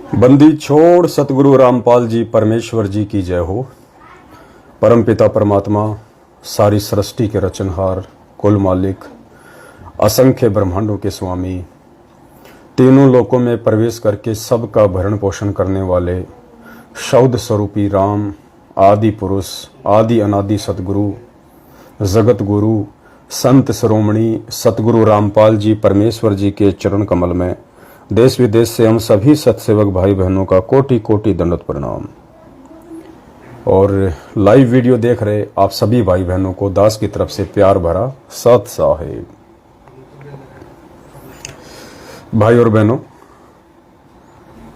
बंदी छोड़ सतगुरु रामपाल जी परमेश्वर जी की जय हो। परमपिता परमात्मा, सारी सृष्टि के रचनहार, कुल मालिक, असंख्य ब्रह्मांडों के स्वामी, तीनों लोकों में प्रवेश करके सबका भरण पोषण करने वाले शब्द स्वरूपी राम, आदि पुरुष, आदि अनादि सतगुरु, जगत गुरु, संत शिरोमणि सतगुरु रामपाल जी परमेश्वर जी के चरण कमल में देश विदेश से हम सभी सत्सेवक भाई बहनों का कोटि कोटि दंडवत प्रणाम। और लाइव वीडियो देख रहे आप सभी भाई बहनों को दास की तरफ से प्यार भरा सत साहेब। भाई और बहनों,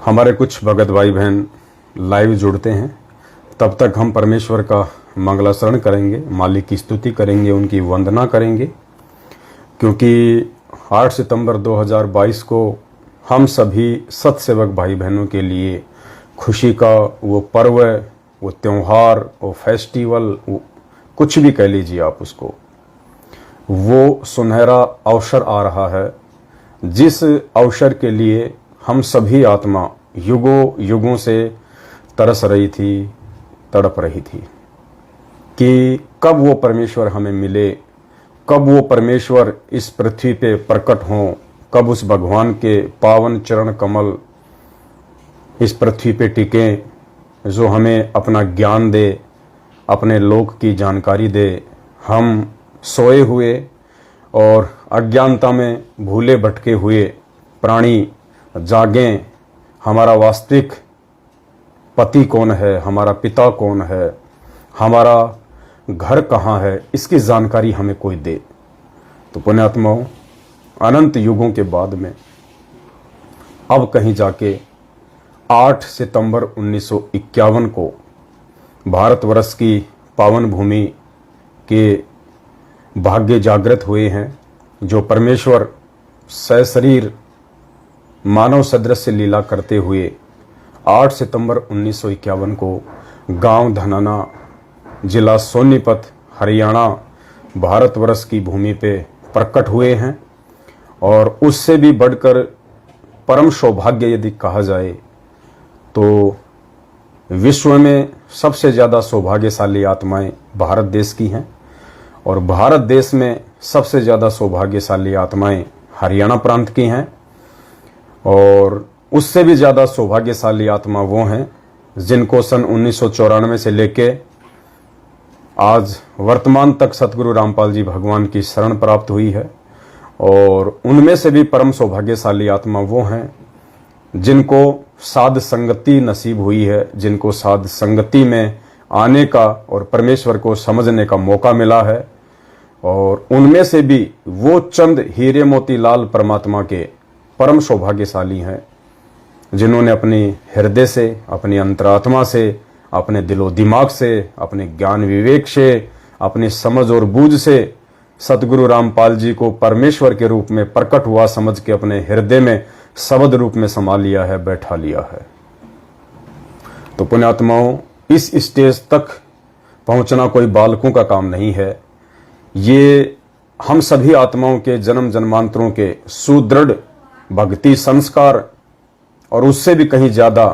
हमारे कुछ भगत भाई बहन लाइव जुड़ते हैं, तब तक हम परमेश्वर का मंगलाचरण करेंगे, मालिक की स्तुति करेंगे, उनकी वंदना करेंगे, क्योंकि 8 सितंबर 2022 को हम सभी सत्सेवक भाई बहनों के लिए खुशी का वो पर्व, वो त्योहार, वो फेस्टिवल, वो कुछ भी कह लीजिए आप उसको, वो सुनहरा अवसर आ रहा है, जिस अवसर के लिए हम सभी आत्मा युगों युगों से तरस रही थी, तड़प रही थी कि कब वो परमेश्वर हमें मिले, कब वो परमेश्वर इस पृथ्वी पे प्रकट हों, कब उस भगवान के पावन चरण कमल इस पृथ्वी पे टिकें, जो हमें अपना ज्ञान दे, अपने लोक की जानकारी दे। हम सोए हुए और अज्ञानता में भूले भटके हुए प्राणी जागें, हमारा वास्तविक पति कौन है, हमारा पिता कौन है, हमारा घर कहाँ है, इसकी जानकारी हमें कोई दे। तो पुण्यात्माओं, अनंत युगों के बाद में अब कहीं जाके 8 सितंबर 1951 को भारतवर्ष की पावन भूमि के भाग्य जागृत हुए हैं, जो परमेश्वर सशरीर मानव सदृश लीला करते हुए 8 सितंबर 1951 को गांव धनाना, जिला सोनीपत, हरियाणा, भारतवर्ष की भूमि पे प्रकट हुए हैं। और उससे भी बढ़कर परम सौभाग्य यदि कहा जाए तो विश्व में सबसे ज़्यादा सौभाग्यशाली आत्माएं भारत देश की हैं, और भारत देश में सबसे ज़्यादा सौभाग्यशाली आत्माएं हरियाणा प्रांत की हैं, और उससे भी ज़्यादा सौभाग्यशाली आत्मा वो हैं जिनको सन 1994 से लेके आज वर्तमान तक सतगुरु रामपाल जी भगवान की शरण प्राप्त हुई है। और उनमें से भी परम सौभाग्यशाली आत्मा वो हैं जिनको साध संगति नसीब हुई है, जिनको साध संगति में आने का और परमेश्वर को समझने का मौका मिला है। और उनमें से भी वो चंद हीरे मोती लाल परमात्मा के परम सौभाग्यशाली हैं जिन्होंने अपनी हृदय से, अपनी अंतरात्मा से, अपने दिलो दिमाग से, अपने ज्ञान विवेक से, अपनी समझ और बूझ से सतगुरु रामपाल जी को परमेश्वर के रूप में प्रकट हुआ समझ के अपने हृदय में शब्द रूप में समा लिया है, बैठा लिया है। तो पुण्यात्माओं, इस स्टेज तक पहुंचना कोई बालकों का काम नहीं है। ये हम सभी आत्माओं के जन्म जन्मांतरों के सुदृढ़ भक्ति संस्कार और उससे भी कहीं ज्यादा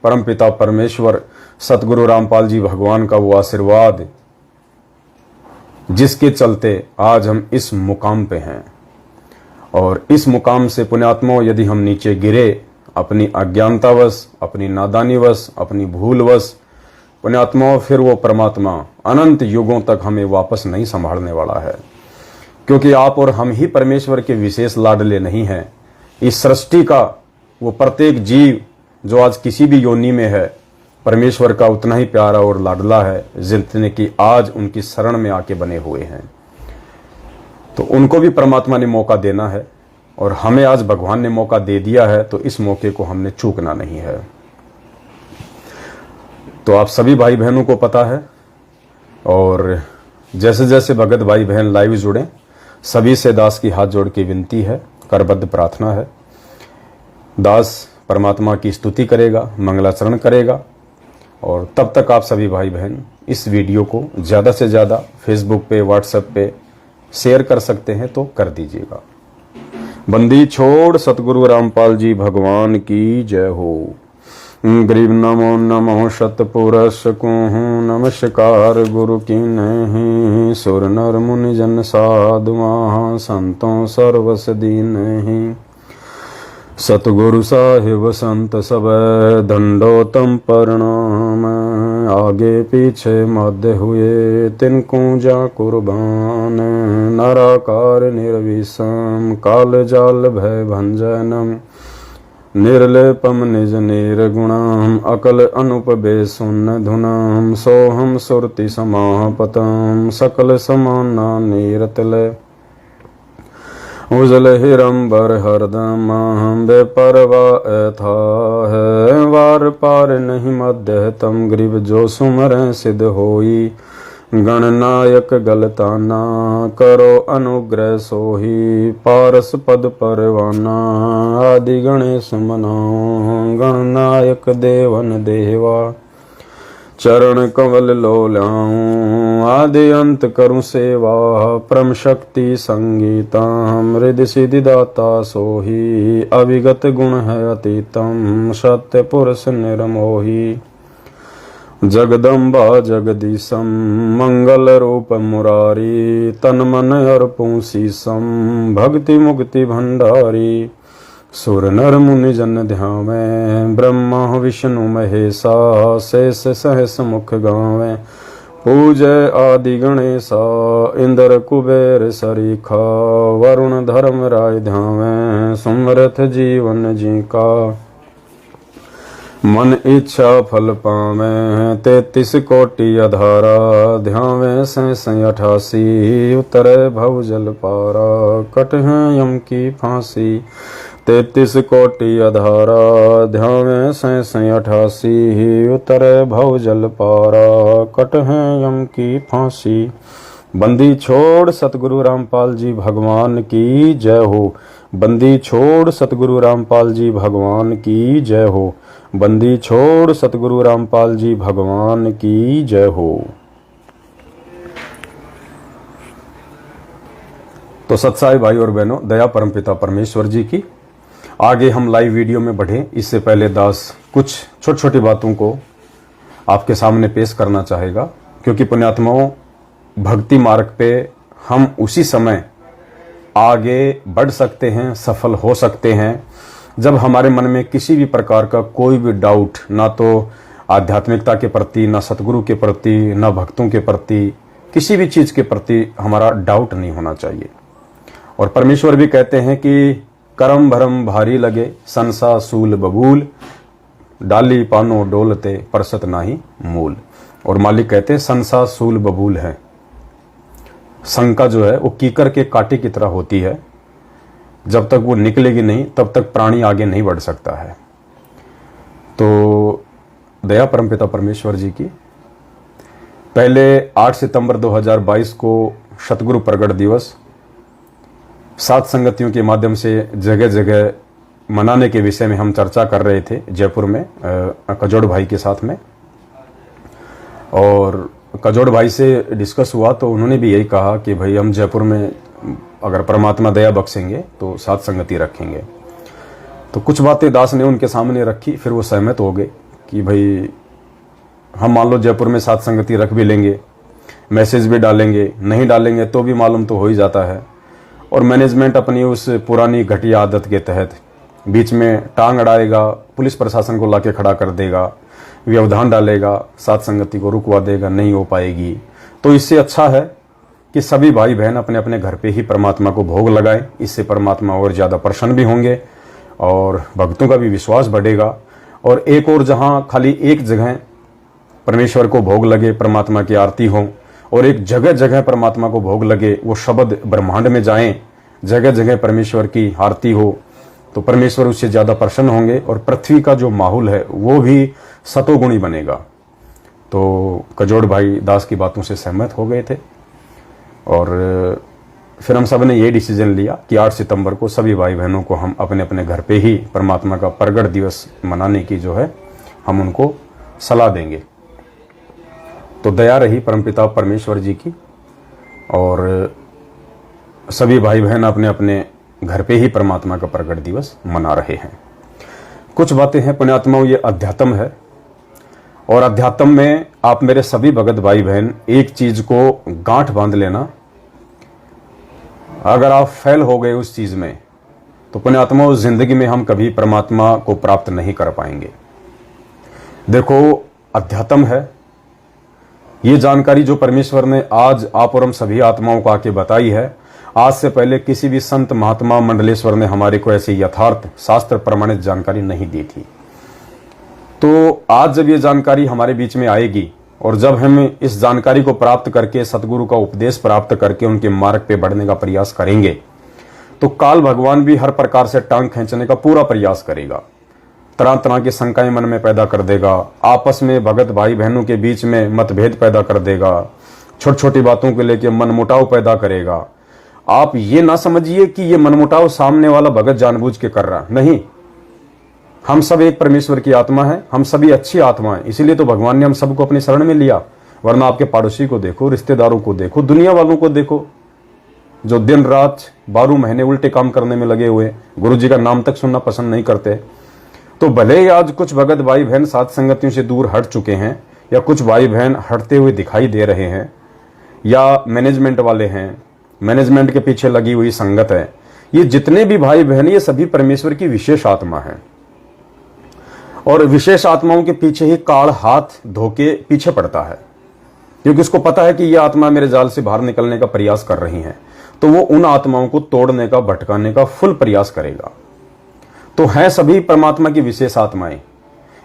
परमपिता परमेश्वर सतगुरु रामपाल जी भगवान का वो आशीर्वाद, जिसके चलते आज हम इस मुकाम पे हैं। और इस मुकाम से पुण्यात्माओं यदि हम नीचे गिरे अपनी अज्ञानतावश, अपनी नादानीवश, अपनी भूलवश, पुण्यात्माओं फिर वो परमात्मा अनंत युगों तक हमें वापस नहीं संभालने वाला है, क्योंकि आप और हम ही परमेश्वर के विशेष लाडले नहीं हैं। इस सृष्टि का वो प्रत्येक जीव जो आज किसी भी योनि में है, परमेश्वर का उतना ही प्यारा और लाडला है जितने कि आज उनकी शरण में आके बने हुए हैं। तो उनको भी परमात्मा ने मौका देना है, और हमें आज भगवान ने मौका दे दिया है, तो इस मौके को हमने चूकना नहीं है। तो आप सभी भाई बहनों को पता है, और जैसे जैसे भगत भाई बहन लाइव जुड़े, सभी से दास की हाथ जोड़ के विनती है, करबद्ध प्रार्थना है। दास परमात्मा की स्तुति करेगा, मंगलाचरण करेगा, और तब तक आप सभी भाई बहन इस वीडियो को ज़्यादा से ज़्यादा फेसबुक पे, व्हाट्सएप पे शेयर कर सकते हैं तो कर दीजिएगा। बंदी छोड़ सतगुरु रामपाल जी भगवान की जय हो। गरीब नमो नमो शतपुरष कुहू नमस्कार गुरु की नहीं। सुर नर मुनि जन साधु महा संतों सर्वस दीन ही। सतगुरु साहिब संत सब दंडोतम प्रणाम। आगे पीछे मध्य हुए तिनको जा कुर्बान। नराकार निर्विषम काल जाल भय भंजनम। निर्लेपम निज निर्गुणम अकल अनुपबे सुन धुनम। सोहम सुरति समापतम सकल समाना नीरतले। उजल हिरंबर हरदम बेपरवा था है। वार पार नहीं मध्य तम ग्रीव जो सुमर सिद्ध होई। गणनायक गलताना करो अनुग्रह सोही। पारस पद परवाना आदि गणेश मनाओ। गणनायक देवन देवा चरण कमल लो लाऊं। आदि अंत करूं सेवा परम शक्ति संगीता। हृदय सिद्धि दाता सोही अविगत गुण है अतीतम। सत्य पुरुष निर्मोही जगदम्बा जगदीशम। मंगल रूप मुरारी तन मन अर्पूं शीसम। भक्ति मुक्ति भंडारी सुर नर मुनि जन ध्यावें। ब्रह्मा विष्णु महेशा शेष सहस मुख गावें। पूजय आदि गणेशा इंद्र कुबेर सरीखा। वरुण धर्म राय ध्यावें सुमरथ जीवन जी का। मन इच्छा फल पावें 33 कोटि अधारा। ध्यावें सैं 88 उतरे भव जल पारा। कट है यम की फांसी 33 कोटि अधारा। ध्यावें सैं 88 उतरे भव जल पारा। कट है यम की फांसी। बंदी छोड़ सतगुरु रामपाल जी भगवान की जय हो। बंदी छोड़ सतगुरु रामपाल जी भगवान की जय हो। बंदी छोड़ सतगुरु रामपाल जी भगवान की जय हो। तो सत्साई भाई और बहनों, दया परमपिता परमेश्वर जी की। आगे हम लाइव वीडियो में बढ़े इससे पहले दास कुछ छोटी छोटी बातों को आपके सामने पेश करना चाहेगा, क्योंकि पुण्यात्माओं भक्ति मार्ग पे हम उसी समय आगे बढ़ सकते हैं, सफल हो सकते हैं, जब हमारे मन में किसी भी प्रकार का कोई भी डाउट, ना तो आध्यात्मिकता के प्रति, ना सतगुरु के प्रति, ना भक्तों के प्रति, किसी भी चीज के प्रति हमारा डाउट नहीं होना चाहिए। और परमेश्वर भी कहते हैं कि करम भरम भारी लगे संसा सूल बबूल। डाली पानो डोलते परसत नाही मूल। और मालिक कहते हैं संसा सूल बबूल है। शंका जो है वो कीकर के कांटे की तरह होती है, जब तक वो निकलेगी नहीं तब तक प्राणी आगे नहीं बढ़ सकता है। तो दया परमपिता परमेश्वर जी की पहले 8 सितंबर 2022 को सतगुरु प्रगट दिवस सात संगतियों के माध्यम से जगह जगह मनाने के विषय में हम चर्चा कर रहे थे जयपुर में कजोड़ भाई के साथ में। और कजोड़ भाई से डिस्कस हुआ तो उन्होंने भी यही कहा कि भाई हम जयपुर में अगर परमात्मा दया बख्शेंगे तो सात संगति रखेंगे। तो कुछ बातें दास ने उनके सामने रखी, फिर वो सहमत हो गए कि भाई हम मान लो जयपुर में सात संगति रख भी लेंगे, मैसेज भी डालेंगे, नहीं डालेंगे तो भी मालूम तो हो ही जाता है। और मैनेजमेंट अपनी उस पुरानी घटिया आदत के तहत बीच में टांग अड़ाएगा, पुलिस प्रशासन को लाके खड़ा कर देगा, व्यवधान डालेगा, सात संगति को रुकवा देगा, नहीं हो पाएगी। तो इससे अच्छा है कि सभी भाई बहन अपने अपने घर पे ही परमात्मा को भोग लगाएं। इससे परमात्मा और ज़्यादा प्रसन्न भी होंगे और भक्तों का भी विश्वास बढ़ेगा। और एक और जहाँ खाली एक जगह परमेश्वर को भोग लगे, परमात्मा की आरती हो, और एक जगह जगह परमात्मा को भोग लगे, वो शब्द ब्रह्मांड में जाएं, जगह जगह परमेश्वर की आरती हो, तो परमेश्वर उससे ज़्यादा प्रसन्न होंगे और पृथ्वी का जो माहौल है वो भी सतोगुणी बनेगा। तो कजोड़ भाई दास की बातों से सहमत हो गए थे और फिर हम सब ने ये डिसीजन लिया कि 8 सितंबर को सभी भाई बहनों को हम अपने अपने घर पे ही परमात्मा का प्रगट दिवस मनाने की जो है हम उनको सलाह देंगे। तो दया रही परमपिता परमेश्वर जी की और सभी भाई बहन अपने अपने घर पे ही परमात्मा का प्रगट दिवस मना रहे हैं। कुछ बातें हैं पुण्यात्माओं, ये अध्यात्म है। और अध्यात्म में आप मेरे सभी भगत भाई बहन एक चीज को गांठ बांध लेना, अगर आप फेल हो गए उस चीज में तो पुण्यात्माओं जिंदगी में हम कभी परमात्मा को प्राप्त नहीं कर पाएंगे। देखो, अध्यात्म है, ये जानकारी जो परमेश्वर ने आज आप और हम सभी आत्माओं को आके बताई है, आज से पहले किसी भी संत महात्मा मंडलेश्वर ने हमारे को ऐसी यथार्थ शास्त्र प्रमाणित जानकारी नहीं दी थी। तो आज जब ये जानकारी हमारे बीच में आएगी और जब हम इस जानकारी को प्राप्त करके सतगुरु का उपदेश प्राप्त करके उनके मार्ग पे बढ़ने का प्रयास करेंगे, तो काल भगवान भी हर प्रकार से टांग खींचने का पूरा प्रयास करेगा, तरह तरह की शंकाएं मन में पैदा कर देगा, आपस में भगत भाई बहनों के बीच में मतभेद पैदा कर देगा, छोटी छोटी बातों को लेकर मनमुटाव पैदा करेगा। आप ये ना समझिए कि ये मनमुटाव सामने वाला भगत जानबूझ के कर रहा, नहीं। हम सब एक परमेश्वर की आत्मा है, हम सभी अच्छी आत्मा है, इसीलिए तो भगवान ने हम सबको अपनी शरण में लिया। वरना आपके पड़ोसी को देखो, रिश्तेदारों को देखो, दुनिया वालों को देखो, जो दिन रात 12 महीने उल्टे काम करने में लगे हुए, गुरु जी का नाम तक सुनना पसंद नहीं करते। तो भले ही आज कुछ भगत भाई बहन साथ संगतियों से दूर हट चुके हैं, या कुछ भाई बहन हटते हुए दिखाई दे रहे हैं, या मैनेजमेंट वाले हैं, मैनेजमेंट के पीछे लगी हुई संगत है, ये जितने भी भाई बहन ये सभी परमेश्वर की विशेष आत्मा है। और विशेष आत्माओं के पीछे ही काल हाथ धोके पीछे पड़ता है, क्योंकि उसको पता है कि ये आत्मा मेरे जाल से बाहर निकलने का प्रयास कर रही है, तो वो उन आत्माओं को तोड़ने का, भटकाने का फुल प्रयास करेगा। तो है सभी परमात्मा की विशेष आत्माएं,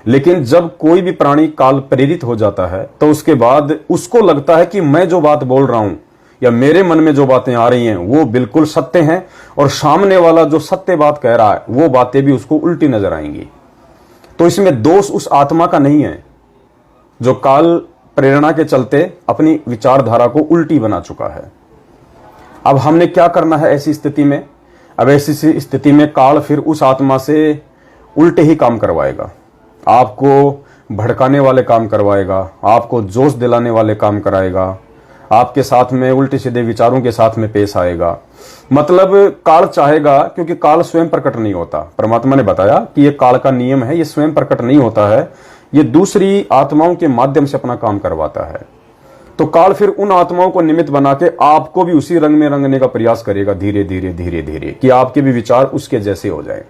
लेकिन जब कोई भी प्राणी काल प्रेरित हो जाता है तो उसके बाद उसको लगता है कि मैं जो बात बोल रहा हूं या मेरे मन में जो बातें आ रही हैं वो बिल्कुल सत्य हैं, और सामने वाला जो सत्य बात कह रहा है वो बातें भी उसको उल्टी नजर आएंगी। तो इसमें दोष उस आत्मा का नहीं है जो काल प्रेरणा के चलते अपनी विचारधारा को उल्टी बना चुका है। अब हमने क्या करना है ऐसी स्थिति में? अब ऐसी स्थिति में काल फिर उस आत्मा से उल्टे ही काम करवाएगा, आपको भड़काने वाले काम करवाएगा, आपको जोश दिलाने वाले काम कराएगा, आपके साथ में उल्टे सीधे विचारों के साथ में पेश आएगा। मतलब काल चाहेगा, क्योंकि काल स्वयं प्रकट नहीं होता। परमात्मा ने बताया कि ये काल का नियम है, ये स्वयं प्रकट नहीं होता है, ये दूसरी आत्माओं के माध्यम से अपना काम करवाता है। तो काल फिर उन आत्माओं को निमित्त बना के आपको भी उसी रंग में रंगने का प्रयास करेगा, धीरे धीरे धीरे धीरे, कि आपके भी विचार उसके जैसे हो जाए।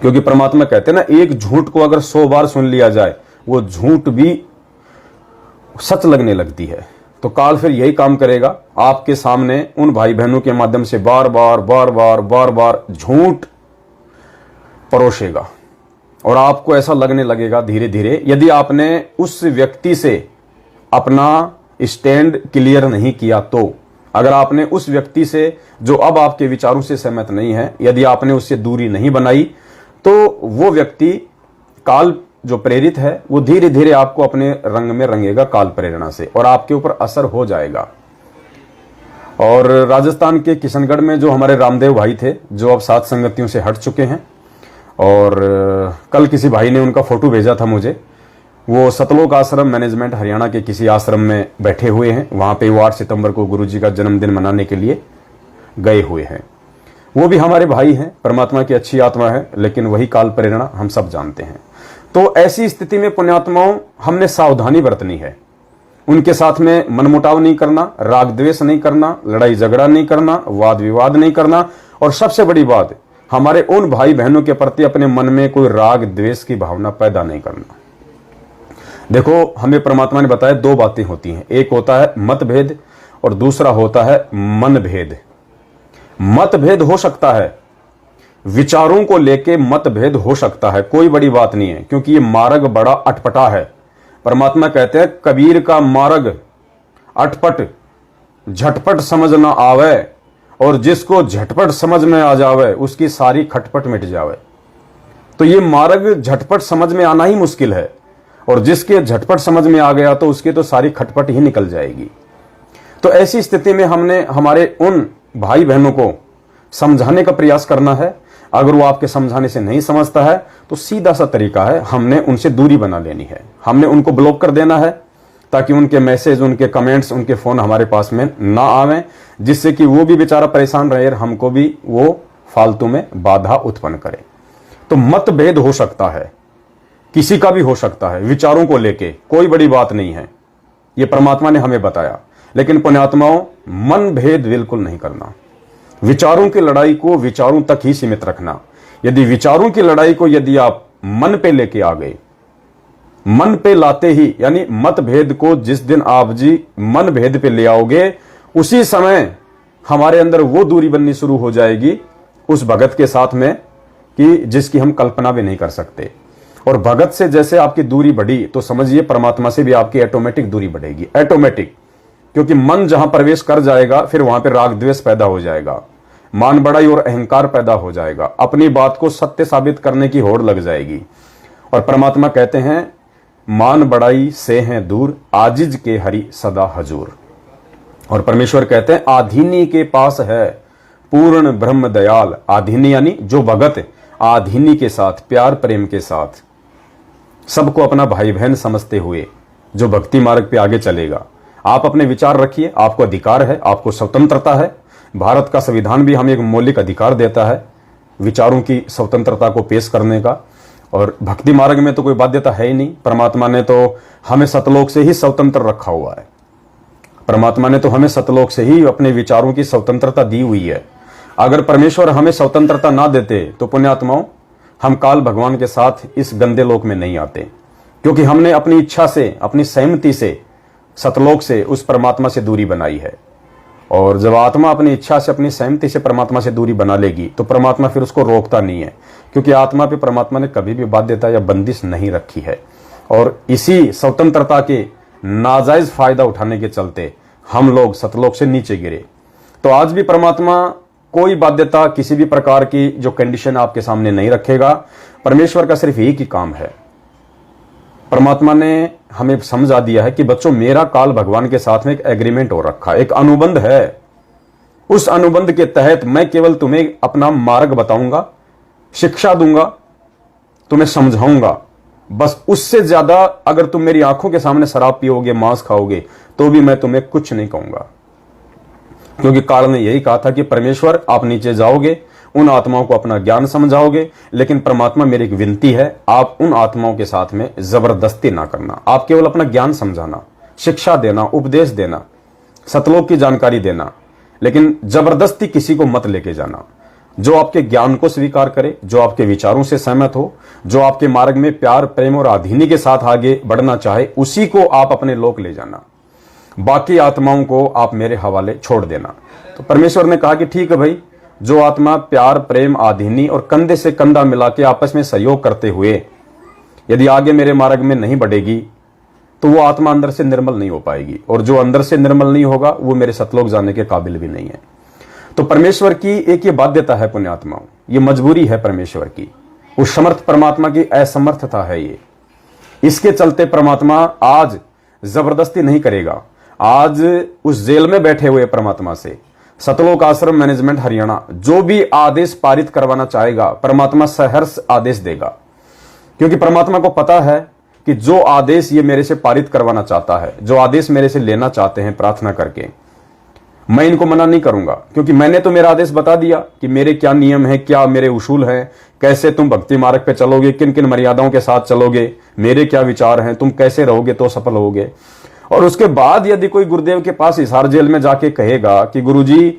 क्योंकि परमात्मा कहते हैं ना, एक झूठ को अगर 100 बार सुन लिया जाए वो झूठ भी सच लगने लगती है। तो काल फिर यही काम करेगा, आपके सामने उन भाई बहनों के माध्यम से बार बार बार बार बार बार झूठ परोसेगा, और आपको ऐसा लगने लगेगा धीरे धीरे, यदि आपने उस व्यक्ति से अपना स्टैंड क्लियर नहीं किया तो, अगर आपने उस व्यक्ति से जो अब आपके विचारों से सहमत नहीं है, यदि आपने उससे दूरी नहीं बनाई, तो वो व्यक्ति काल जो प्रेरित है वो धीरे धीरे आपको अपने रंग में रंगेगा काल प्रेरणा से, और आपके ऊपर असर हो जाएगा। और राजस्थान के किशनगढ़ में जो हमारे रामदेव भाई थे, जो अब सात संगतियों से हट चुके हैं, और कल किसी भाई ने उनका फोटो भेजा था मुझे, वो सतलोक आश्रम मैनेजमेंट हरियाणा के किसी आश्रम में बैठे हुए हैं। वहां पे वो 8 सितंबर को गुरुजी का जन्मदिन मनाने के लिए गए हुए हैं। वो भी हमारे भाई हैं, परमात्मा की अच्छी आत्मा है, लेकिन वही काल प्रेरणा हम सब जानते हैं। तो ऐसी स्थिति में पुण्यात्माओं हमने सावधानी बरतनी है, उनके साथ में मनमुटाव नहीं करना, राग द्वेष नहीं करना, लड़ाई झगड़ा नहीं करना, वाद विवाद नहीं करना, और सबसे बड़ी बात, हमारे उन भाई बहनों के प्रति अपने मन में कोई राग द्वेष की भावना पैदा नहीं करना। देखो, हमें परमात्मा ने बताया 2 बातें होती हैं, एक होता है मतभेद और दूसरा होता है मनभेद। मतभेद हो सकता है, विचारों को लेके मतभेद हो सकता है, कोई बड़ी बात नहीं है, क्योंकि ये मार्ग बड़ा अटपटा है। परमात्मा कहते हैं कबीर का मार्ग अटपट, झटपट समझ ना आवे, और जिसको झटपट समझ में आ जावे उसकी सारी खटपट मिट जावे। तो ये मार्ग झटपट समझ में आना ही मुश्किल है, और जिसके झटपट समझ में आ गया तो उसकी तो सारी खटपट ही निकल जाएगी। तो ऐसी स्थिति में हमने हमारे उन भाई बहनों को समझाने का प्रयास करना है। अगर वो आपके समझाने से नहीं समझता है तो सीधा सा तरीका है, हमने उनसे दूरी बना लेनी है, हमने उनको ब्लॉक कर देना है, ताकि उनके मैसेज, उनके कमेंट्स, उनके फोन हमारे पास में ना आवे, जिससे कि वो भी बेचारा परेशान रहे और हमको भी वो फालतू में बाधा उत्पन्न करे। तो मतभेद हो सकता है, किसी का भी हो सकता है, विचारों को लेके कोई बड़ी बात नहीं है, ये परमात्मा ने हमें बताया। लेकिन पुण्यात्माओं, मन भेद बिल्कुल नहीं करना, विचारों की लड़ाई को विचारों तक ही सीमित रखना। यदि विचारों की लड़ाई को यदि आप मन पे लेके आ गए, मन पे लाते ही, यानी मतभेद को जिस दिन आप जी मन भेद पे ले आओगे, उसी समय हमारे अंदर वो दूरी बननी शुरू हो जाएगी उस भगत के साथ में कि जिसकी हम कल्पना भी नहीं कर सकते। और भगत से जैसे आपकी दूरी बढ़ी तो समझिए परमात्मा से भी आपकी ऑटोमेटिक दूरी बढ़ेगी, ऑटोमेटिक। क्योंकि मन जहां प्रवेश कर जाएगा फिर वहां पे राग द्वेष पैदा हो जाएगा, मान बढ़ाई और अहंकार पैदा हो जाएगा, अपनी बात को सत्य साबित करने की होड़ लग जाएगी। और परमात्मा कहते हैं मान बढ़ाई से हैं दूर, आजिज के हरि सदा हजूर। और परमेश्वर कहते हैं आधीनी के पास है पूर्ण ब्रह्म दयाल। आधीनी यानी जो भगत आधीनी के साथ, प्यार प्रेम के साथ, सबको अपना भाई बहन समझते हुए जो भक्ति मार्ग पे आगे चलेगा। आप अपने विचार रखिए, आपको अधिकार है, आपको स्वतंत्रता है। भारत का संविधान भी हमें एक मौलिक अधिकार देता है विचारों की स्वतंत्रता को पेश करने का। और भक्ति मार्ग में तो कोई बाध्यता है ही नहीं, परमात्मा ने तो हमें सतलोक से ही स्वतंत्र रखा हुआ है। परमात्मा ने तो हमें सतलोक से ही अपने विचारों की स्वतंत्रता दी हुई है। अगर परमेश्वर हमें स्वतंत्रता ना देते तो पुण्यात्माओं, हम काल भगवान के साथ इस गंदे लोक में नहीं आते, क्योंकि हमने अपनी इच्छा से, अपनी सहमति से सतलोक से उस परमात्मा से दूरी बनाई है। और जब आत्मा अपनी इच्छा से, अपनी सहमति से परमात्मा से दूरी बना लेगी तो परमात्मा फिर उसको रोकता नहीं है, क्योंकि आत्मा पे परमात्मा ने कभी भी बाध्यता या बंदिश नहीं रखी है। और इसी स्वतंत्रता के नाजायज फायदा उठाने के चलते हम लोग सतलोक से नीचे गिरे। तो आज भी परमात्मा कोई बाध्यता, किसी भी प्रकार की जो कंडीशन आपके सामने नहीं रखेगा। परमेश्वर का सिर्फ एक ही काम है। परमात्मा ने हमें समझा दिया है कि बच्चों, मेरा काल भगवान के साथ में एक एग्रीमेंट हो रखा है, एक अनुबंध है। उस अनुबंध के तहत मैं केवल तुम्हें अपना मार्ग बताऊंगा, शिक्षा दूंगा, तुम्हें समझाऊंगा। बस उससे ज्यादा अगर तुम मेरी आंखों के सामने शराब पियोगे, मांस खाओगे, तो भी मैं तुम्हें कुछ नहीं कहूंगा। क्योंकि काल ने यही कहा था कि परमेश्वर आप नीचे जाओगे, उन आत्माओं को अपना ज्ञान समझाओगे, लेकिन परमात्मा मेरी एक विनती है, आप उन आत्माओं के साथ में जबरदस्ती ना करना। आप केवल अपना ज्ञान समझाना, शिक्षा देना, उपदेश देना, सतलोक की जानकारी देना, लेकिन जबरदस्ती किसी को मत लेके जाना। जो आपके ज्ञान को स्वीकार करे, जो आपके विचारों से सहमत हो, जो आपके मार्ग में प्यार प्रेम और आधीनी के साथ आगे बढ़ना चाहे, उसी को आप अपने लोक ले जाना। बाकी आत्माओं को आप मेरे हवाले छोड़ देना। तो परमेश्वर ने कहा कि ठीक है भाई, जो आत्मा प्यार प्रेम आधीनी और कंधे से कंधा मिला के आपस में सहयोग करते हुए यदि आगे मेरे मार्ग में नहीं बढ़ेगी तो वो आत्मा अंदर से निर्मल नहीं हो पाएगी, और जो अंदर से निर्मल नहीं होगा वो मेरे सतलोक जाने के काबिल भी नहीं है। तो परमेश्वर की एक ये बाध्यता है पुण्यात्माओं, ये मजबूरी है परमेश्वर की, उस समर्थ परमात्मा की असमर्थता है ये। इसके चलते परमात्मा आज जबरदस्ती नहीं करेगा। आज उस जेल में बैठे हुए परमात्मा से सतलोक आश्रम मैनेजमेंट हरियाणा जो भी आदेश पारित करवाना चाहेगा, परमात्मा सहर्ष आदेश देगा। क्योंकि परमात्मा को पता है कि जो आदेश ये मेरे से पारित करवाना चाहता है, जो आदेश मेरे से लेना चाहते हैं प्रार्थना करके, मैं इनको मना नहीं करूंगा। क्योंकि मैंने तो मेरा आदेश बता दिया कि मेरे क्या नियम है, क्या मेरे उसूल हैं, कैसे तुम भक्ति मार्ग पे चलोगे, किन किन मर्यादाओं के साथ चलोगे, मेरे क्या विचार हैं, तुम कैसे रहोगे तो सफल होगे। और उसके बाद यदि कोई गुरुदेव के पास हिसार जेल में जाके कहेगा कि गुरुजी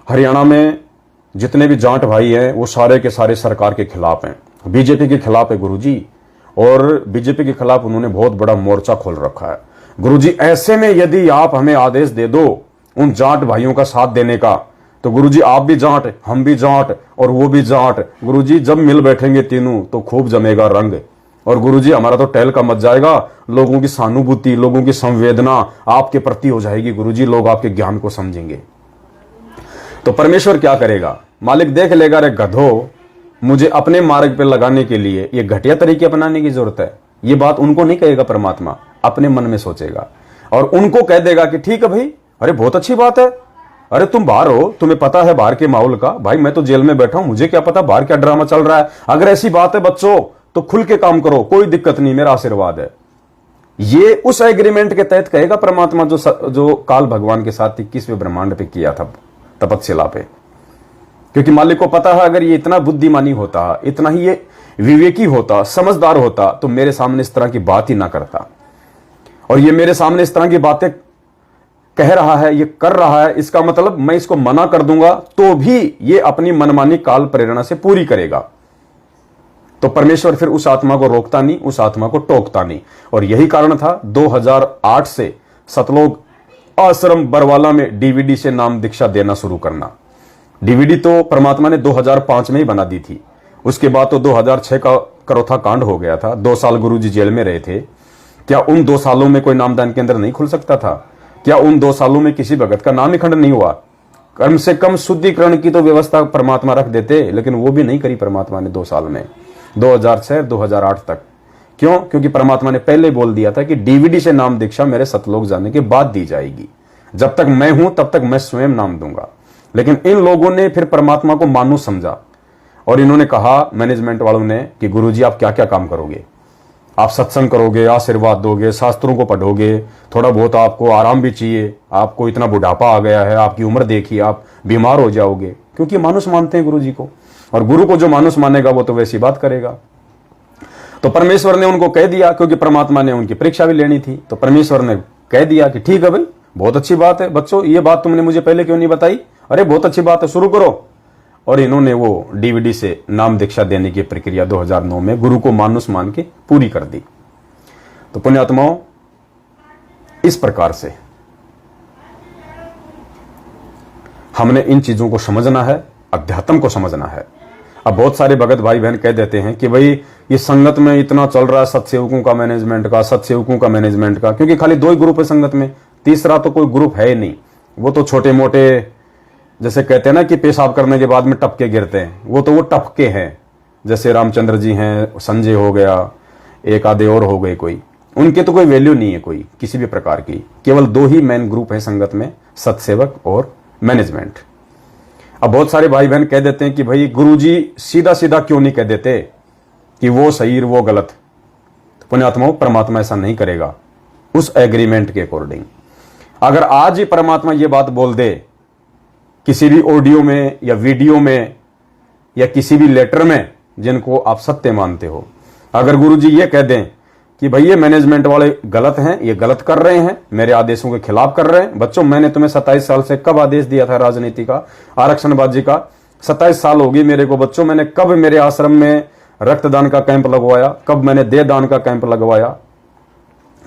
हरियाणा में जितने भी जाट भाई हैं वो सारे के सारे सरकार के खिलाफ हैं, बीजेपी के खिलाफ है गुरुजी, और बीजेपी के खिलाफ उन्होंने बहुत बड़ा मोर्चा खोल रखा है गुरुजी, ऐसे में यदि आप हमें आदेश दे दो उन जाट भाइयों का साथ देने का, तो गुरुजी आप भी जाट, हम भी जाट और वो भी जाट, गुरुजी जब मिल बैठेंगे तीनों तो खूब जमेगा रंग, और गुरुजी हमारा तो टहल का मच जाएगा, लोगों की सहानुभूति, लोगों की संवेदना आपके प्रति हो जाएगी गुरुजी, लोग आपके ज्ञान को समझेंगे। तो परमेश्वर क्या करेगा, मालिक देख लेगा, रे गधो, मुझे अपने मार्ग पे लगाने के लिए ये घटिया तरीके अपनाने की जरूरत है। ये बात उनको नहीं कहेगा परमात्मा, अपने मन में सोचेगा और उनको कह देगा कि ठीक है भाई, अरे बहुत अच्छी बात है, अरे तुम बाहर हो, तुम्हें पता है बाहर के माहौल का, भाई मैं तो जेल में बैठा हूं, मुझे क्या पता बाहर क्या ड्रामा चल रहा है। अगर ऐसी बात है बच्चों तो खुल के काम करो, कोई दिक्कत नहीं, मेरा आशीर्वाद है। ये उस एग्रीमेंट के तहत कहेगा परमात्मा जो काल भगवान के साथ 21वें ब्रह्मांड पे किया था तपस्या पे। क्योंकि मालिक को पता है अगर ये इतना बुद्धिमानी होता, इतना ही विवेकी होता, समझदार होता, तो मेरे सामने इस तरह की बात ही ना करता। और ये मेरे सामने इस तरह की बातें कह रहा है, ये कर रहा है, इसका मतलब मैं इसको मना कर दूंगा तो भी ये अपनी मनमानी काल प्रेरणा से पूरी करेगा। तो परमेश्वर फिर उस आत्मा को रोकता नहीं, उस आत्मा को टोकता नहीं। और यही कारण था 2008 से सतलोक आश्रम बरवाला में डीवीडी से नाम दीक्षा देना शुरू करना। डीवीडी तो परमात्मा ने 2005 में ही बना दी थी। उसके बाद तो 2006 का करोथा कांड हो गया था। 2 साल गुरुजी जेल में रहे थे। क्या उन 2 सालों में कोई नामदान केंद्र नहीं खुल सकता था? क्या उन 2 सालों में किसी भगत का नाम ही खंड नहीं हुआ? कम से कम शुद्धिकरण की तो व्यवस्था परमात्मा रख देते, लेकिन वो भी नहीं करी परमात्मा ने 2 साल में, 2006 2008 तक। क्यों? क्योंकि परमात्मा ने पहले बोल दिया था कि डीवीडी से नाम दीक्षा मेरे सतलोक जाने के बाद दी जाएगी। जब तक मैं हूं तब तक मैं स्वयं नाम दूंगा। लेकिन इन लोगों ने फिर परमात्मा को मानू समझा और इन्होंने कहा, मैनेजमेंट वालों ने, कि गुरुजी आप क्या क्या काम करोगे? आप सत्संग करोगे, आशीर्वाद दोगे, शास्त्रों को पढ़ोगे, थोड़ा बहुत आपको आराम भी चाहिए, आपको इतना बुढ़ापा आ गया है, आपकी उम्र देखिए, आप बीमार हो जाओगे। क्योंकि मानुष मानते हैं गुरुजी को, और गुरु को जो मानुष मानेगा वो तो वैसी बात करेगा। तो परमेश्वर ने उनको कह दिया, क्योंकि परमात्मा ने उनकी परीक्षा भी लेनी थी, तो परमेश्वर ने कह दिया कि ठीक है भाई, बहुत अच्छी बात है बच्चों, ये बात तुमने मुझे पहले क्यों नहीं बताई? अरे बहुत अच्छी बात है, शुरू करो। और इन्होंने वो डीवीडी से नाम दीक्षा देने की प्रक्रिया 2009 में गुरु को मानुष मान के पूरी कर दी। तो पुण्यात्माओं, इस प्रकार से हमने इन चीजों को समझना है, अध्यात्म को समझना है। अब बहुत सारे भगत भाई बहन कह देते हैं कि भाई ये संगत में इतना चल रहा है सत्सेवकों का मैनेजमेंट का, सत्सेवकों का मैनेजमेंट का, क्योंकि खाली 2 ही ग्रुप है संगत में, तीसरा तो कोई ग्रुप है ही नहीं। वो तो छोटे मोटे, जैसे कहते हैं ना कि पेशाब करने के बाद में टपके गिरते हैं, वो तो वो टपके हैं। जैसे रामचंद्र जी हैं, संजय हो गया, एक आधे और हो गए कोई, उनके तो कोई वैल्यू नहीं है कोई किसी भी प्रकार की। केवल 2 ही मेन ग्रुप है संगत में, सत्सेवक और मैनेजमेंट। अब बहुत सारे भाई बहन कह देते हैं कि भाई गुरुजी सीधा सीधा क्यों नहीं कह देते कि वो सही वो गलत? तो पुण्यात्माओं, परमात्मा ऐसा नहीं करेगा उस एग्रीमेंट के अकॉर्डिंग। अगर आज ही परमात्मा ये बात बोल दे किसी भी ऑडियो में या वीडियो में या किसी भी लेटर में जिनको आप सत्य मानते हो, अगर गुरुजी ये कह दें कि भाई ये मैनेजमेंट वाले गलत हैं, ये गलत कर रहे हैं, मेरे आदेशों के खिलाफ कर रहे हैं। बच्चों, मैंने तुम्हें 27 साल से कब आदेश दिया था राजनीति का, आरक्षणबाजी का? 27 साल होगी मेरे को बच्चों। मैंने कब मेरे आश्रम में रक्तदान का कैंप लगवाया? कब मैंने देहदान का कैंप लगवाया?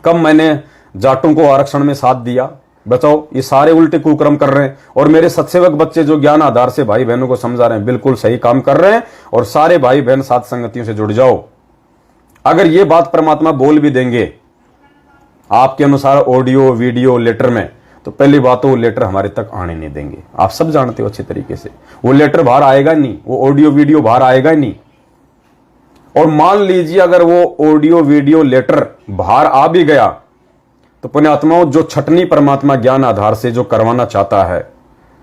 कब मैंने जाटों को आरक्षण में साथ दिया? बचाओ, ये सारे उल्टे कुकर्म कर रहे हैं। और मेरे सत्सेवक बच्चे जो ज्ञान आधार से भाई बहनों को समझा रहे हैं, बिल्कुल सही काम कर रहे हैं। और सारे भाई बहन साथ संगतियों से जुड़ जाओ। अगर ये बात परमात्मा बोल भी देंगे आपके अनुसार ऑडियो वीडियो लेटर में, तो पहली बात तो वो लेटर हमारे तक आने नहीं देंगे। आप सब जानते हो अच्छे तरीके से, वो लेटर बाहर आएगा नहीं, वो ऑडियो वीडियो बाहर आएगा ही नहीं। और मान लीजिए अगर वो ऑडियो वीडियो लेटर बाहर आ भी गया, तो पुण्यात्माओं, जो छटनी परमात्मा ज्ञान आधार से जो करवाना चाहता है,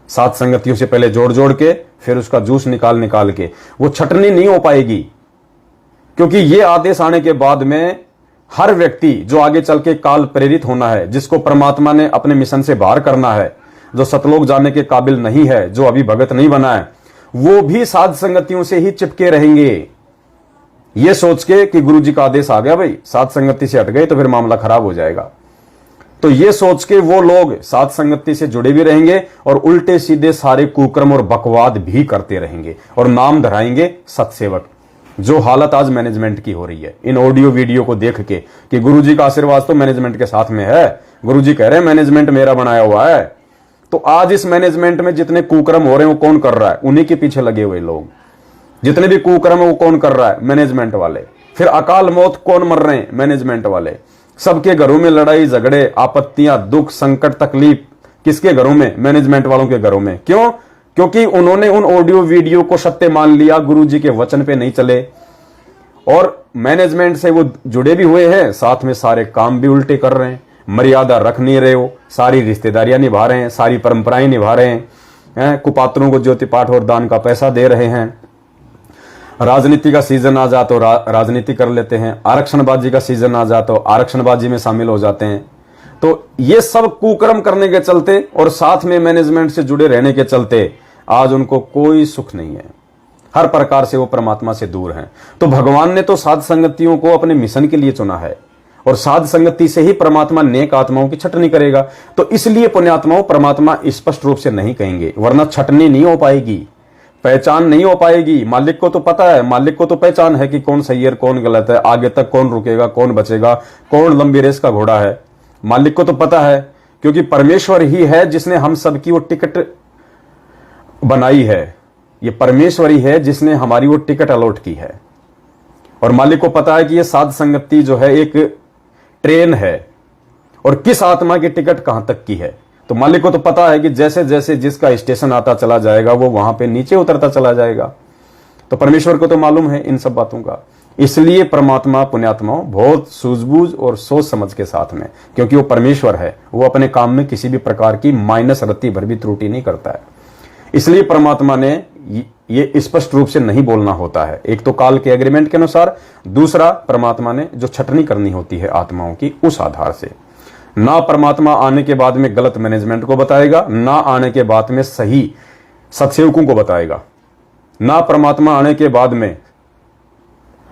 सात संगतियों से पहले जोड़ जोड़ के फिर उसका जूस निकाल निकाल के, वो छटनी नहीं हो पाएगी। क्योंकि ये आदेश आने के बाद में हर व्यक्ति जो आगे चल के काल प्रेरित होना है, जिसको परमात्मा ने अपने मिशन से बाहर करना है, जो सतलोक जाने के काबिल नहीं है, जो अभी भगत नहीं बना है, वो भी साध संगतियों से ही चिपके रहेंगे। ये सोच के कि गुरु जी का आदेश आ गया भाई, साध संगति से हट गए तो फिर मामला खराब हो जाएगा। तो ये सोच के वो लोग साध संगति से जुड़े भी रहेंगे और उल्टे सीधे सारे कुकर्म और बकवाद भी करते रहेंगे और नाम धराएंगे सत्सेवक। जो हालत आज मैनेजमेंट की हो रही है इन ऑडियो वीडियो को देख के कि गुरुजी का आशीर्वाद तो मैनेजमेंट के साथ में है, गुरुजी कह रहे हैं मैनेजमेंट मेरा बनाया हुआ है। तो आज इस मैनेजमेंट में जितने कुकर्म हो रहे हैं वो कौन कर रहा है? उन्हीं के पीछे लगे हुए लोग। जितने भी कुकर्म है वो कौन कर रहा है? मैनेजमेंट वाले। फिर अकाल मौत कौन मर रहे हैं? मैनेजमेंट वाले। सबके घरों में लड़ाई झगड़े आपत्तियां दुख संकट तकलीफ किसके घरों में? मैनेजमेंट वालों के घरों में। क्यों? क्योंकि उन्होंने उन ऑडियो वीडियो को सत्य मान लिया, गुरुजी के वचन पे नहीं चले और मैनेजमेंट से वो जुड़े भी हुए हैं, साथ में सारे काम भी उल्टे कर रहे हैं, मर्यादा रख नहीं रहे हो, सारी रिश्तेदारियां निभा रहे हैं, सारी परंपराएं निभा रहे हैं, कुपात्रों को ज्योति पाठ और दान का पैसा दे रहे हैं। राजनीति का सीजन आ जाए तो राजनीति कर लेते हैं, आरक्षणबाजी का सीजन आ जाए तो आरक्षणबाजी में शामिल हो जाते हैं। तो ये सब कुकर्म करने के चलते और साथ में मैनेजमेंट से जुड़े रहने के चलते आज उनको कोई सुख नहीं है। हर प्रकार से वो परमात्मा से दूर हैं। तो भगवान ने तो साध संगतियों को अपने मिशन के लिए चुना है, और साध संगति से ही परमात्मा नेक आत्माओं की छटनी करेगा। तो इसलिए पुण्यात्माओं परमात्मा स्पष्ट रूप से नहीं कहेंगे, वरना छटनी नहीं हो पाएगी, पहचान नहीं हो पाएगी। मालिक को तो पता है, मालिक को तो पहचान है कि कौन सही है कौन गलत है, आगे तक कौन रुकेगा कौन बचेगा, कौन लंबी रेस का घोड़ा है। मालिक को तो पता है, क्योंकि परमेश्वर ही है जिसने हम सबकी वो टिकट बनाई है। ये परमेश्वर ही है जिसने हमारी वो टिकट अलॉट की है। और मालिक को पता है कि ये साध संगति जो है एक ट्रेन है, और किस आत्मा की टिकट कहां तक की है। तो मालिक को तो पता है कि जैसे जैसे जिसका स्टेशन आता चला जाएगा वो वहां पे नीचे उतरता चला जाएगा। तो परमेश्वर को तो मालूम है इन सब बातों का। इसलिए परमात्मा पुण्यात्माओं बहुत सूझबूझ और सोच समझ के साथ में, क्योंकि वो परमेश्वर है, वो अपने काम में किसी भी प्रकार की माइनस रत्ती भर भी त्रुटि नहीं करता है। इसलिए परमात्मा ने ये स्पष्ट रूप से नहीं बोलना होता है। एक तो काल के एग्रीमेंट के अनुसार, दूसरा परमात्मा ने जो छटनी करनी होती है आत्माओं की उस आधार से। ना परमात्मा आने के बाद में गलत मैनेजमेंट को बताएगा, ना आने के बाद में सही सत्सेवकों को बताएगा। ना परमात्मा आने के बाद में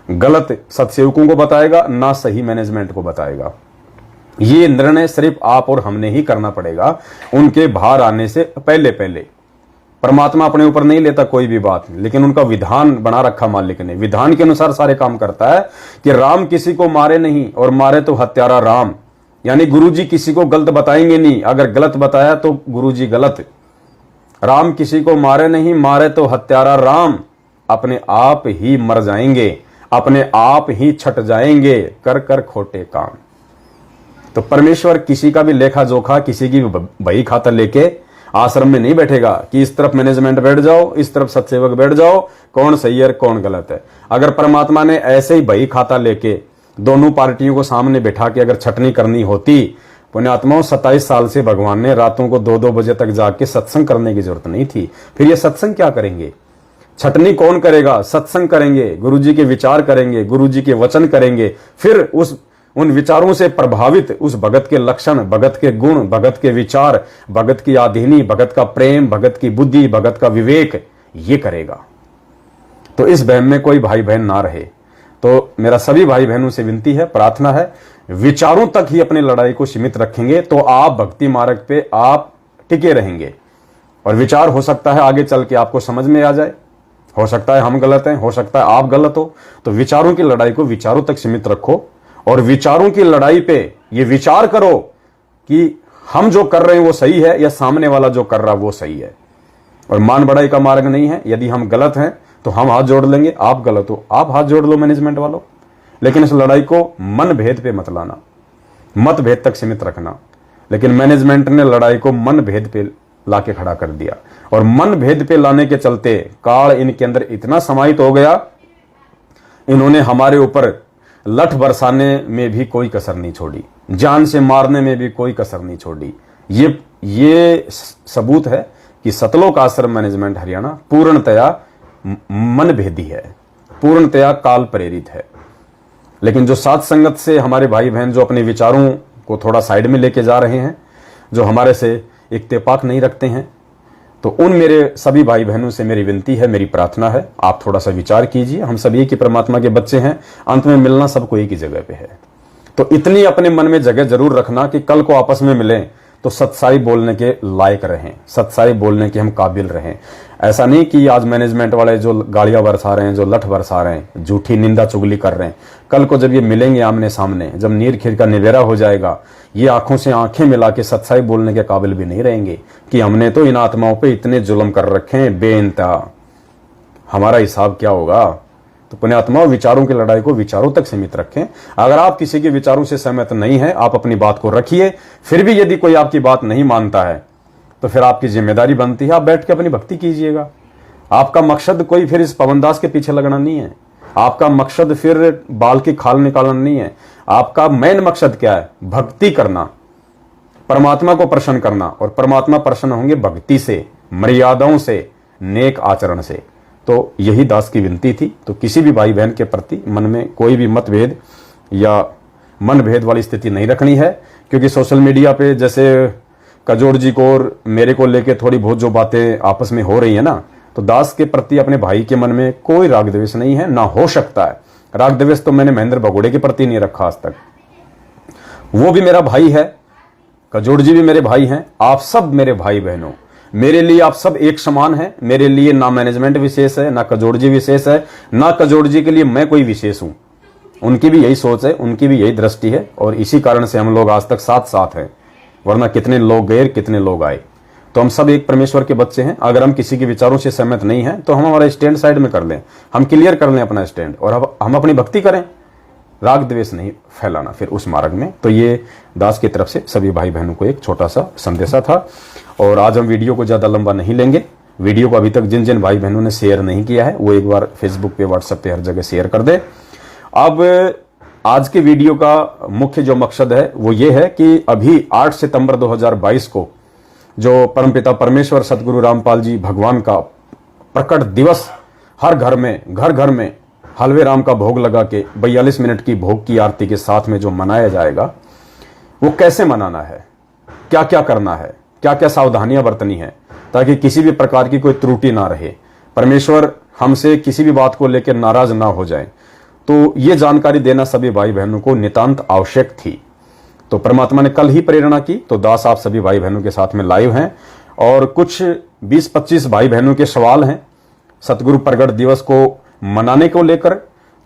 गलत सत्सेवकों को बताएगा, ना सही मैनेजमेंट को बताएगा। ये निर्णय सिर्फ आप और हमने ही करना पड़ेगा उनके बाहर आने से पहले पहले। परमात्मा अपने ऊपर नहीं लेता कोई भी बात, लेकिन उनका विधान बना रखा मालिक ने, विधान के अनुसार सारे काम करता है कि राम किसी को मारे नहीं और मारे तो हत्यारा राम। यानी गुरुजी किसी को गलत बताएंगे नहीं, अगर गलत बताया तो गुरुजी गलत। राम किसी को मारे नहीं, मारे तो हत्यारा राम। अपने आप ही मर जाएंगे, अपने आप ही छट जाएंगे कर कर खोटे काम। तो परमेश्वर किसी का भी लेखा जोखा, किसी की बही खाता लेके आश्रम में नहीं बैठेगा कि इस तरफ मैनेजमेंट बैठ जाओ, इस तरफ सत्सेवक बैठ जाओ, कौन सही है कौन गलत है। अगर परमात्मा ने ऐसे ही बही खाता लेके दोनों पार्टियों को सामने बैठा के अगर छटनी करनी होती, पुण्यात्माओं 27 साल से भगवान ने रातों को 2-2 बजे तक जाके सत्संग करने की जरूरत नहीं थी। फिर ये सत्संग क्या करेंगे? छटनी कौन करेगा? सत्संग करेंगे, गुरुजी के विचार करेंगे, गुरुजी के वचन करेंगे। फिर उन विचारों से प्रभावित उस भगत के लक्षण, भगत के गुण, भगत के विचार, भगत की आधीनी, भगत का प्रेम, भगत की बुद्धि, भगत का विवेक, ये करेगा। तो इस बहम में कोई भाई बहन ना रहे। तो मेरा सभी भाई बहनों से विनती है, प्रार्थना है, विचारों तक ही अपनी लड़ाई को सीमित रखेंगे तो आप भक्ति मार्ग पे आप टिके रहेंगे। और विचार हो सकता है आगे चल के आपको समझ में आ जाए, हो सकता है हम गलत हैं, हो सकता है आप गलत हो। तो विचारों की लड़ाई को विचारों तक सीमित रखो, और विचारों की लड़ाई पे ये विचार करो कि हम जो कर रहे हैं वो सही है या सामने वाला जो कर रहा है वो सही है। और मान बढ़ाई का मार्ग नहीं है। यदि हम गलत हैं तो हम हाथ जोड़ लेंगे, आप गलत हो आप हाथ जोड़ लो मैनेजमेंट वालों। लेकिन इस लड़ाई को मन भेद पे मत लाना, मत भेद तक सीमित रखना। लेकिन मैनेजमेंट ने लड़ाई को मन भेद पे लाके खड़ा कर दिया, और मन भेद पे लाने के चलते काल इनके अंदर इतना समाहित हो गया, इन्होंने हमारे ऊपर लठ बरसाने में भी कोई कसर नहीं छोड़ी, जान से मारने में भी कोई कसर नहीं छोड़ी। ये सबूत है कि सतलोक आश्रम मैनेजमेंट हरियाणा पूर्णतया मन भेदी है, पूर्णतया काल प्रेरित है। लेकिन जो साथ संगत से हमारे भाई बहन जो अपने विचारों को थोड़ा साइड में लेके जा रहे हैं, जो हमारे से इत्तेफाक नहीं रखते हैं, तो उन मेरे सभी भाई बहनों से मेरी विनती है, मेरी प्रार्थना है, आप थोड़ा सा विचार कीजिए। हम सभी एक ही परमात्मा के बच्चे हैं, अंत में मिलना सबको एक ही जगह पे है। तो इतनी अपने मन में जगह जरूर रखना कि कल को आपस में मिलें तो सच्चाई बोलने के लायक रहें, सच्चाई बोलने के हम काबिल रहें। ऐसा नहीं कि आज मैनेजमेंट वाले जो गालियां बरसा रहे हैं, जो लठ बरसा रहे हैं, झूठी निंदा चुगली कर रहे हैं, कल को जब ये मिलेंगे आमने सामने, जब नीर खीर का निवेरा हो जाएगा, ये आंखों से आंखें मिला के सच्चाई बोलने के काबिल भी नहीं रहेंगे कि हमने तो इन आत्माओं पे इतने जुल्म कर रखे हैं बेइंतहा, हमारा हिसाब क्या होगा। तो पुण्यात्माओं विचारों की लड़ाई को विचारों तक सीमित रखें। अगर आप किसी के विचारों से सहमत नहीं है, आप अपनी बात को रखिए। फिर भी यदि कोई आपकी बात नहीं मानता है तो फिर आपकी जिम्मेदारी बनती है आप बैठ के अपनी भक्ति कीजिएगा। आपका मकसद कोई फिर इस पवनदास के पीछे लगना नहीं है, आपका मकसद फिर बाल की खाल निकालना नहीं है। आपका मेन मकसद क्या है? भक्ति करना, परमात्मा को प्रसन्न करना। और परमात्मा प्रसन्न होंगे भक्ति से, मर्यादाओं से, नेक आचरण से। तो यही दास की विनती थी। तो किसी भी भाई बहन के प्रति मन में कोई भी मतभेद या मन भेद वाली स्थिति नहीं रखनी है, क्योंकि सोशल मीडिया पे जैसे कजोड़ जी को और मेरे को लेके थोड़ी बहुत जो बातें आपस में हो रही है ना, तो दास के प्रति अपने भाई के मन में कोई राग द्वेष नहीं है, ना हो सकता है। राग द्वेष तो मैंने महेंद्र भगोड़े के प्रति नहीं रखा आज तक। वो भी मेरा भाई है, कजोड़ जी भी मेरे भाई हैं, आप सब मेरे भाई बहनों, मेरे लिए आप सब एक समान हैं। मेरे लिए ना मैनेजमेंट विशेष है, ना कजोड़ जी विशेष है, ना कजोड़ जी के लिए मैं कोई विशेष हूं। उनकी भी यही सोच है, उनकी भी यही दृष्टि है, और इसी कारण से हम लोग आज तक साथ साथ हैं। वरना कितने लोग गए, कितने लोग आए। तो हम सब एक परमेश्वर के बच्चे हैं। अगर हम किसी के विचारों से सहमत नहीं हैं तो हम हमारा स्टैंड साइड में कर लें, हम क्लियर कर लें अपना स्टैंड, और अब हम अपनी भक्ति करें। राग द्वेष नहीं फैलाना फिर उस मार्ग में। तो ये दास की तरफ से सभी भाई बहनों को एक छोटा सा संदेशा था। और आज हम वीडियो को ज्यादा लंबा नहीं लेंगे। वीडियो को अभी तक जिन जिन भाई बहनों ने शेयर नहीं किया है वो एक बार फेसबुक पे, व्हाट्सएप पे, हर जगह शेयर कर दे। अब आज के वीडियो का मुख्य जो मकसद है वो ये है कि अभी 8 सितंबर 2022 को जो परमपिता परमेश्वर सतगुरु रामपाल जी भगवान का प्रकट दिवस हर घर में हलवे राम का भोग लगा के 42 मिनट की भोग की आरती के साथ में जो मनाया जाएगा, वो कैसे मनाना है, क्या क्या करना है, क्या क्या सावधानियां बरतनी है, ताकि किसी भी प्रकार की कोई त्रुटि ना रहे, परमेश्वर हमसे किसी भी बात को लेकर नाराज ना हो जाए। तो ये जानकारी देना सभी भाई बहनों को नितांत आवश्यक थी। तो परमात्मा ने कल ही प्रेरणा की, तो दास आप सभी भाई बहनों के साथ में लाइव हैं, और कुछ 20-25 भाई बहनों के सवाल हैं सतगुरु प्रगट दिवस को मनाने को लेकर।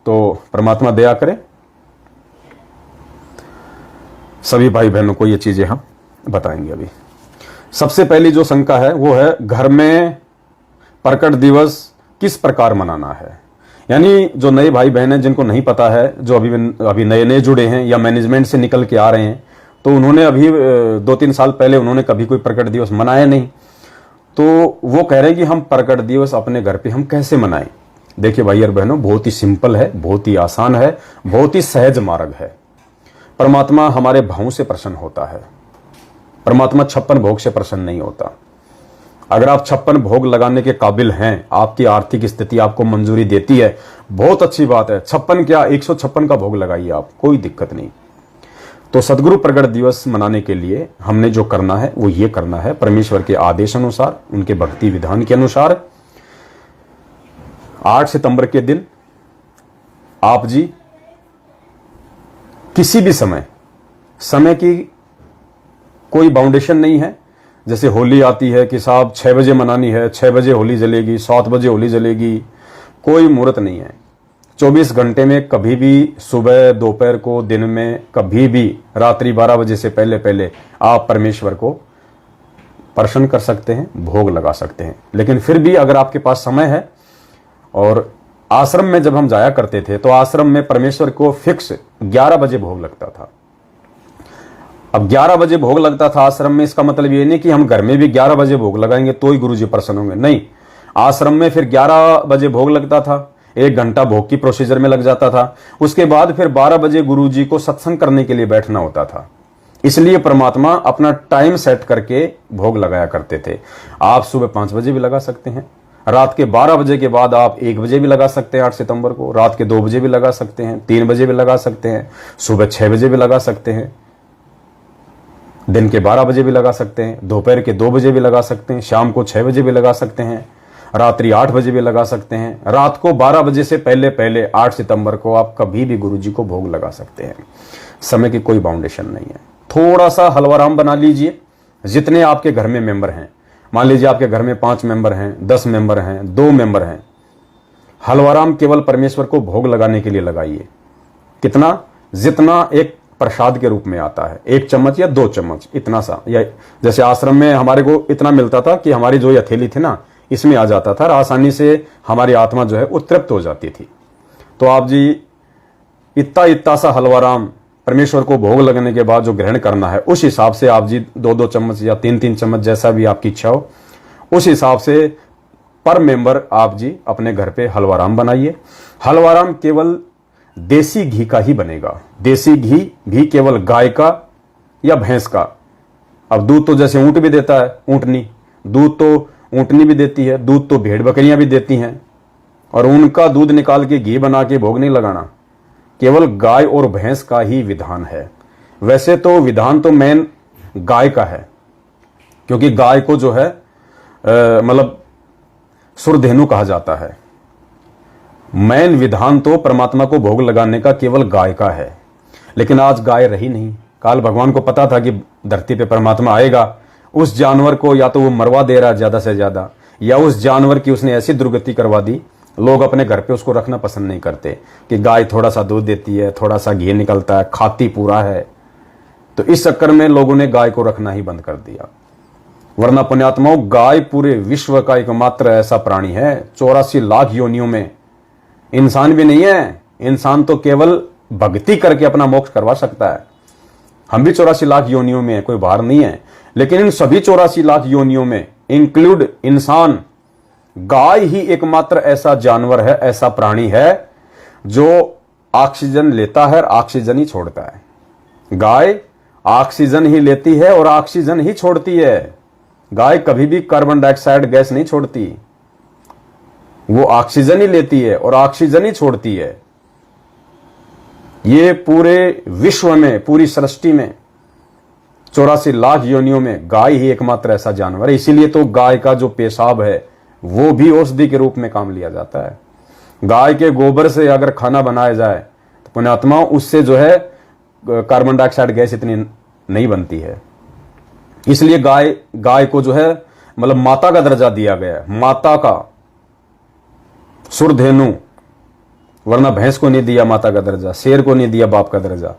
तो परमात्मा दया करे, सभी भाई बहनों को ये चीजें हम बताएंगे। अभी सबसे पहली जो शंका है वो है घर में प्रकट दिवस किस प्रकार मनाना है। यानी जो नए भाई बहन हैं, जिनको नहीं पता है, जो अभी नए नए जुड़े हैं या मैनेजमेंट से निकल के आ रहे हैं, तो उन्होंने अभी 2-3 साल पहले उन्होंने कभी कोई प्रकट दिवस मनाया नहीं। तो वो कह रहे हैं कि हम प्रकट दिवस अपने घर पे हम कैसे मनाएं। देखिए भाई और बहनों, बहुत ही सिंपल है, बहुत ही आसान है, बहुत ही सहज मार्ग है। परमात्मा हमारे भावों से प्रसन्न होता है। परमात्मा 56 भोग से प्रसन्न नहीं होता। अगर आप 56 भोग लगाने के काबिल हैं, आपकी आर्थिक स्थिति आपको मंजूरी देती है, बहुत अच्छी बात है। 56 क्या, 156 का भोग लगाइए आप, कोई दिक्कत नहीं। तो सदगुरु प्रगट दिवस मनाने के लिए हमने जो करना है वो ये करना है, परमेश्वर के आदेश अनुसार, उनके भक्ति विधान के अनुसार 8 सितंबर के दिन आप जी किसी भी समय की कोई बाउंडेशन नहीं है। जैसे होली आती है कि साहब 6 बजे मनानी है, 6 बजे होली जलेगी, 7 बजे होली जलेगी, कोई मुहूर्त नहीं है। 24 घंटे में कभी भी, सुबह, दोपहर को, दिन में, कभी भी, रात्रि 12 बजे से पहले पहले आप परमेश्वर को प्रसन्न कर सकते हैं, भोग लगा सकते हैं। लेकिन फिर भी अगर आपके पास समय है, और आश्रम में जब हम जाया करते थे तो आश्रम में परमेश्वर को फिक्स 11 बजे भोग लगता था। अब 11 बजे भोग लगता था आश्रम में, इसका मतलब ये नहीं कि हम घर में भी 11 बजे भोग लगाएंगे तो ही गुरुजी प्रसन्न होंगे, नहीं। आश्रम में फिर 11 बजे भोग लगता था, 1 घंटा भोग की प्रोसीजर में लग जाता था। उसके बाद फिर 12 बजे गुरुजी को सत्संग करने के लिए बैठना होता था। इसलिए परमात्मा अपना टाइम सेट करके भोग लगाया करते थे। आप सुबह 5 बजे भी लगा सकते हैं, रात के 12 बजे के बाद आप 1 बजे भी लगा सकते हैं 8 सितंबर को, रात के 2 बजे भी लगा सकते हैं, 3 बजे भी लगा सकते हैं, सुबह 6 बजे भी लगा सकते हैं, दिन के 12 बजे भी लगा सकते हैं, दोपहर के 2 बजे भी लगा सकते हैं, शाम को 6 बजे भी लगा सकते हैं, रात्रि 8 बजे भी लगा सकते हैं। रात को 12 बजे से पहले पहले 8 सितंबर को आप कभी भी गुरुजी को भोग लगा सकते हैं। समय की कोई बाउंडेशन नहीं है। थोड़ा सा हलवाराम बना लीजिए, जितने आपके घर में मेंबर हैं। मान लीजिए आपके घर में 5 मेंबर हैं, 10 मेंबर हैं, 2 मेंबर हैं, हलवाराम केवल परमेश्वर को भोग लगाने के लिए लगाइए। कितना, जितना एक प्रसाद के रूप में आता है, 1 चम्मच या 2 चम्मच, इतना सा। या जैसे आश्रम में हमारे को इतना मिलता था कि हमारी जो हथेली थी ना, इसमें आ जाता था, आसानी से हमारी आत्मा जो है वो तृप्त हो जाती थी। तो आप जी इतना सा हलवाराम परमेश्वर को भोग लगने के बाद जो ग्रहण करना है, उस हिसाब से आप जी 2-2 चम्मच या 3-3 चम्मच, जैसा भी आपकी इच्छा हो, उस हिसाब से पर मेंबर आप जी अपने घर पे हलवाराम बनाइए। हलवाराम केवल देसी घी का ही बनेगा। देसी घी भी केवल गाय का या भैंस का। अब दूध तो जैसे ऊंट भी देता है, ऊंटनी, दूध तो ऊंटनी भी देती है, दूध तो भेड़ बकरियां भी देती हैं, और उनका दूध निकाल के घी बना के भोग नहीं लगाना। केवल गाय और भैंस का ही विधान है। वैसे तो विधान तो मेन गाय का है, क्योंकि गाय को जो है मतलब सुरधेनु कहा जाता है। मैन विधान तो परमात्मा को भोग लगाने का केवल गाय का है, लेकिन आज गाय रही नहीं। काल भगवान को पता था कि धरती पे परमात्मा आएगा, उस जानवर को या तो वो मरवा दे रहा ज्यादा से ज्यादा, या उस जानवर की उसने ऐसी दुर्गति करवा दी, लोग अपने घर पे उसको रखना पसंद नहीं करते कि गाय थोड़ा सा दूध देती है, थोड़ा सा घी निकलता है, खाती पूरा है। तो इस चक्कर में लोगों ने गाय को रखना ही बंद कर दिया। वरना पुण्यात्माओं, गाय पूरे विश्व का एकमात्र ऐसा प्राणी है, 84 लाख योनियों में। इंसान भी नहीं है, इंसान तो केवल भक्ति करके अपना मोक्ष करवा सकता है। हम भी 84 लाख योनियों में है, कोई बाहर नहीं है, लेकिन इन सभी 84 लाख योनियों में इंक्लूड इंसान, गाय ही एकमात्र ऐसा जानवर है, ऐसा प्राणी है जो ऑक्सीजन लेता है और ऑक्सीजन ही छोड़ता है। गाय ऑक्सीजन ही लेती है और ऑक्सीजन ही छोड़ती है। गाय कभी भी कार्बन डाइऑक्साइड गैस नहीं छोड़ती, वो ऑक्सीजन ही लेती है और ऑक्सीजन ही छोड़ती है। ये पूरे विश्व में, पूरी सृष्टि में 84 लाख योनियों में गाय ही एकमात्र ऐसा जानवर है। इसीलिए तो गाय का जो पेशाब है वो भी औषधि के रूप में काम लिया जाता है। गाय के गोबर से अगर खाना बनाया जाए तो पुण्यात्मा उससे जो है कार्बन डाइऑक्साइड गैस इतनी नहीं बनती है। इसलिए गाय को जो है मतलब माता का दर्जा दिया गया है, माता का, सुरधेनु। वरना भैंस को नहीं दिया माता का दर्जा, शेर को नहीं दिया बाप का दर्जा,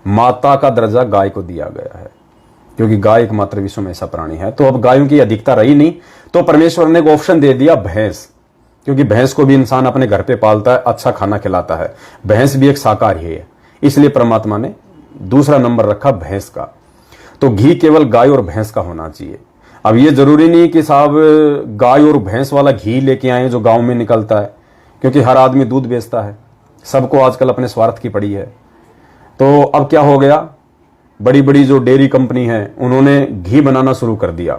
माता का दर्जा गाय को दिया गया है, क्योंकि गाय एकमात्र विश्व में ऐसा प्राणी है। तो अब गायों की अधिकता रही नहीं, तो परमेश्वर ने एक ऑप्शन दे दिया भैंस, क्योंकि भैंस को भी इंसान अपने घर पे पालता है, अच्छा खाना खिलाता है। भैंस भी एक शाकाहारी है, इसलिए परमात्मा ने दूसरा नंबर रखा भैंस का। तो घी केवल गाय और भैंस का होना चाहिए। अब ये जरूरी नहीं कि साहब गाय और भैंस वाला घी लेके आए जो गांव में निकलता है, क्योंकि हर आदमी दूध बेचता है, सबको आजकल अपने स्वार्थ की पड़ी है। तो अब क्या हो गया, बड़ी बड़ी जो डेयरी कंपनी है उन्होंने घी बनाना शुरू कर दिया,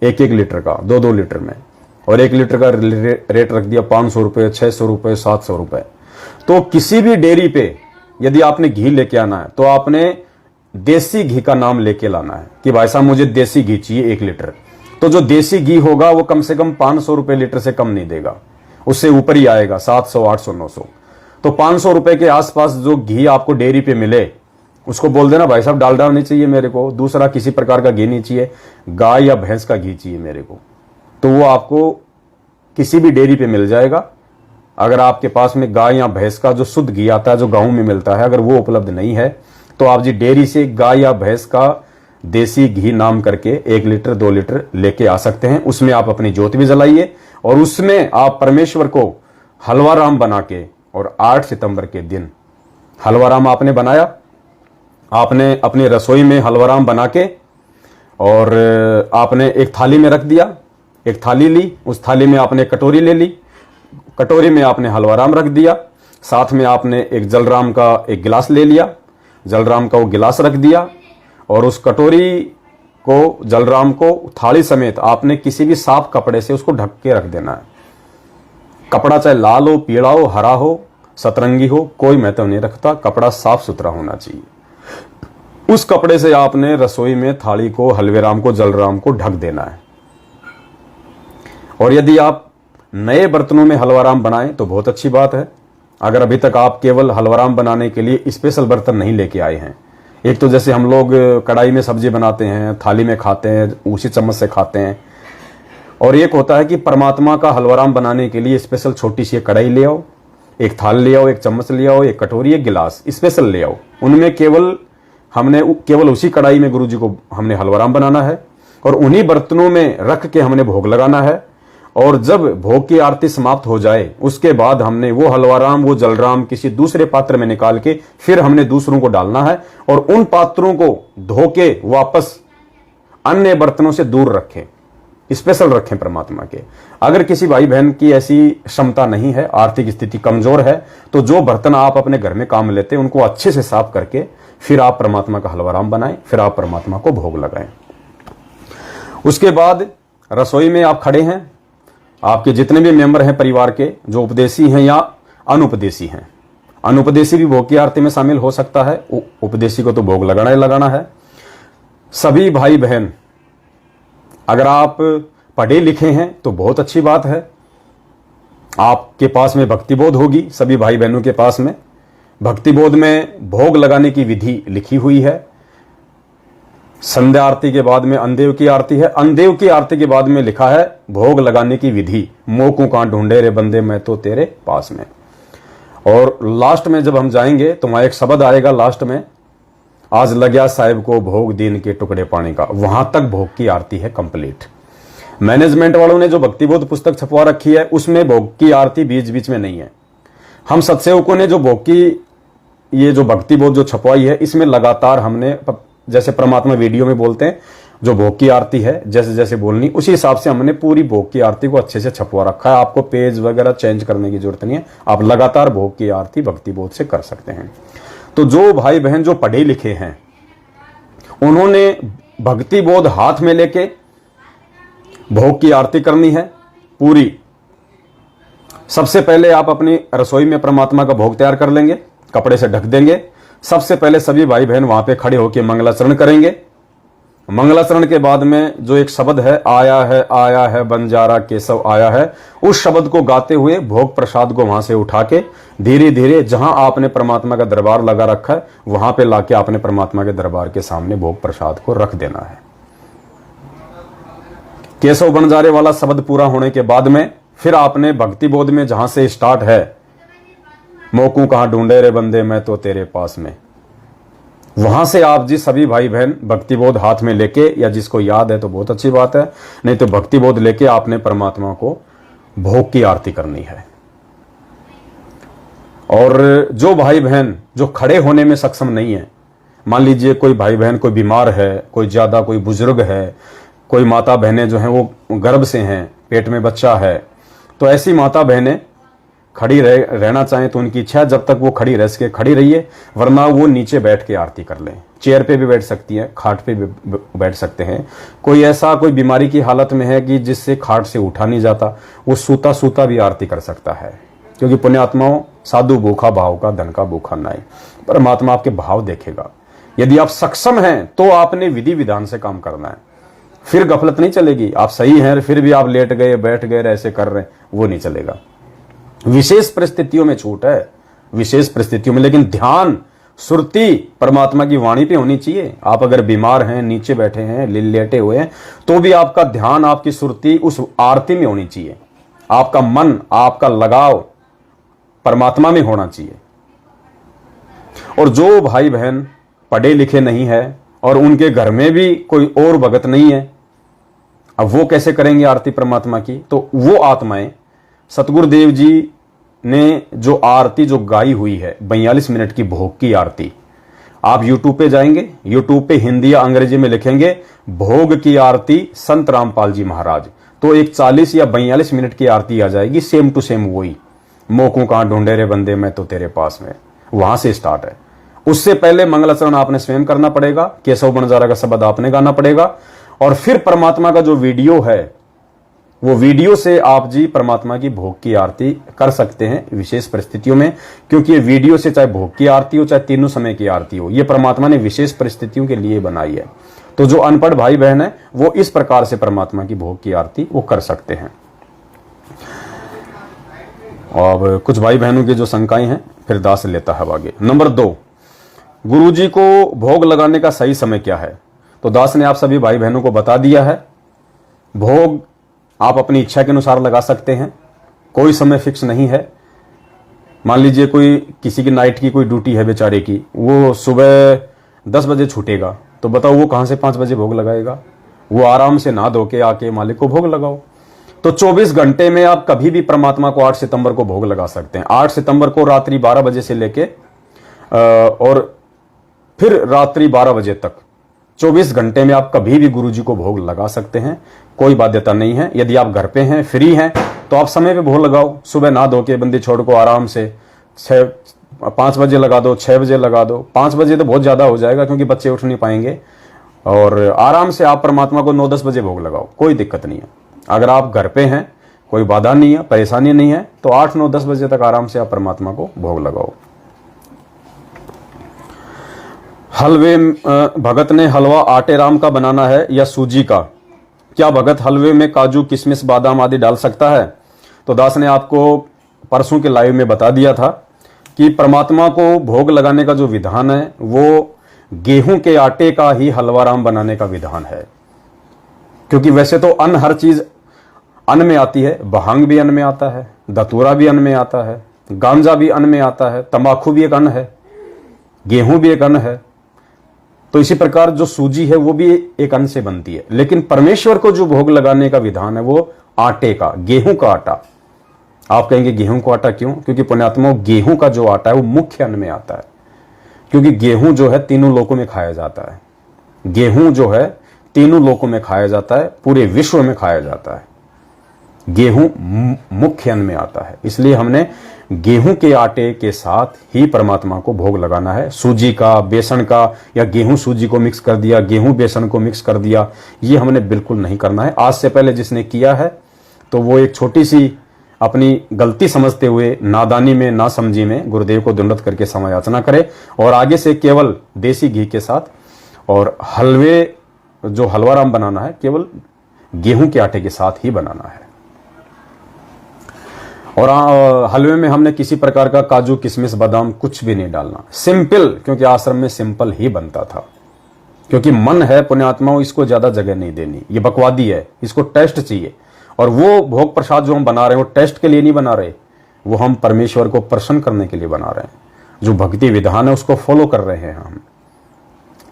1-1 लीटर का, 2-2 लीटर में, और 1 लीटर का रेट रख दिया 500 रुपये, 600 रुपये, 700 रुपये। तो किसी भी डेयरी पे यदि आपने घी लेके आना है तो आपने देसी घी का नाम लेके लाना है कि भाई साहब मुझे देसी घी चाहिए 1 लीटर। तो जो देसी घी होगा वो कम से कम 500 रुपये लीटर से कम नहीं देगा, उससे ऊपर ही आएगा, 700, 800, 900। तो 500 रुपए के आसपास जो घी आपको डेयरी पे मिले उसको बोल देना भाई साहब डालडा नहीं चाहिए मेरे को, दूसरा किसी प्रकार का घी नहीं चाहिए, गाय या भैंस का घी चाहिए मेरे को। तो वो आपको किसी भी डेयरी पे मिल जाएगा। अगर आपके पास में गाय या भैंस का जो शुद्ध घी आता है जो गाँव में मिलता है, अगर वो उपलब्ध नहीं है तो आप जी डेयरी से गाय या भैंस का देसी घी नाम करके 1 लीटर 2 लीटर लेके आ सकते हैं। उसमें आप अपनी ज्योत भी जलाइए और उसमें आप परमेश्वर को हलवा राम बना के, और 8 सितंबर के दिन हलवा राम आपने बनाया, आपने अपनी रसोई में हलवा राम बना के और आपने एक थाली में रख दिया। एक थाली ली, उस थाली में आपने कटोरी ले ली, कटोरी में आपने हलवा राम रख दिया, साथ में आपने एक जलराम का एक गिलास ले लिया, जलराम का वो गिलास रख दिया, और उस कटोरी को, जलराम को थाली समेत आपने किसी भी साफ कपड़े से उसको ढक के रख देना है। कपड़ा चाहे लाल हो, पीला हो, हरा हो, सतरंगी हो, कोई महत्व नहीं रखता, कपड़ा साफ सुथरा होना चाहिए। उस कपड़े से आपने रसोई में थाली को, हलवे राम को, जलराम को ढक देना है। और यदि आप नए बर्तनों में हलवा राम बनाएं तो बहुत अच्छी बात है। अगर अभी तक आप केवल हलवा राम बनाने के लिए स्पेशल बर्तन नहीं लेके आए हैं, एक तो जैसे हम लोग कढ़ाई में सब्जी बनाते हैं, थाली में खाते हैं, उसी चम्मच से खाते हैं, और एक होता है कि परमात्मा का हलवा राम बनाने के लिए स्पेशल छोटी सी कढ़ाई ले आओ, एक थाल ले आओ, एक चम्मच ले आओ, एक कटोरी, एक गिलास स्पेशल ले आओ। उनमें केवल उसी कढ़ाई में गुरुजी को हमने हलवा राम बनाना है और उन्हीं बर्तनों में रख के हमने भोग लगाना है। और जब भोग की आरती समाप्त हो जाए उसके बाद हमने वो हलवा राम, वो जलराम किसी दूसरे पात्र में निकाल के फिर हमने दूसरों को डालना है, और उन पात्रों को धो के वापस अन्य बर्तनों से दूर रखें, स्पेशल रखें परमात्मा के। अगर किसी भाई बहन की ऐसी क्षमता नहीं है, आर्थिक स्थिति कमजोर है, तो जो बर्तन आप अपने घर में काम लेते हैं उनको अच्छे से साफ करके फिर आप परमात्मा का हलवा राम बनाएं, फिर आप परमात्मा को भोग लगाएं। उसके बाद रसोई में आप खड़े हैं, आपके जितने भी मेंबर हैं परिवार के, जो उपदेशी हैं या अनुपदेशी हैं, अनुपदेशी भी भोग की आरती में शामिल हो सकता है, उपदेशी को तो भोग लगाना ही लगाना है। सभी भाई बहन, अगर आप पढ़े लिखे हैं तो बहुत अच्छी बात है, आपके पास में भक्तिबोध होगी, सभी भाई बहनों के पास में। भक्तिबोध में भोग लगाने की विधि लिखी हुई है। संध्या आरती के बाद में अंदेव की आरती है। अंदेव की आरती के बाद में लिखा है भोग लगाने की विधि, मोकू कहां ढूंढे रे बंदे मैं तो तेरे पास में। और लास्ट में जब हम जाएंगे तो वहां एक शब्द आएगा लास्ट में, आज लग्या साहिब को भोग दीन के टुकड़े पाने का। वहां तक भोग की आरती है कंप्लीट। मैनेजमेंट वालों ने जो भक्तिबोध पुस्तक छपवा रखी है उसमें भोग की आरती बीच बीच में नहीं है। हम सत्सेवकों ने जो भोग की ये जो भक्तिबोध जो छपवाई है इसमें लगातार हमने, जैसे परमात्मा वीडियो में बोलते हैं जो भोग की आरती है जैसे जैसे बोलनी उसी हिसाब से हमने पूरी भोग की आरती को अच्छे से छपवा रखा है। आपको पेज वगैरह चेंज करने की जरूरत नहीं है, आप लगातार भोग की आरती भक्तिबोध से कर सकते हैं। तो जो भाई बहन जो पढ़े लिखे हैं उन्होंने भक्तिबोध हाथ में लेके भोग की आरती करनी है पूरी। सबसे पहले आप अपनी रसोई में परमात्मा का भोग तैयार कर लेंगे, कपड़े से ढक देंगे। सबसे पहले सभी भाई बहन वहां पे खड़े होकर मंगलाचरण करेंगे। मंगलाचरण के बाद में जो एक शब्द है आया है बंजारा केशव आया है, उस शब्द को गाते हुए भोग प्रसाद को वहां से उठा के धीरे धीरे जहां आपने परमात्मा का दरबार लगा रखा है वहां पे लाके आपने परमात्मा के दरबार के सामने भोग प्रसाद को रख देना है। केशव बंजारे वाला शब्द पूरा होने के बाद में फिर आपने भक्तिबोध में जहां से स्टार्ट है, मोकू कहां ढूंढे रे बंदे मैं तो तेरे पास में, वहां से आप जी सभी भाई बहन भक्तिबोध हाथ में लेके, या जिसको याद है तो बहुत अच्छी बात है, नहीं तो भक्तिबोध लेके आपने परमात्मा को भोग की आरती करनी है। और जो भाई बहन जो खड़े होने में सक्षम नहीं है, मान लीजिए कोई भाई बहन कोई बीमार है, कोई ज्यादा कोई बुजुर्ग है, कोई माता बहनें जो हैं वो गर्भ से हैं, पेट में बच्चा है, तो ऐसी माता बहनें खड़ी रहना चाहें तो उनकी इच्छा है जब तक वो खड़ी रह सके खड़ी रहिए, वरना वो नीचे बैठ के आरती कर लें। चेयर पे भी बैठ सकती हैं, खाट पे भी बैठ सकते हैं। कोई ऐसा कोई बीमारी की हालत में है कि जिससे खाट से उठा नहीं जाता, वो सूता सूता भी आरती कर सकता है, क्योंकि पुण्यात्माओं साधु भूखा भाव का धन का भूखा नाई। परमात्मा आपके भाव देखेगा। यदि आप सक्षम हैं तो आपने विधि विधान से काम करना है, फिर गफलत नहीं चलेगी। आप सही हैं फिर भी आप लेट गए बैठ गए ऐसे कर रहे हैं, वो नहीं चलेगा। विशेष परिस्थितियों में छूट है, विशेष परिस्थितियों में, लेकिन ध्यान सुरती परमात्मा की वाणी पे होनी चाहिए। आप अगर बीमार हैं, नीचे बैठे हैं, लेटे हुए हैं, तो भी आपका ध्यान आपकी सुरती उस आरती में होनी चाहिए। आपका मन आपका लगाव परमात्मा में होना चाहिए। और जो भाई बहन पढ़े लिखे नहीं है और उनके घर में भी कोई और भगत नहीं है, अब वो कैसे करेंगे आरती परमात्मा की? तो वो आत्माएं सतगुरुदेव जी ने जो आरती जो गाई हुई है 42 मिनट की भोग की आरती, आप यूट्यूब पे जाएंगे, यूट्यूब पे हिंदी या अंग्रेजी में लिखेंगे भोग की आरती संत रामपाल जी महाराज, तो एक 40 या 42 मिनट की आरती आ जाएगी, सेम टू सेम वही, मोकू कहां ढूंढे रे बंदे मैं तो तेरे पास में, वहां से स्टार्ट है। उससे पहले मंगलाचरण आपने स्वयं करना पड़ेगा, केशव बंजारा का शब्द आपने गाना पड़ेगा, और फिर परमात्मा का जो वीडियो है वो वीडियो से आप जी परमात्मा की भोग की आरती कर सकते हैं विशेष परिस्थितियों में, क्योंकि ये वीडियो से चाहे भोग की आरती हो चाहे तीनों समय की आरती हो, ये परमात्मा ने विशेष परिस्थितियों के लिए बनाई है। तो जो अनपढ़ भाई बहन है वो इस प्रकार से परमात्मा की भोग की आरती वो कर सकते हैं। और कुछ भाई बहनों की जो शंकाएं हैं फिर दास लेता है आगे। नंबर 2, गुरुजी को भोग लगाने का सही समय क्या है? तो दास ने आप सभी भाई बहनों को बता दिया है। भोग आप अपनी इच्छा के अनुसार लगा सकते हैं, कोई समय फिक्स नहीं है। मान लीजिए कोई किसी की नाइट की कोई ड्यूटी है बेचारे की, वो सुबह 10 बजे छूटेगा, तो बताओ वो कहां से 5 बजे भोग लगाएगा? वो आराम से नहा धो के आके मालिक को भोग लगाओ। तो 24 घंटे में आप कभी भी परमात्मा को 8 सितंबर को भोग लगा सकते हैं। 8 सितंबर को रात्रि 12 बजे से लेके और फिर रात्रि 12 बजे तक 24 घंटे में आप कभी भी गुरुजी को भोग लगा सकते हैं, कोई बाध्यता नहीं है। यदि आप घर पे हैं, फ्री हैं, तो आप समय पे भोग लगाओ। सुबह नहा धो के बंदी छोड़ को आराम से 5 बजे लगा दो, 6 बजे लगा दो। 5 बजे तो बहुत ज्यादा हो जाएगा क्योंकि बच्चे उठ नहीं पाएंगे, और आराम से आप परमात्मा को 9-10 बजे भोग लगाओ, कोई दिक्कत नहीं है। अगर आप घर पे हैं, कोई बाधा नहीं है, परेशानी नहीं है, तो 8, 9, 10 बजे तक आराम से आप परमात्मा को भोग लगाओ। हलवे भगत ने हलवा आटे राम का बनाना है या सूजी का, क्या भगत हलवे में काजू किशमिश बादाम आदि डाल सकता है? तो दास ने आपको परसों के लाइव में बता दिया था कि परमात्मा को भोग लगाने का जो विधान है वो गेहूं के आटे का ही हलवाराम बनाने का विधान है। क्योंकि वैसे तो अन्न, हर चीज अन्न में आती है, भांग भी अन्न में आता है, धतूरा भी अन्न में आता है, गांजा भी अन्न में आता है, तंबाकू भी एक अन्न है, गेहूं भी एक अन्न है। तो इसी प्रकार जो सूजी है वो भी एक अन्न से बनती है। लेकिन परमेश्वर को जो भोग लगाने का विधान है वो आटे का, गेहूं का आटा। आप कहेंगे गेहूं का आटा क्यों? क्योंकि पुण्यात्मा गेहूं का जो आटा है वो मुख्य अन्न में आता है। क्योंकि गेहूं जो है तीनों लोकों में खाया जाता है। गेहूं जो है तीनों लोकों में खाया जाता है, पूरे विश्व में खाया जाता है। गेहूं मुख्य अन्न में आता है, इसलिए हमने गेहूं के आटे के साथ ही परमात्मा को भोग लगाना है। सूजी का, बेसन का, या गेहूं सूजी को मिक्स कर दिया, गेहूं बेसन को मिक्स कर दिया, ये हमने बिल्कुल नहीं करना है। आज से पहले जिसने किया है तो वो एक छोटी सी अपनी गलती समझते हुए, नादानी में, ना समझी में गुरुदेव को दंडवत करके समय याचना करे और आगे से केवल देसी घी के साथ और हलवे, जो हलवाराम बनाना है केवल गेहूं के आटे के साथ ही बनाना है। और हलवे में हमने किसी प्रकार का काजू, किशमिश, बादाम कुछ भी नहीं डालना। सिंपल, क्योंकि आश्रम में सिंपल ही बनता था। क्योंकि मन है पुण्यात्माओं, इसको ज्यादा जगह नहीं देनी, ये बकवादी है, इसको टेस्ट चाहिए। और वो भोग प्रसाद जो हम बना रहे हैं वो टेस्ट के लिए नहीं बना रहे, वो हम परमेश्वर को प्रसन्न करने के लिए बना रहे हैं। जो भक्ति विधान है उसको फॉलो कर रहे हैं हम।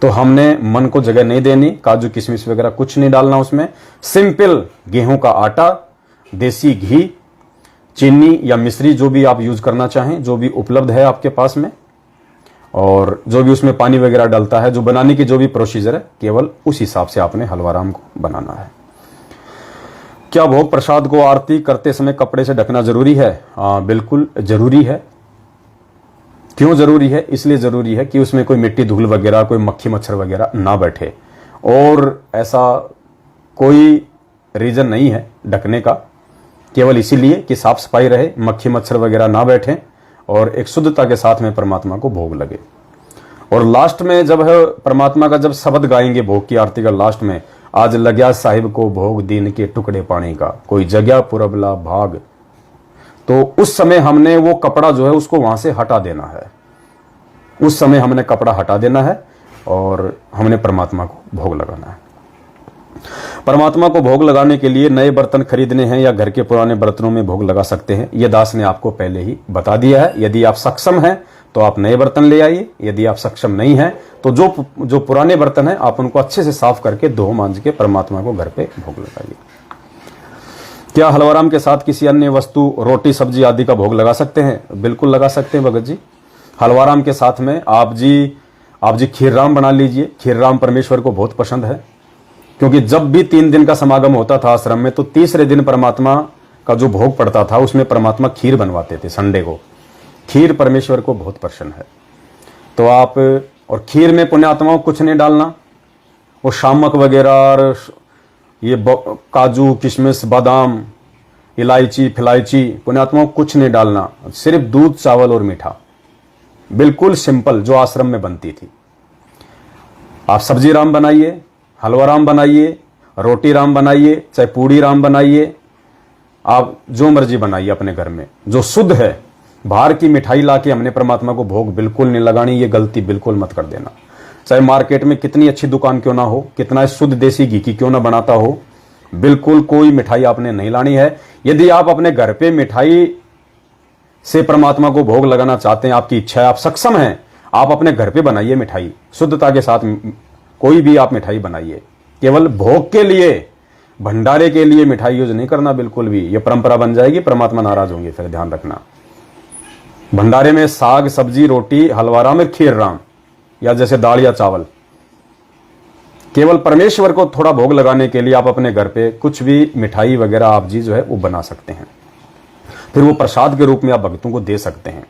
तो हमने मन को जगह नहीं देनी, काजू किशमिश वगैरह कुछ नहीं डालना उसमें। सिंपल गेहूं का आटा, देसी घी, चीनी या मिश्री जो भी आप यूज करना चाहें, जो भी उपलब्ध है आपके पास में, और जो भी उसमें पानी वगैरह डलता है, जो बनाने की जो भी प्रोसीजर है, केवल उस हिसाब से आपने हलवाराम को बनाना है। क्या भोग प्रसाद को आरती करते समय कपड़े से ढकना जरूरी है? बिल्कुल जरूरी है। क्यों जरूरी है? इसलिए जरूरी है कि उसमें कोई मिट्टी, धूल वगैरह, कोई मक्खी मच्छर वगैरह ना बैठे। और ऐसा कोई रीजन नहीं है ढकने का, केवल इसीलिए कि साफ सफाई रहे, मक्खी मच्छर वगैरह ना बैठे और एक शुद्धता के साथ में परमात्मा को भोग लगे। और लास्ट में जब है परमात्मा का जब शब्द गाएंगे भोग की आरती का लास्ट में, आज लग्या साहिब को भोग दीन के टुकड़े पानी का, कोई जगह पुरबला भाग, तो उस समय हमने वो कपड़ा जो है उसको वहां से हटा देना है। उस समय हमने कपड़ा हटा देना है और हमने परमात्मा को भोग लगाना है। परमात्मा को भोग लगाने के लिए नए बर्तन खरीदने हैं या घर के पुराने बर्तनों में भोग लगा सकते हैं, यह दास ने आपको पहले ही बता दिया है। यदि आप सक्षम हैं तो आप नए बर्तन ले आइए, यदि आप सक्षम नहीं हैं तो जो पुराने बर्तन हैं आप उनको अच्छे से साफ करके धो मांज के परमात्मा को घर पे भोग लगाइए। क्या हलवाराम के साथ किसी अन्य वस्तु, रोटी, सब्जी आदि का भोग लगा सकते हैं? बिल्कुल लगा सकते हैं भगत जी। हलवाराम के साथ में आप जी खीरराम बना लीजिए। खीरराम परमेश्वर को बहुत पसंद है, क्योंकि जब भी 3 दिन का समागम होता था आश्रम में तो तीसरे दिन परमात्मा का जो भोग पड़ता था उसमें परमात्मा खीर बनवाते थे संडे को। खीर परमेश्वर को बहुत पसंद है। तो आप, और खीर में पुण्यात्माओं कुछ नहीं डालना, वो शामक वगैरह और ये काजू, किशमिश, बादाम, इलायची, फिलायची, पुण्यात्माओं कुछ नहीं डालना, सिर्फ दूध, चावल और मीठा, बिल्कुल सिंपल जो आश्रम में बनती थी। आप सब्जी राम बनाइए, हलवा राम बनाइए, रोटी राम बनाइए, चाहे पूड़ी राम बनाइए, आप जो मर्जी बनाइए अपने घर में, जो शुद्ध है। बाहर की मिठाई लाके हमने परमात्मा को भोग बिल्कुल नहीं लगानी, ये गलती बिल्कुल मत कर देना। चाहे मार्केट में कितनी अच्छी दुकान क्यों ना हो, कितना शुद्ध देसी घी की क्यों ना बनाता हो, बिल्कुल कोई मिठाई आपने नहीं लानी है। यदि आप अपने घर पे मिठाई से परमात्मा को भोग लगाना चाहते हैं, आपकी इच्छा है, आप सक्षम हैं, आप अपने घर पे बनाइए मिठाई शुद्धता के साथ। कोई भी आप मिठाई बनाइए, केवल भोग के लिए, भंडारे के लिए मिठाई यूज नहीं करना बिल्कुल भी। ये परंपरा बन जाएगी, परमात्मा नाराज होंगे, फिर ध्यान रखना। भंडारे में साग, सब्जी, रोटी, हलवा राम, खीर राम, या जैसे दाल या चावल, केवल परमेश्वर को थोड़ा भोग लगाने के लिए आप अपने घर पे कुछ भी मिठाई वगैरह आप जी जो है वो बना सकते हैं। फिर वो प्रसाद के रूप में आप भक्तों को दे सकते हैं।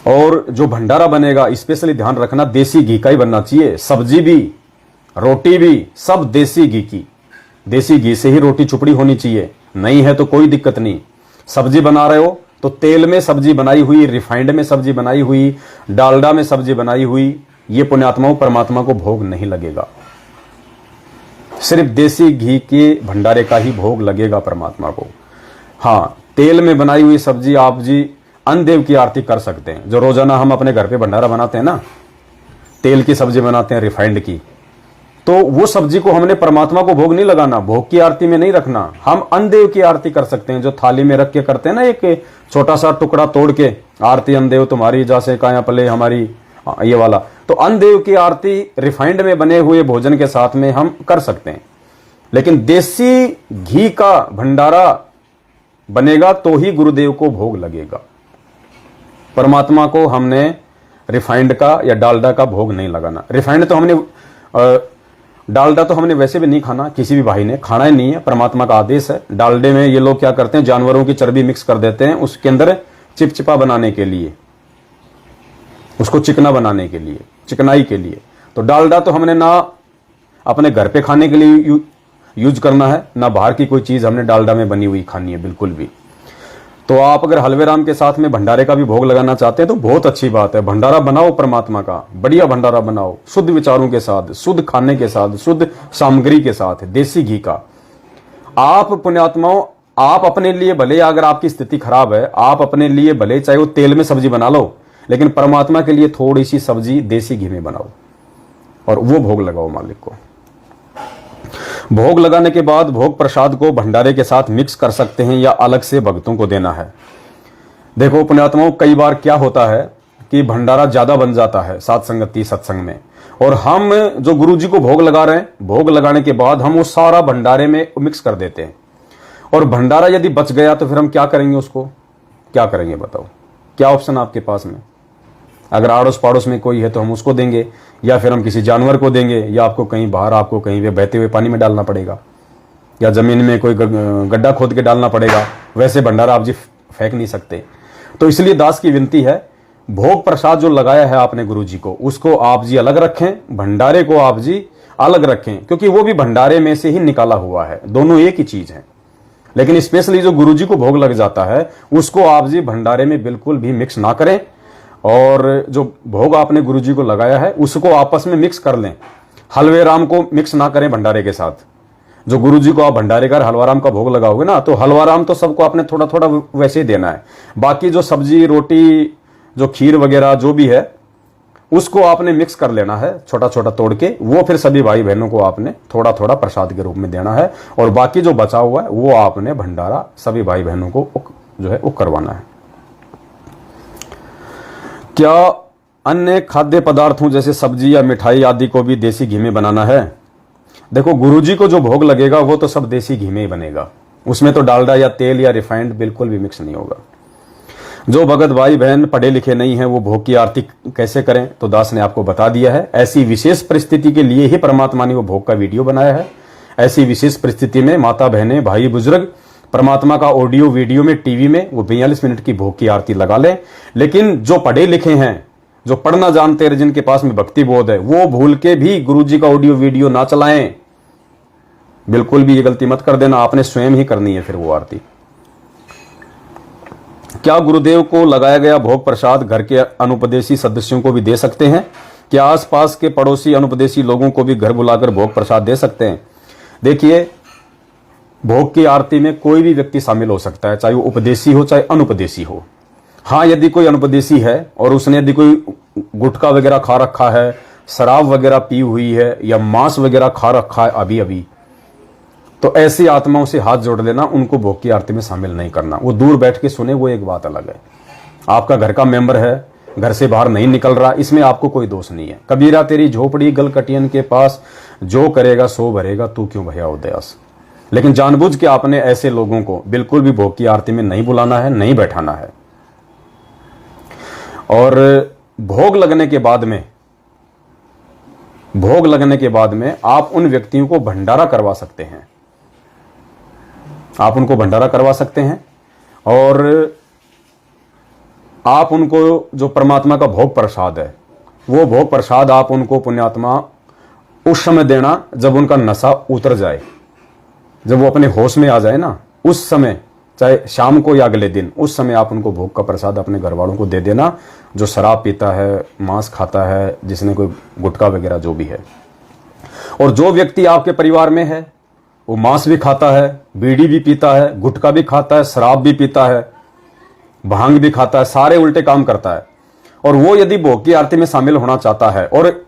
और जो भंडारा बनेगा स्पेशली ध्यान रखना, देसी घी का ही बनना चाहिए। सब्जी भी, रोटी भी, सब देसी घी की, देसी घी से ही रोटी चुपड़ी होनी चाहिए। नहीं है तो कोई दिक्कत नहीं। सब्जी बना रहे हो तो तेल में सब्जी बनाई हुई, रिफाइंड में सब्जी बनाई हुई, डालडा में सब्जी बनाई हुई, ये पुण्यात्माओं परमात्मा को भोग नहीं लगेगा। सिर्फ देसी घी के भंडारे का ही भोग लगेगा परमात्मा को। हाँ, तेल में बनाई हुई सब्जी आप जी अन्न देव की आरती कर सकते हैं। जो रोजाना हम अपने घर पे भंडारा बनाते हैं ना, तेल की सब्जी बनाते हैं रिफाइंड की, तो वो सब्जी को हमने परमात्मा को भोग नहीं लगाना, भोग की आरती में नहीं रखना। हम अन्न देव की आरती कर सकते हैं, जो थाली में रख के करते हैं ना, एक छोटा सा टुकड़ा तोड़ के, आरती अन्न देव तुम्हारी जैसे काया पले हमारी, ये वाला। तो अन्न देव की आरती रिफाइंड में बने हुए भोजन के साथ में हम कर सकते हैं, लेकिन देसी घी का भंडारा बनेगा तो ही गुरुदेव को भोग लगेगा। परमात्मा को हमने रिफाइंड का या डालडा का भोग नहीं लगाना। रिफाइंड तो हमने डालडा तो हमने वैसे भी नहीं खाना, किसी भी भाई ने खाना ही नहीं है, परमात्मा का आदेश है। डालडे में ये लोग क्या करते हैं, जानवरों की चर्बी मिक्स कर देते हैं उसके अंदर चिपचिपा बनाने के लिए, उसको चिकना बनाने के लिए, चिकनाई के लिए। तो डालडा तो हमने ना अपने घर पे खाने के लिए यूज करना है, ना बाहर की कोई चीज हमने डालडा में बनी हुई खानी है, बिल्कुल भी। तो आप अगर हलवेराम के साथ में भंडारे का भी भोग लगाना चाहते हैं तो बहुत अच्छी बात है। भंडारा बनाओ परमात्मा का, बढ़िया भंडारा बनाओ, शुद्ध विचारों के साथ, शुद्ध खाने के साथ, शुद्ध सामग्री के साथ, देसी घी का। आप पुण्यात्माओं, आप अपने लिए भले, अगर आपकी स्थिति खराब है, आप अपने लिए भले चाहे वो तेल में सब्जी बना लो, लेकिन परमात्मा के लिए थोड़ी सी सब्जी देसी घी में बनाओ और वो भोग लगाओ मालिक को। भोग लगाने के बाद भोग प्रसाद को भंडारे के साथ मिक्स कर सकते हैं या अलग से भक्तों को देना है। देखो पुण्यात्माओं, कई बार क्या होता है कि भंडारा ज्यादा बन जाता है सात संगति सत्संग में, और हम जो गुरु जी को भोग लगा रहे हैं, भोग लगाने के बाद हम वो सारा भंडारे में मिक्स कर देते हैं, और भंडारा यदि बच गया तो फिर हम क्या करेंगे, उसको क्या करेंगे बताओ? क्या ऑप्शन आपके पास में? अगर आड़ोस पड़ोस में कोई है तो हम उसको देंगे, या फिर हम किसी जानवर को देंगे, या आपको कहीं बाहर, आपको कहीं पे बहते हुए पानी में डालना पड़ेगा, या जमीन में कोई गड्ढा खोद के डालना पड़ेगा। वैसे भंडारा आप जी फेंक नहीं सकते। तो इसलिए दास की विनती है, भोग प्रसाद जो लगाया है आपने गुरु जी को, उसको आप जी अलग रखें, भंडारे को आप जी अलग रखें, क्योंकि वो भी भंडारे में से ही निकाला हुआ है, दोनों एक ही चीज है। लेकिन स्पेशली जो गुरु जी को भोग लग जाता है उसको आप जी भंडारे में बिल्कुल भी मिक्स ना करें, और जो भोग आपने गुरु जी को लगाया है उसको आपस में मिक्स कर लें। हलवे राम को मिक्स ना करें भंडारे के साथ। जो गुरु जी को आप भंडारे का हलवा राम का भोग लगाओगे ना, तो हलवा राम तो सबको आपने थोड़ा थोड़ा वैसे ही देना है। बाकी जो सब्जी रोटी, जो खीर वगैरह जो भी है, उसको आपने मिक्स कर लेना है छोटा छोटा तोड़ के, वो फिर सभी भाई बहनों को आपने थोड़ा थोड़ा प्रसाद के रूप में देना है, और बाकी जो बचा हुआ है वो आपने भंडारा सभी भाई बहनों को जो है वो करवाना है। क्या अन्य खाद्य पदार्थों जैसे सब्जी या मिठाई आदि को भी देसी घी में बनाना है? देखो, गुरुजी को जो भोग लगेगा वो तो सब देसी घी में ही बनेगा, उसमें तो डालडा या तेल या रिफाइंड बिल्कुल भी मिक्स नहीं होगा। जो भगत भाई बहन पढ़े लिखे नहीं है वो भोग की आरती कैसे करें, तो दास ने आपको बता दिया है। ऐसी विशेष परिस्थिति के लिए ही परमात्मा ने वो भोग का वीडियो बनाया है। ऐसी विशेष परिस्थिति में माता बहनें, भाई बुजुर्ग, परमात्मा का ऑडियो वीडियो में टीवी में वो 42 मिनट की भोग की आरती लगा लें। लेकिन जो पढ़े लिखे हैं, जो पढ़ना जानते हैं, जिनके पास में भक्ति बोध है, वो भूल के भी गुरु जी का ऑडियो वीडियो ना चलाएं। बिल्कुल भी ये गलती मत कर देना, आपने स्वयं ही करनी है फिर वो आरती। क्या गुरुदेव को लगाया गया भोग प्रसाद घर के अनुपदेशी सदस्यों को भी दे सकते हैं? क्या आसपास के पड़ोसी अनुपदेशी लोगों को भी घर बुलाकर भोग प्रसाद दे सकते हैं? देखिए, भोग की आरती में कोई भी व्यक्ति शामिल हो सकता है, चाहे वो उपदेशी हो चाहे अनुपदेशी हो। हाँ, यदि कोई अनुपदेशी है और उसने यदि कोई गुटखा वगैरह खा रखा है, शराब वगैरह पी हुई है, या मांस वगैरह खा रखा है अभी अभी, तो ऐसी आत्माओं से हाथ जोड़ लेना, उनको भोग की आरती में शामिल नहीं करना। वो दूर बैठ के सुने, वो एक बात अलग है। आपका घर का मेंबर है, घर से बाहर नहीं निकल रहा, इसमें आपको कोई दोष नहीं है। कबीरा तेरी झोपड़ी गलकटियन के पास, जो करेगा सो भरेगा, तू क्यों भया उदयास। लेकिन जानबूझ के आपने ऐसे लोगों को बिल्कुल भी भोग की आरती में नहीं बुलाना है, नहीं बैठाना है। और भोग लगने के बाद में आप उन व्यक्तियों को भंडारा करवा सकते हैं, आप उनको भंडारा करवा सकते हैं। और आप उनको जो परमात्मा का भोग प्रसाद है, वो भोग प्रसाद आप उनको पुण्यात्मा उस समय देना जब उनका नशा उतर जाए, जब वो अपने होश में आ जाए ना, उस समय, चाहे शाम को या अगले दिन, उस समय आप उनको भोग का प्रसाद अपने घर वालों को दे देना, जो शराब पीता है, मांस खाता है, जिसने कोई गुटखा वगैरह जो भी है। और जो व्यक्ति आपके परिवार में है वो मांस भी खाता है, बीड़ी भी पीता है, गुटखा भी खाता है, शराब भी पीता है, भांग भी खाता है, सारे उल्टे काम करता है। और वो यदि भोग की आरती में शामिल होना चाहता है और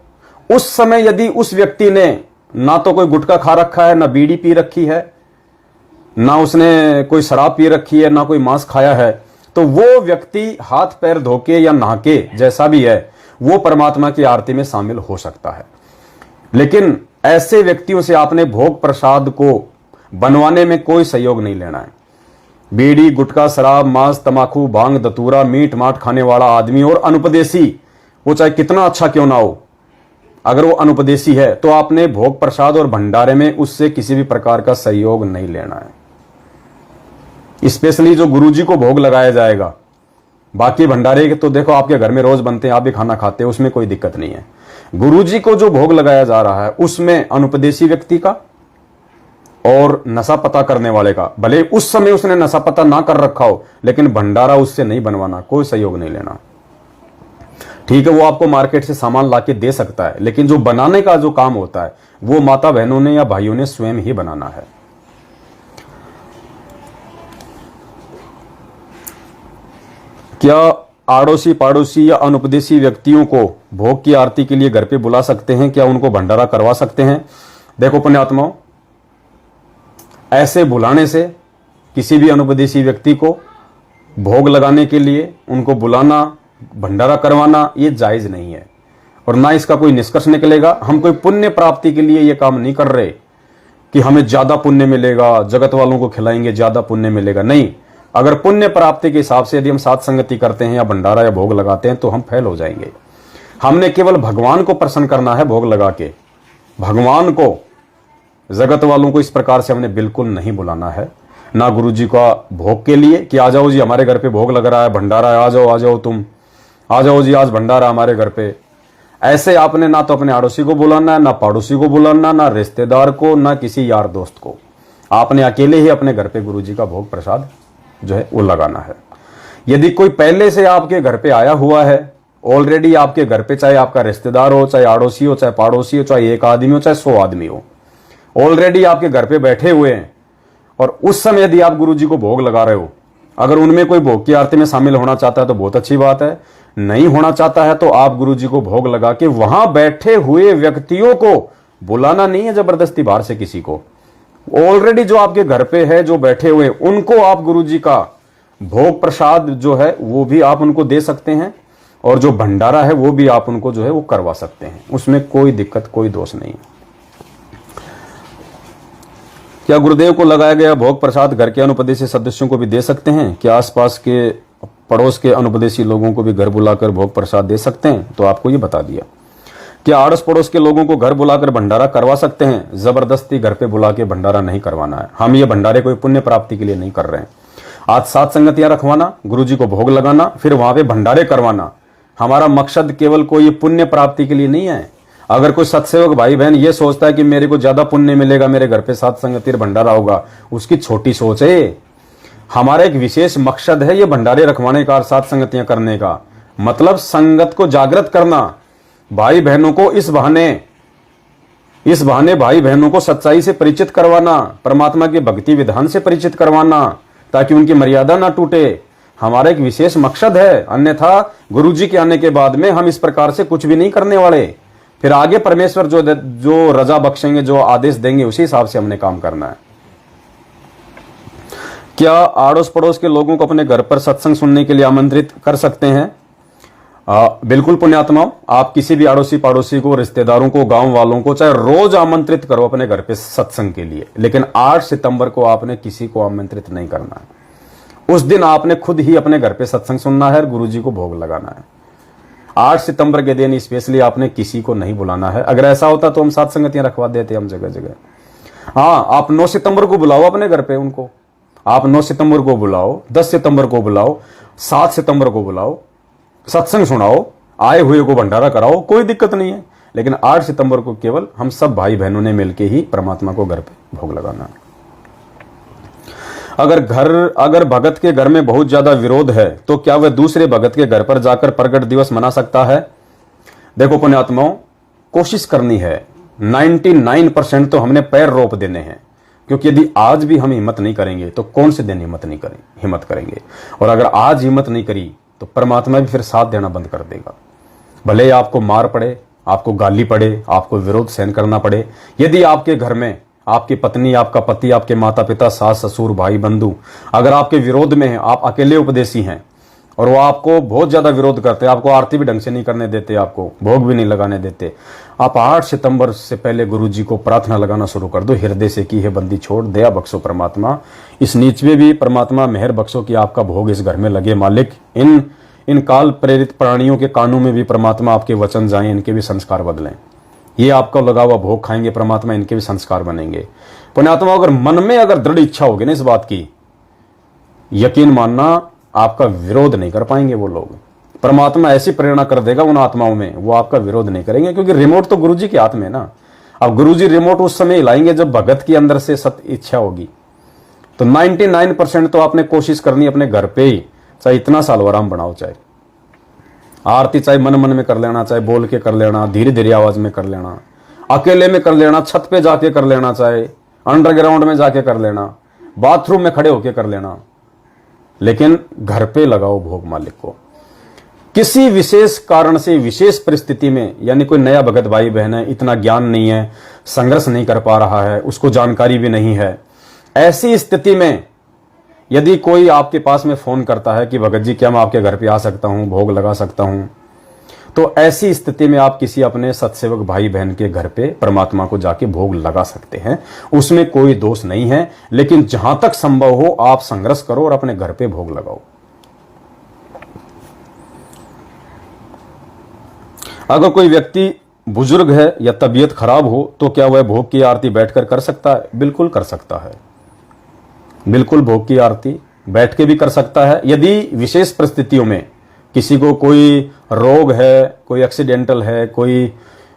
उस समय यदि उस व्यक्ति ने ना तो कोई गुटखा खा रखा है, ना बीड़ी पी रखी है, ना उसने कोई शराब पी रखी है, ना कोई मांस खाया है, तो वो व्यक्ति हाथ पैर धोके या नहा के जैसा भी है वो परमात्मा की आरती में शामिल हो सकता है। लेकिन ऐसे व्यक्तियों से आपने भोग प्रसाद को बनवाने में कोई सहयोग नहीं लेना है। बीड़ी, गुटखा, शराब, मांस, तमाकू, भांग, दतूरा, मीट माट खाने वाला आदमी और अनुपदेशी, वो चाहे कितना अच्छा क्यों ना हो, अगर वो अनुपदेशी है तो आपने भोग प्रसाद और भंडारे में उससे किसी भी प्रकार का सहयोग नहीं लेना है। स्पेशली जो गुरुजी को भोग लगाया जाएगा, बाकी भंडारे के तो देखो आपके घर में रोज बनते हैं, आप भी खाना खाते हैं, उसमें कोई दिक्कत नहीं है। गुरुजी को जो भोग लगाया जा रहा है उसमें अनुपदेशी व्यक्ति का और नशा पता करने वाले का, भले उस समय उसने नशा पता ना कर रखा हो, लेकिन भंडारा उससे नहीं बनवाना, कोई सहयोग नहीं लेना। ठीक है, वो आपको मार्केट से सामान लाके दे सकता है, लेकिन जो बनाने का जो काम होता है वो माता बहनों ने या भाइयों ने स्वयं ही बनाना है। क्या आड़ोसी पाड़ोसी या अनुपदेशी व्यक्तियों को भोग की आरती के लिए घर पे बुला सकते हैं? क्या उनको भंडारा करवा सकते हैं? देखो पुण्यात्माओं, ऐसे बुलाने से किसी भी अनुपदेशी व्यक्ति को भोग लगाने के लिए उनको बुलाना, भंडारा करवाना ये जायज नहीं है और ना इसका कोई निष्कर्ष निकलेगा। हम कोई पुण्य प्राप्ति के लिए ये काम नहीं कर रहे कि हमें ज्यादा पुण्य मिलेगा, जगत वालों को खिलाएंगे ज्यादा पुण्य मिलेगा, नहीं। अगर पुण्य प्राप्ति के हिसाब से यदि हम साथ संगति करते हैं या भंडारा या भोग लगाते हैं तो हम फेल हो जाएंगे। हमने केवल भगवान को प्रसन्न करना है भोग लगा के, भगवान को, जगत वालों को इस प्रकार से हमने बिल्कुल नहीं बुलाना है। ना गुरुजी का भोग के लिए कि आ जाओ जी हमारे घर पे भोग लग रहा है, भंडारा है, आ जाओ तुम, आ जाओ जी आज भंडारा हमारे घर पे। ऐसे आपने ना तो अपने आड़ोसी को बुलाना है, ना पड़ोसी को बुलाना, ना रिश्तेदार को, ना किसी यार दोस्त को। आपने अकेले ही अपने घर पे गुरुजी का भोग प्रसाद जो है वो लगाना है। यदि कोई पहले से आपके घर पे आया हुआ है, ऑलरेडी आपके घर पे, चाहे आपका रिश्तेदार हो, चाहे आड़ोसी हो, चाहे पड़ोसी हो, चाहे एक आदमी हो, चाहे 100 आदमी हो, ऑलरेडी आपके घर पे बैठे हुए हैं और उस समय यदि आप गुरुजी को भोग लगा रहे हो, अगर उनमें कोई भोग की आरती में शामिल होना चाहता है तो बहुत अच्छी बात है। नहीं होना चाहता है तो आप गुरुजी को भोग लगा के वहां बैठे हुए व्यक्तियों को बुलाना नहीं है जबरदस्ती बाहर से किसी को। ऑलरेडी जो आपके घर पे है, जो बैठे हुए, उनको आप गुरुजी का भोग प्रसाद जो है वो भी आप उनको दे सकते हैं और जो भंडारा है वो भी आप उनको जो है वो करवा सकते हैं, उसमें कोई दिक्कत, कोई दोष नहीं। क्या गुरुदेव को लगाया गया भोग प्रसाद घर के अनुपदेशी सदस्यों को भी दे सकते हैं? क्या आसपास के पड़ोस के अनुपदेशी लोगों को भी घर बुलाकर भोग प्रसाद दे सकते हैं? तो आपको ये बता दिया। क्या आड़ोस पड़ोस के लोगों को घर बुलाकर भंडारा करवा सकते हैं? जबरदस्ती घर पे बुला के भंडारा नहीं करवाना है। हम ये भंडारे कोई पुण्य प्राप्ति के लिए नहीं कर रहे हैं। आज सात संगतियां रखवाना, गुरुजी को भोग लगाना, फिर वहां पे भंडारे करवाना, हमारा मकसद केवल कोई पुण्य प्राप्ति के लिए नहीं है। अगर कोई सत्सेवक भाई बहन ये सोचता है कि मेरे को ज्यादा पुण्य मिलेगा, मेरे घर पे सात संगति भंडारा होगा, उसकी छोटी सोच है। हमारा एक विशेष मकसद है ये भंडारे रखवाने का और सात संगतियां करने का, मतलब संगत को जागृत करना, भाई बहनों को इस बहाने भाई बहनों को सच्चाई से परिचित करवाना, परमात्मा के भक्ति विधान से परिचित करवाना, ताकि उनकी मर्यादा ना टूटे। हमारा एक विशेष मकसद है, अन्यथा गुरुजी के आने के बाद में हम इस प्रकार से कुछ भी नहीं करने वाले। फिर आगे परमेश्वर जो रजा बख्शेंगे, जो आदेश देंगे, उसी हिसाब से हमने काम करना है। क्या आड़ोस पड़ोस के लोगों को अपने घर पर सत्संग सुनने के लिए आमंत्रित कर सकते हैं? बिल्कुल पुण्यात्माओं, आप किसी भी आड़ोसी पड़ोसी को, रिश्तेदारों को, गांव वालों को चाहे रोज आमंत्रित करो अपने घर पे सत्संग के लिए, लेकिन 8 सितंबर को आपने किसी को आमंत्रित नहीं करना है। उस दिन आपने खुद ही अपने घर पे सत्संग सुनना है और गुरुजी को भोग लगाना है। 8 सितंबर के दिन स्पेशली आपने किसी को नहीं बुलाना है। अगर ऐसा होता तो हम सात संगतियां रखवा देते हम जगह जगह। हाँ, आप 9 सितंबर को बुलाओ अपने घर पे उनको, आप 9 सितंबर को बुलाओ, 10 सितंबर को बुलाओ, 7 सितंबर को बुलाओ, सत्संग सुनाओ, आए हुए को भंडारा कराओ, कोई दिक्कत नहीं है। लेकिन 8 सितंबर को केवल हम सब भाई बहनों ने मिलकर ही परमात्मा को घर पे भोग लगाना है। अगर भगत के घर में बहुत ज्यादा विरोध है तो क्या वह दूसरे भगत के घर पर जाकर प्रगट दिवस मना सकता है? देखो पुण्यात्माओं, कोशिश करनी है। 99% तो हमने पैर रोप देने हैं। क्योंकि यदि आज भी हम हिम्मत नहीं करेंगे तो कौन से दिन हिम्मत करेंगे। और अगर आज हिम्मत नहीं करी तो परमात्मा भी फिर साथ देना बंद कर देगा। भले ही आपको मार पड़े, आपको गाली पड़े, आपको विरोध सहन करना पड़े, यदि आपके घर में आपकी पत्नी, आपका पति, आपके माता पिता, सास ससुर, भाई बंधु अगर आपके विरोध में हैं, आप अकेले उपदेशी हैं और वो आपको बहुत ज्यादा विरोध करते हैं, आपको आरती भी ढंग से नहीं करने देते, आपको भोग भी नहीं लगाने देते, आप 8 सितंबर से पहले गुरु जी को प्रार्थना लगाना शुरू कर दो, हृदय से की है बंदी छोड़, दया बख्शो परमात्मा, इस नीच में भी परमात्मा मेहर बख्शो कि आपका भोग इस घर में लगे मालिक। इन काल प्रेरित प्राणियों के कानों में भी परमात्मा आपके वचन जाएं, इनके भी संस्कार बदलें। ये आपका लगा हुआ भोग खाएंगे परमात्मा, इनके भी संस्कार बनेंगे। पुण्यात्मा अगर मन में अगर दृढ़ इच्छा होगी ना इस बात की, यकीन मानना आपका विरोध नहीं कर पाएंगे वो लोग। परमात्मा ऐसी प्रेरणा कर देगा उन आत्माओं में, वो आपका विरोध नहीं करेंगे, क्योंकि रिमोट तो गुरुजी के हाथ में ना। अब गुरुजी रिमोट उस समय हिलाएंगे जब भगत के अंदर से सत्य इच्छा होगी। तो 99% तो आपने कोशिश करनी अपने घर पे ही, चाहे इतना साल आराम बनाओ, चाहे आरती चाहे मन मन में कर लेना, चाहे बोल के कर लेना, धीरे धीरे आवाज में कर लेना, अकेले में कर लेना, छत पे जाके कर लेना, चाहे अंडरग्राउंड में जाके कर लेना, बाथरूम में खड़े होके कर लेना, लेकिन घर पे लगाओ भोग मालिक को। किसी विशेष कारण से, विशेष परिस्थिति में, यानी कोई नया भगत भाई बहन है, इतना ज्ञान नहीं है, संघर्ष नहीं कर पा रहा है, उसको जानकारी भी नहीं है, ऐसी स्थिति में यदि कोई आपके पास में फोन करता है कि भगत जी क्या मैं आपके घर पे आ सकता हूं, भोग लगा सकता हूं, तो ऐसी स्थिति में आप किसी अपने सत्सेवक भाई बहन के घर पे परमात्मा को जाके भोग लगा सकते हैं, उसमें कोई दोष नहीं है। लेकिन जहां तक संभव हो आप संघर्ष करो और अपने घर पे भोग लगाओ। अगर कोई व्यक्ति बुजुर्ग है या तबीयत खराब हो तो क्या वह भोग की आरती बैठकर कर सकता है? बिल्कुल कर सकता है, बिल्कुल भोग की आरती बैठ के भी कर सकता है। यदि विशेष परिस्थितियों में किसी को कोई रोग है, कोई एक्सीडेंटल है, कोई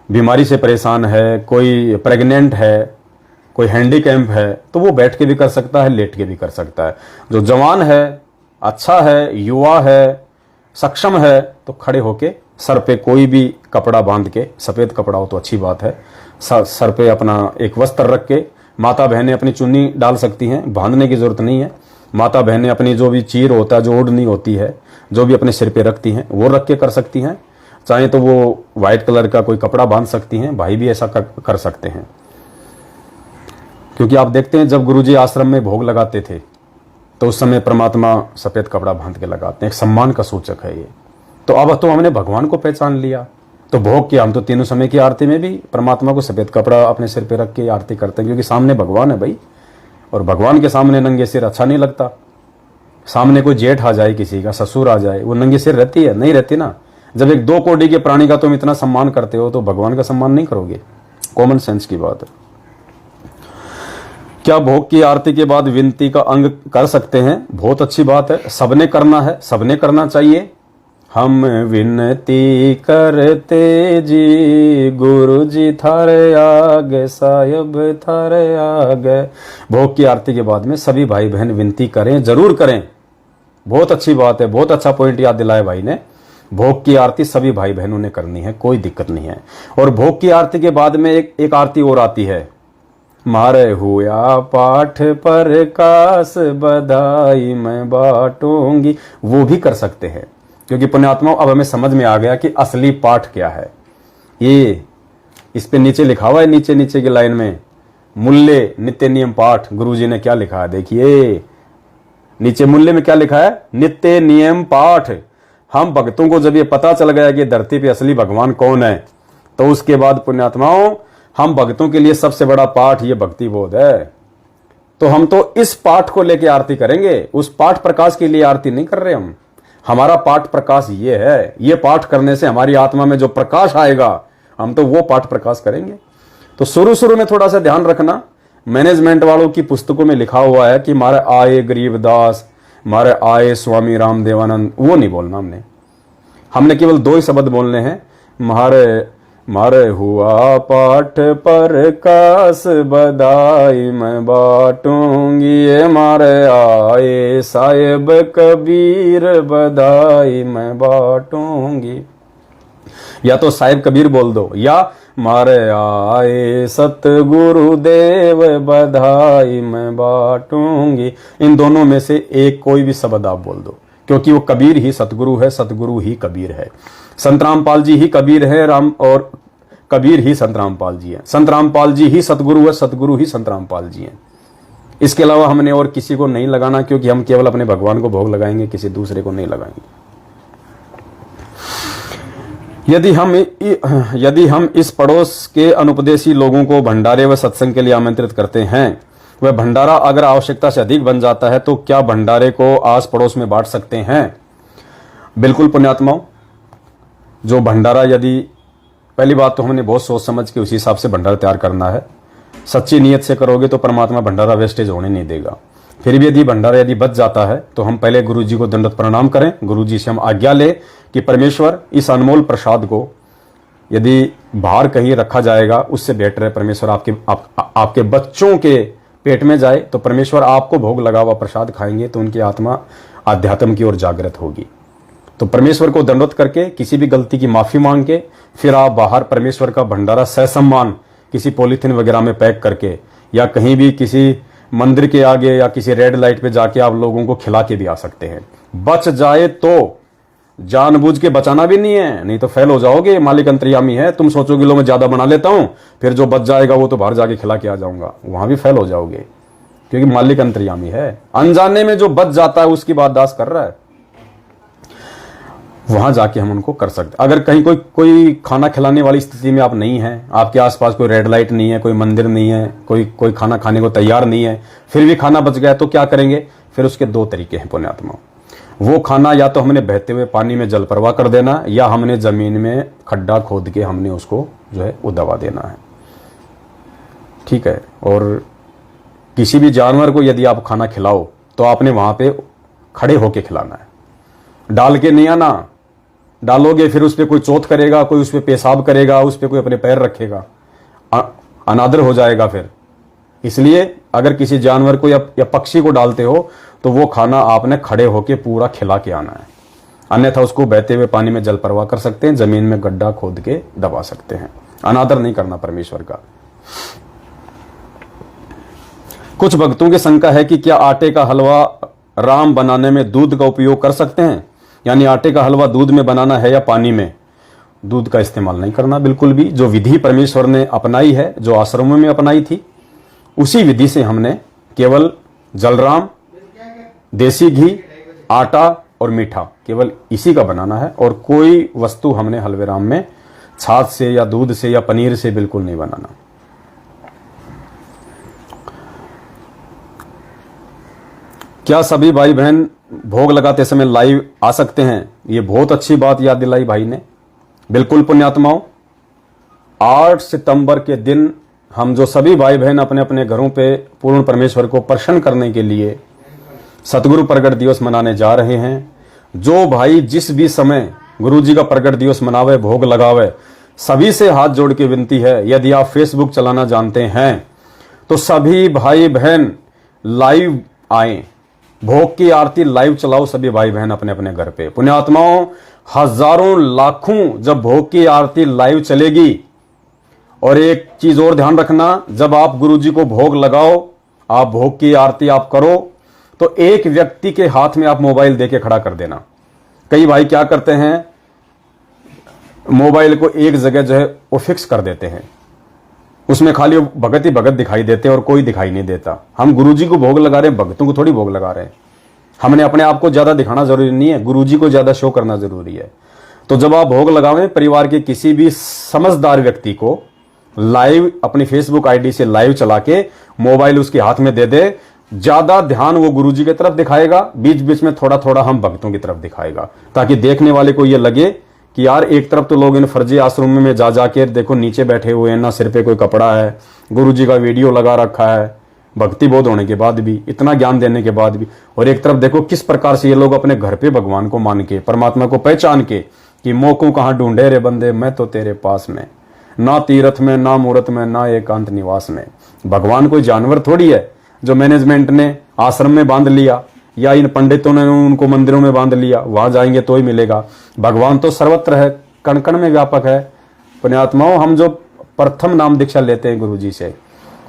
बीमारी से परेशान है, कोई प्रेग्नेंट है, कोई हैंडीकैप है, तो वो बैठ के भी कर सकता है, लेट के भी कर सकता है। जो जवान है, अच्छा है, युवा है, सक्षम है, तो खड़े होके सर पे कोई भी कपड़ा बांध के, सफेद कपड़ा हो तो अच्छी बात है, सर पे अपना एक वस्त्र रख के, माता बहनें अपनी चुन्नी डाल सकती हैं, बांधने की जरूरत नहीं है। माता बहनें अपनी जो भी चीर होता है, जो ओढ़नी होती है, जो भी अपने सिर पे रखती हैं, वो रख के कर सकती हैं। चाहे तो वो व्हाइट कलर का कोई कपड़ा बांध सकती हैं, भाई भी ऐसा कर सकते हैं। क्योंकि आप देखते हैं जब गुरुजी आश्रम में भोग लगाते थे तो उस समय परमात्मा सफेद कपड़ा बांध के लगाते हैं, एक सम्मान का सूचक है ये। तो अब तो हमने भगवान को पहचान लिया, तो भोग किया, हम तो तीनों समय की आरती में भी परमात्मा को सफेद कपड़ा अपने सिर पे रख के आरती करते हैं, क्योंकि सामने भगवान है भाई, और भगवान के सामने नंगे सिर अच्छा नहीं लगता। सामने कोई जेठ आ जाए, किसी का ससुर आ जाए, वो नंगे सिर रहती है? नहीं रहती ना। जब एक 2 कोटि के प्राणी का तुम इतना सम्मान करते हो तो भगवान का सम्मान नहीं करोगे? कॉमन सेंस की बात है। क्या भोग की आरती के बाद विनती का अंग कर सकते हैं? बहुत अच्छी बात है, सबने करना है, सबने करना चाहिए। हम विनती करते जी गुरु जी थारे आगे, साहिब थारे आगे। भोग की आरती के बाद में सभी भाई बहन विनती करें, जरूर करें। बहुत अच्छी बात है, बहुत अच्छा पॉइंट याद दिलाया भाई ने। भोग की आरती सभी भाई बहनों ने करनी है, कोई दिक्कत नहीं है। और भोग की आरती के बाद में एक आरती और आती है, मारे हुआ पाठ पर कास बधाई मैं बांटूंगी, वो भी कर सकते हैं। क्योंकि पुण्यात्माओं अब हमें समझ में आ गया कि असली पाठ क्या है। ये इस पे नीचे लिखा हुआ है, नीचे नीचे की लाइन में, मूल्य नित्य नियम पाठ। गुरुजी ने क्या लिखा है देखिए, नीचे मूल्य में क्या लिखा है? नित्य नियम पाठ। हम भक्तों को जब ये पता चल गया कि धरती पे असली भगवान कौन है, तो उसके बाद पुण्यात्माओं हम भक्तों के लिए सबसे बड़ा पाठ ये भक्ति बोध है। तो हम तो इस पाठ को लेके आरती करेंगे, उस पाठ प्रकाश के लिए आरती नहीं कर रहे हम। हमारा पाठ प्रकाश ये है, ये पाठ करने से हमारी आत्मा में जो प्रकाश आएगा, हम तो वो पाठ प्रकाश करेंगे। तो शुरू में थोड़ा सा ध्यान रखना, मैनेजमेंट वालों की पुस्तकों में लिखा हुआ है कि मारे आए गरीबदास, मारे आए स्वामी रामदेवानंद, वो नहीं बोलना हमने केवल 2 ही शब्द बोलने हैं, मारे हुआ पाठ पर कास बधाई मैं बांटूंगी, मारे आए साहिब कबीर बधाई मैं बांटूंगी। या तो साहिब कबीर बोल दो, या मारे आए सतगुरु देव बधाई मैं बांटूंगी। इन दोनों में से एक कोई भी शब्द आप बोल दो, क्योंकि वो कबीर ही सतगुरु है, सतगुरु ही कबीर है। संत रामपाल जी ही कबीर है, राम और कबीर ही संत रामपाल जी है। संत रामपाल जी ही सतगुरु है, सतगुरु ही संत रामपाल जी हैं। इसके अलावा हमने और किसी को नहीं लगाना, क्योंकि हम केवल अपने भगवान को भोग लगाएंगे, किसी दूसरे को नहीं लगाएंगे। यदि हम इस पड़ोस के अनुपदेशी लोगों को भंडारे व सत्संग के लिए आमंत्रित करते हैं, वह भंडारा अगर आवश्यकता से अधिक बन जाता है तो क्या भंडारे को आस पड़ोस में बांट सकते हैं? बिल्कुल पुण्यात्माओं, जो भंडारा, यदि पहली बात तो हमने बहुत सोच समझ के उसी हिसाब से भंडारा तैयार करना है। सच्ची नीयत से करोगे तो परमात्मा भंडारा वेस्टेज होने नहीं देगा। फिर भी यदि भंडारा यदि बच जाता है तो हम पहले गुरु जी को दंडवत प्रणाम करें, गुरु जी से हम आज्ञा ले कि परमेश्वर इस अनमोल प्रसाद को यदि बाहर कहीं रखा जाएगा उससे बेटर है परमेश्वर आपके बच्चों के पेट में जाए, तो परमेश्वर आपको भोग लगा हुआ प्रसाद खाएंगे तो उनकी आत्मा आध्यात्म की ओर जागृत होगी। तो परमेश्वर को दंडवत करके किसी भी गलती की माफी मांग के फिर आप बाहर परमेश्वर का भंडारा ससम्मान किसी पॉलीथिन वगैरह में पैक करके या कहीं भी किसी मंदिर के आगे या किसी रेड लाइट पे जाके आप लोगों को खिला के भी आ सकते हैं। बच जाए तो, जानबूझ के बचाना भी नहीं है, नहीं तो फेल हो जाओगे। मालिक अंतर्यामी है, तुम सोचोगे लो मैं ज्यादा बना लेता हूं, फिर जो बच जाएगा वो तो बाहर जाके खिला के आ जाऊंगा, वहां भी फेल हो जाओगे, क्योंकि मालिक अंतर्यामी है। अनजाने में जो बच जाता है उसकी बात दास कर रहा है, वहां जाके हम उनको कर सकते। अगर कहीं कोई खाना खिलाने वाली स्थिति में आप नहीं हैं, आपके आसपास कोई रेड लाइट नहीं है, कोई मंदिर नहीं है, कोई खाना खाने को तैयार नहीं है, फिर भी खाना बच गया तो क्या करेंगे? फिर उसके दो तरीके हैं पुण्यात्मा। वो खाना या तो हमने बहते हुए पानी में जल प्रवाह कर देना, या हमने जमीन में खड्डा खोद के हमने उसको जो है वो दबा देना है, ठीक है। और किसी भी जानवर को यदि आप खाना खिलाओ तो आपने वहां पे खड़े होके खिलाना है, डाल के नहीं आना। डालोगे फिर उस पर कोई चोट करेगा, कोई उस पर पेशाब करेगा, उस पर कोई अपने पैर रखेगा, अनादर हो जाएगा फिर। इसलिए अगर किसी जानवर को या पक्षी को डालते हो तो वो खाना आपने खड़े होके पूरा खिला के आना है, अन्यथा उसको बहते हुए पानी में जल प्रवाह कर सकते हैं, जमीन में गड्ढा खोद के दबा सकते हैं। अनादर नहीं करना परमेश्वर का। कुछ भक्तों की शंका है कि क्या आटे का हलवा राम बनाने में दूध का उपयोग कर सकते हैं, यानी आटे का हलवा दूध में बनाना है या पानी में? दूध का इस्तेमाल नहीं करना बिल्कुल भी। जो विधि परमेश्वर ने अपनाई है, जो आश्रमों में अपनाई थी, उसी विधि से हमने केवल जलराम, देसी घी, आटा और मीठा, केवल इसी का बनाना है। और कोई वस्तु हमने हलवे राम में छाछ से या दूध से या पनीर से बिल्कुल नहीं बनाना। क्या सभी भाई बहन भोग लगाते समय लाइव आ सकते हैं? ये बहुत अच्छी बात याद दिलाई भाई ने। बिल्कुल पुण्यात्माओं, 8 सितंबर के दिन हम जो सभी भाई बहन अपने अपने घरों पे पूर्ण परमेश्वर को प्रसन्न करने के लिए सतगुरु प्रगट दिवस मनाने जा रहे हैं। जो भाई जिस भी समय गुरु जी का प्रगट दिवस मनावे, भोग लगावे, सभी से हाथ जोड़ के विनती है, यदि आप फेसबुक चलाना जानते हैं तो सभी भाई बहन लाइव आए, भोग की आरती लाइव चलाओ सभी भाई बहन अपने अपने घर पे। पुण्यात्माओं, हजारों लाखों जब भोग की आरती लाइव चलेगी, और एक चीज और ध्यान रखना, जब आप गुरु जी को भोग लगाओ, आप भोग की आरती आप करो, तो एक व्यक्ति के हाथ में आप मोबाइल देके खड़ा कर देना। कई भाई क्या करते हैं, मोबाइल को एक जगह जो है वो फिक्स कर देते हैं, उसमें खाली भगत ही भगत दिखाई देते हैं और कोई दिखाई नहीं देता। हम गुरुजी को भोग लगा रहे हैं, भगतों को थोड़ी भोग लगा रहे हैं। हमने अपने आप को ज्यादा दिखाना जरूरी नहीं है, गुरुजी को ज्यादा शो करना जरूरी है। तो जब आप भोग लगावें, परिवार के किसी भी समझदार व्यक्ति को लाइव अपनी फेसबुक आईडी से लाइव चला के मोबाइल उसके हाथ में दे दे। ज्यादा ध्यान वो गुरुजी की तरफ दिखाएगा, बीच बीच में थोड़ा थोड़ा हम भक्तों की तरफ दिखाएगा, ताकि देखने वाले को ये लगे कि यार एक तरफ तो लोग इन फर्जी आश्रम में जा जाके देखो नीचे बैठे हुए हैं, ना सिर पे कोई कपड़ा है, गुरुजी का वीडियो लगा रखा है, भक्ति बोध होने के बाद भी, इतना ज्ञान देने के बाद भी। और एक तरफ देखो किस प्रकार से ये लोग अपने घर पे भगवान को मान के, परमात्मा को पहचान के कि मोको कहाँ ढूंढे रे बंदे, मैं तो तेरे पास में, ना तीर्थ में, ना मूर्त में, ना एकांत निवास में। भगवान कोई जानवर थोड़ी है जो मैनेजमेंट ने आश्रम में बांध लिया या इन पंडितों ने उनको मंदिरों में बांध लिया, वहां जाएंगे तो ही मिलेगा। भगवान तो सर्वत्र है, कण कण में व्यापक है। पुण्यात्माओं, हम जो प्रथम नाम दीक्षा लेते हैं गुरु जी से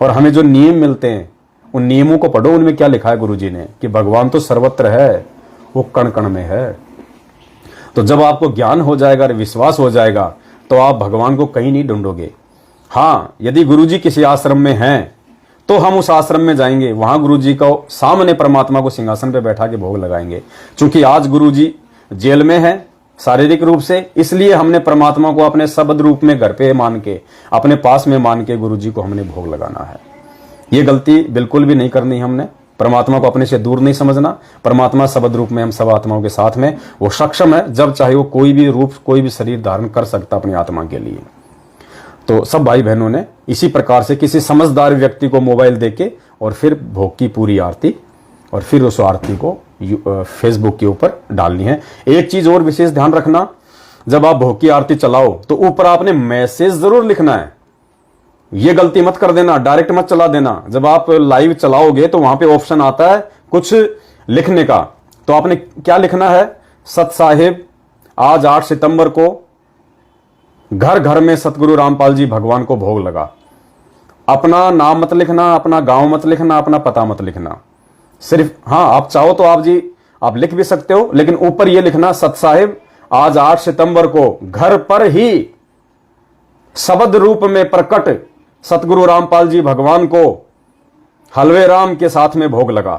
और हमें जो नियम मिलते हैं, उन नियमों को पढ़ो, उनमें क्या लिखा है गुरु जी ने कि भगवान तो सर्वत्र है, वो कण कण में है। तो जब आपको ज्ञान हो जाएगा और विश्वास हो जाएगा तो आप भगवान को कहीं नहीं ढूंढोगे। हाँ, यदि गुरु जी किसी आश्रम में हैं तो हम उस आश्रम में जाएंगे, वहां गुरु जी को सामने परमात्मा को सिंहासन पे बैठा के भोग लगाएंगे। क्योंकि आज गुरु जी जेल में है शारीरिक रूप से, इसलिए हमने परमात्मा को अपने शब्द रूप में घर पे मान के, अपने पास में मान के गुरु जी को हमने भोग लगाना है। ये गलती बिल्कुल भी नहीं करनी हमने। परमात्मा को अपने से दूर नहीं समझना। परमात्मा शब्द रूप में हम सब आत्माओं के साथ में, वो सक्षम है जब चाहे वो कोई भी रूप, कोई भी शरीर धारण कर सकता अपनी आत्मा के लिए। तो सब भाई बहनों ने इसी प्रकार से किसी समझदार व्यक्ति को मोबाइल देके और फिर भोग की पूरी आरती और फिर उस आरती को फेसबुक के ऊपर डालनी है। एक चीज और विशेष ध्यान रखना, जब आप भोग की आरती चलाओ तो ऊपर आपने मैसेज जरूर लिखना है। ये गलती मत कर देना, डायरेक्ट मत चला देना। जब आप लाइव चलाओगे तो वहां पे ऑप्शन आता है कुछ लिखने का, तो आपने क्या लिखना है? सत साहिब आज 8 सितंबर को घर घर में सतगुरु रामपाल जी भगवान को भोग लगा। अपना नाम मत लिखना, अपना गांव मत लिखना, अपना पता मत लिखना। सिर्फ हाँ, आप चाहो तो आप लिख भी सकते हो, लेकिन ऊपर ये लिखना सत साहिब आज 8 सितंबर को घर पर ही शब्द रूप में प्रकट सतगुरु रामपाल जी भगवान को हलवे राम के साथ में भोग लगा।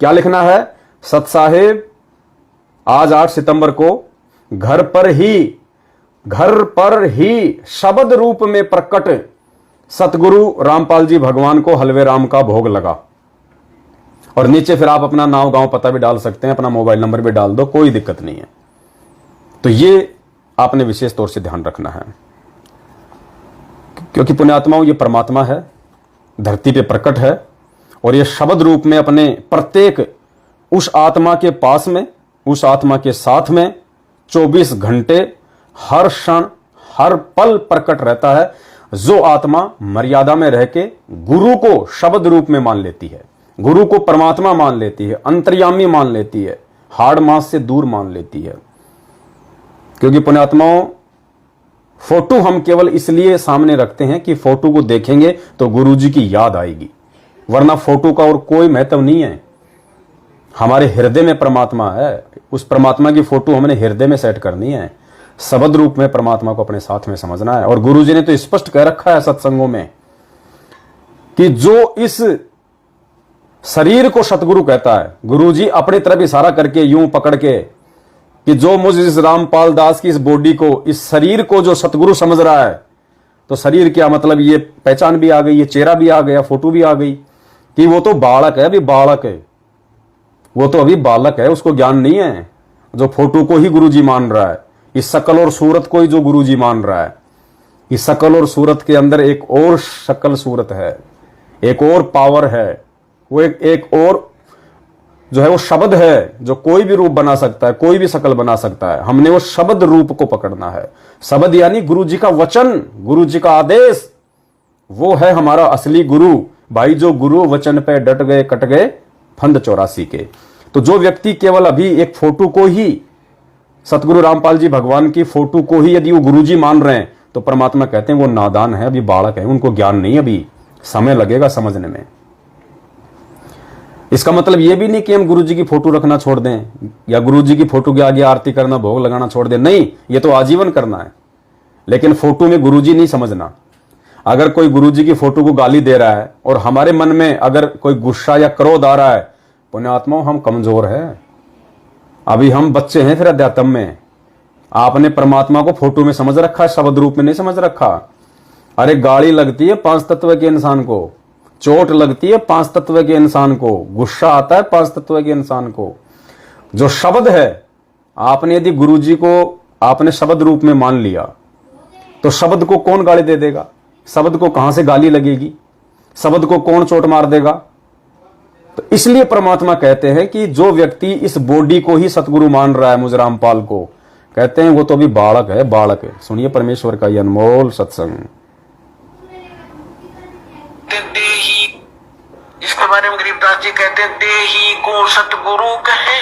क्या लिखना है? सत साहिब आज 8 सितंबर को घर पर ही शब्द रूप में प्रकट सतगुरु रामपाल जी भगवान को हलवे राम का भोग लगा। और नीचे फिर आप अपना नाम गांव पता भी डाल सकते हैं, अपना मोबाइल नंबर भी डाल दो, कोई दिक्कत नहीं है। तो ये आपने विशेष तौर से ध्यान रखना है, क्योंकि पुण्यात्माओं ये परमात्मा है, धरती पे प्रकट है और ये शब्द रूप में अपने प्रत्येक उस आत्मा के पास में, उस आत्मा के साथ में 24 घंटे हर क्षण हर पल प्रकट रहता है। जो आत्मा मर्यादा में रह के गुरु को शब्द रूप में मान लेती है, गुरु को परमात्मा मान लेती है, अंतर्यामी मान लेती है, हाड़ मांस से दूर मान लेती है। क्योंकि पुण्यात्माओं फोटो हम केवल इसलिए सामने रखते हैं कि फोटो को देखेंगे तो गुरु जी की याद आएगी, वरना फोटो का और कोई महत्व नहीं है। हमारे हृदय में परमात्मा है, उस परमात्मा की फोटो हमने हृदय में सेट करनी है। शब्द रूप में परमात्मा को अपने साथ में समझना है। और गुरु जी ने तो स्पष्ट कह रखा है सत्संगों में कि जो इस शरीर को सतगुरु कहता है, गुरु जी अपनी तरफ इशारा करके यूं पकड़ के कि जो मुझ इस रामपाल दास की इस बॉडी को, इस शरीर को जो सतगुरु समझ रहा है, तो शरीर क्या मतलब, ये पहचान भी आ गई, ये चेहरा भी आ गया, फोटो भी आ गई कि वो तो बालक है, अभी बालक है, वो तो अभी बालक है, उसको ज्ञान नहीं है। जो फोटो को ही गुरु जी मान रहा है, इस शकल और सूरत को ही जो गुरु जी मान रहा है, इस शकल और सूरत के अंदर एक और शकल सूरत है, एक और पावर है, वो एक और जो है वो शब्द है जो कोई भी रूप बना सकता है, कोई भी शकल बना सकता है। हमने वो शब्द रूप को पकड़ना है। शब्द यानी गुरु जी का वचन, गुरु जी का आदेश, वो है हमारा असली गुरु। भाई जो गुरु वचन पे डट गए कट गए फंद 84 के। तो जो व्यक्ति केवल अभी एक फोटो को ही, सतगुरु रामपाल जी भगवान की फोटो को ही यदि वो गुरु जी मान रहे हैं, तो परमात्मा कहते हैं वो नादान है, अभी बालक है, उनको ज्ञान नहीं, अभी समय लगेगा समझने में। इसका मतलब यह भी नहीं कि हम गुरु जी की फोटो रखना छोड़ दें या गुरु जी की फोटो के आगे आरती करना, भोग लगाना छोड़ दें। नहीं, ये तो आजीवन करना है। लेकिन फोटो में गुरु जी नहीं समझना। अगर कोई गुरु जी की फोटो को गाली दे रहा है और हमारे मन में अगर कोई गुस्सा या क्रोध आ रहा है, पुण्यात्माओं हम कमजोर है, अभी हम बच्चे हैं फिर अध्यात्म में। आपने परमात्मा को फोटो में समझ रखा है, शब्द रूप में नहीं समझ रखा। अरे गाली लगती है 5 तत्व के इंसान को, चोट लगती है 5 तत्व के इंसान को, गुस्सा आता है 5 तत्व के इंसान को। जो शब्द है, आपने यदि गुरु जी को आपने शब्द रूप में मान लिया तो शब्द को कौन गाली दे देगा? शब्द को कहां से गाली लगेगी? शब्द को कौन चोट मार देगा? तो इसलिए परमात्मा कहते हैं कि जो व्यक्ति इस बॉडी को ही सतगुरु मान रहा है, मुझ रामपाल को, कहते हैं वो तो अभी बालक है, बालक है। सुनिए परमेश्वर का ये अनमोल सत्संग। इसके बारे में गरीबदास जी कहते हैं, देही को सतगुरु कहे,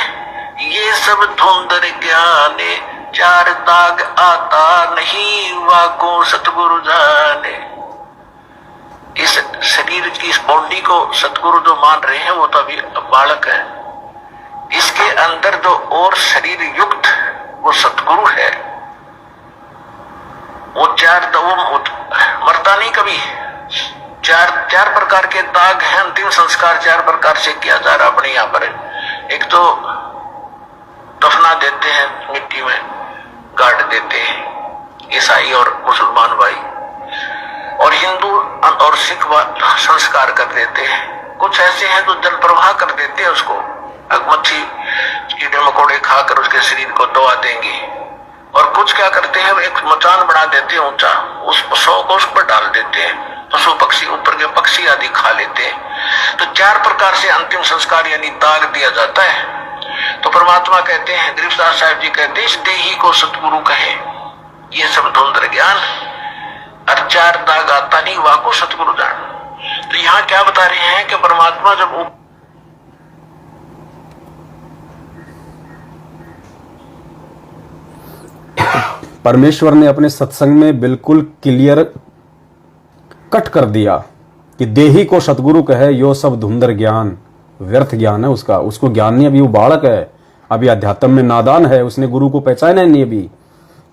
ये सब धुंधर ज्ञाने, चार दाग आता नहीं वाको सतगुरु जाने। इस शरीर की इस बॉडी को सतगुरु जो मान रहे हैं वो तो अभी बालक है। इसके अंदर जो और शरीर युक्त वो सतगुरु है। वो वो मरता नहीं कभी। चार प्रकार के दाग हैं। अंतिम संस्कार 4 प्रकार से किया जा रहा अपने यहाँ पर। एक तो दफना देते हैं, मिट्टी में गाड़ देते हैं ईसाई और मुसलमान भाई, और हिंदू और सिख संस्कार कर देते हैं। कुछ ऐसे हैं जो जल प्रवाह कर देते हैं उसको, मच्छी कीड़े मकोड़े खाकर उसके शरीर को दबा देंगे। और कुछ क्या करते हैं, एक मचान बना देते हैं ऊंचा, उस शव को उस पर डाल देते हैं, पशु पक्षी ऊपर के पक्षी आदि खा लेते हैं। तो 4 प्रकार से अंतिम संस्कार यानी दाग दिया जाता है। तो परमात्मा कहते हैं, गरीबदास साहब जी कहते हैं, इस देही को सतगुरु कहे। ये सब धुंधर ज्ञान और 4 दाग आता नहीं वाको सतगुरु जान। तो यहाँ क्या बता रहे हैं कि परमात्मा जब परमेश्वर ने अपने सत्संग में बिल्कुल क्लियर कट कर दिया कि देही को सतगुरु कहे, यो सब धुंधर ज्ञान, व्यर्थ ज्ञान है उसका, उसको ज्ञान नहीं। अभी वो बालक है, अभी अध्यात्म में नादान है, उसने गुरु को पहचाना नहीं। अभी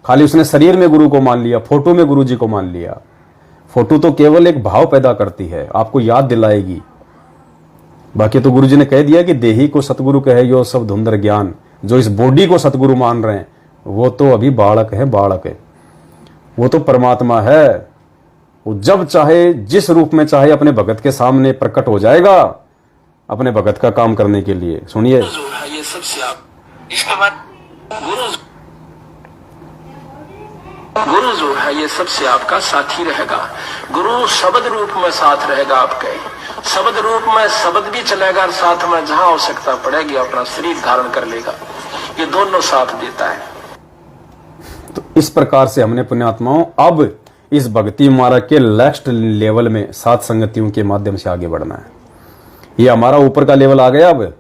खाली उसने शरीर में गुरु को मान लिया, फोटो में गुरु जी को मान लिया। फोटो तो केवल एक भाव पैदा करती है, आपको याद दिलाएगी। बाकी तो गुरु जी ने कह दिया कि देही को सतगुरु कहे, यो सब धुंधर ज्ञान। जो इस बॉडी को सतगुरु मान रहे हैं वो तो अभी बालक है, बालक है। वो तो परमात्मा है। वो जब चाहे जिस रूप में चाहे अपने भगत के सामने प्रकट हो जाएगा अपने भगत का काम करने के लिए। सुनिए, ये सबसे आप इसके बाद गुरु जो है ये सबसे आपका साथी रहेगा। गुरु शब्द रूप में साथ रहेगा आपके। शब्द रूप में शब्द भी चलेगा और साथ में जहां आवश्यकता पड़ेगी अपना शरीर धारण कर लेगा। ये दोनों साथ देता है। तो इस प्रकार से हमने पुण्यात्माओं अब इस भक्ति मार्ग के नेक्स्ट लेवल में सात संगतियों के माध्यम से आगे बढ़ना है। ये हमारा ऊपर का लेवल आ गया। अब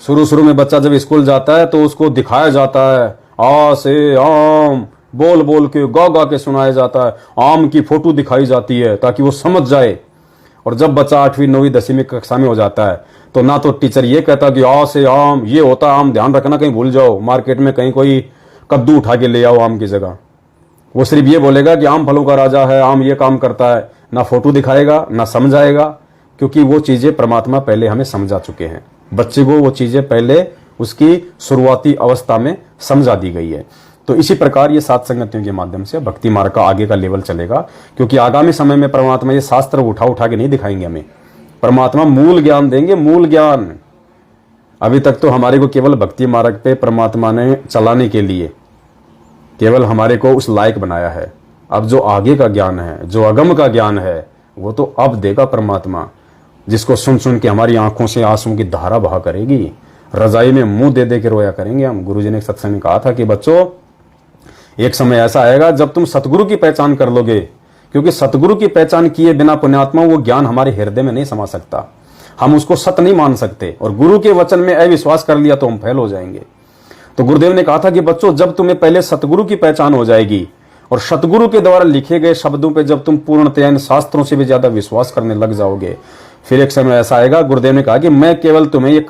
शुरू में बच्चा जब स्कूल जाता है तो उसको दिखाया जाता है, आ से आम बोल बोल के गा गा के सुनाया जाता है। आम की फोटो दिखाई जाती है ताकि वो समझ जाए। और जब बच्चा 8वीं 9वीं 10वीं कक्षा में हो जाता है तो ना तो टीचर ये कहता कि आ से आम ये होता है आम, ध्यान रखना कहीं भूल जाओ, मार्केट में कहीं कोई कद्दू उठा के ले आओ आम की जगह। वो सिर्फ ये बोलेगा कि आम फलों का राजा है, आम ये काम करता है। ना फोटो दिखाएगा ना समझाएगा, क्योंकि वो चीजें परमात्मा पहले हमें समझा चुके हैं। बच्चे को वो चीजें पहले उसकी शुरुआती अवस्था में समझा दी गई है। तो इसी प्रकार ये सात संगतियों के माध्यम से भक्ति मार्ग का आगे का लेवल चलेगा, क्योंकि आगामी समय में परमात्मा ये शास्त्र उठा उठा के नहीं दिखाएंगे हमें। परमात्मा मूल ज्ञान देंगे, मूल ज्ञान। अभी तक तो हमारे को केवल भक्ति मार्ग पे परमात्मा ने चलाने के लिए केवल हमारे को उस लायक बनाया है। अब जो आगे का ज्ञान है, जो अगम का ज्ञान है, वो तो अब देगा परमात्मा, जिसको सुन सुन के हमारी आंखों से आंसुओं की धारा बहा करेगी। रजाई में मुंह दे दे के रोया करेंगे हम। गुरुजी ने एक सत्संग में कहा था कि बच्चों, एक समय ऐसा आएगा जब तुम सतगुरु की पहचान कर लोगे, क्योंकि सतगुरु की पहचान किए बिना पुण्यात्मा वो ज्ञान हमारे हृदय में नहीं समा सकता। हम उसको सत्य नहीं मान सकते, और गुरु के वचन में अविश्वास कर लिया तो हम फेल हो जाएंगे। तो गुरुदेव ने कहा था कि बच्चों, जब तुम्हें पहले सतगुरु की पहचान हो जाएगी और सतगुरु के द्वारा लिखे गए शब्दों पे जब तुम पूर्णतया इन शास्त्रों से भी ज्यादा विश्वास करने लग जाओगे, फिर एक समय ऐसा आएगा। गुरुदेव ने कहा कि मैं केवल तुम्हें ये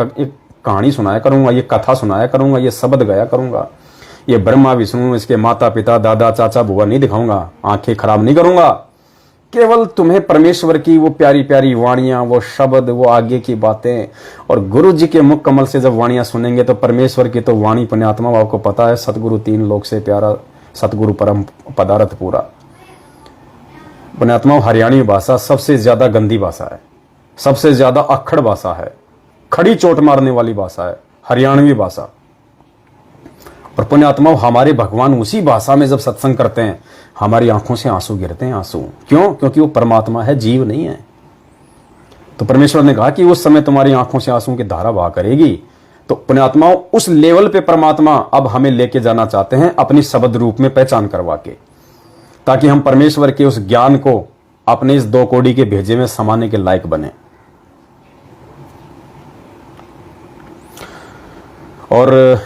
कहानी सुनाया करूंगा, ये कथा सुनाया करूंगा, ये शब्द गाया करूंगा, ये ब्रह्मा विष्णु इसके माता पिता दादा चाचा बुआ नहीं दिखाऊंगा, आंखें खराब नहीं करूंगा। केवल तुम्हें परमेश्वर की वो प्यारी प्यारी वाणियां, वो शब्द, वो आगे की बातें। और गुरु जी के मुख कमल से जब वाणियां सुनेंगे तो परमेश्वर की तो वाणी पुण्यात्मा, आपको पता है, सतगुरु 3 लोक से प्यारा, सतगुरु परम पदार्थ पूरा। पुण्यात्मा, हरियाणी भाषा सबसे ज्यादा गंदी भाषा है, सबसे ज्यादा अक्खड़ भाषा है, खड़ी चोट मारने वाली भाषा है हरियाणवी भाषा। और पुण्यात्मा, हमारे भगवान उसी भाषा में जब सत्संग करते हैं हमारी आंखों से आंसू गिरते हैं। आंसू क्यों? क्योंकि वो परमात्मा है, जीव नहीं है। तो परमेश्वर ने कहा कि उस समय तुम्हारी आंखों से आंसू की धारा बहा करेगी। तो पुण्यात्माओं, उस लेवल पे परमात्मा अब हमें लेके जाना चाहते हैं, अपनी शब्द रूप में पहचान करवा के, ताकि हम परमेश्वर के उस ज्ञान को अपने इस 2 कौड़ी के भेजे में समाने के लायक बने। और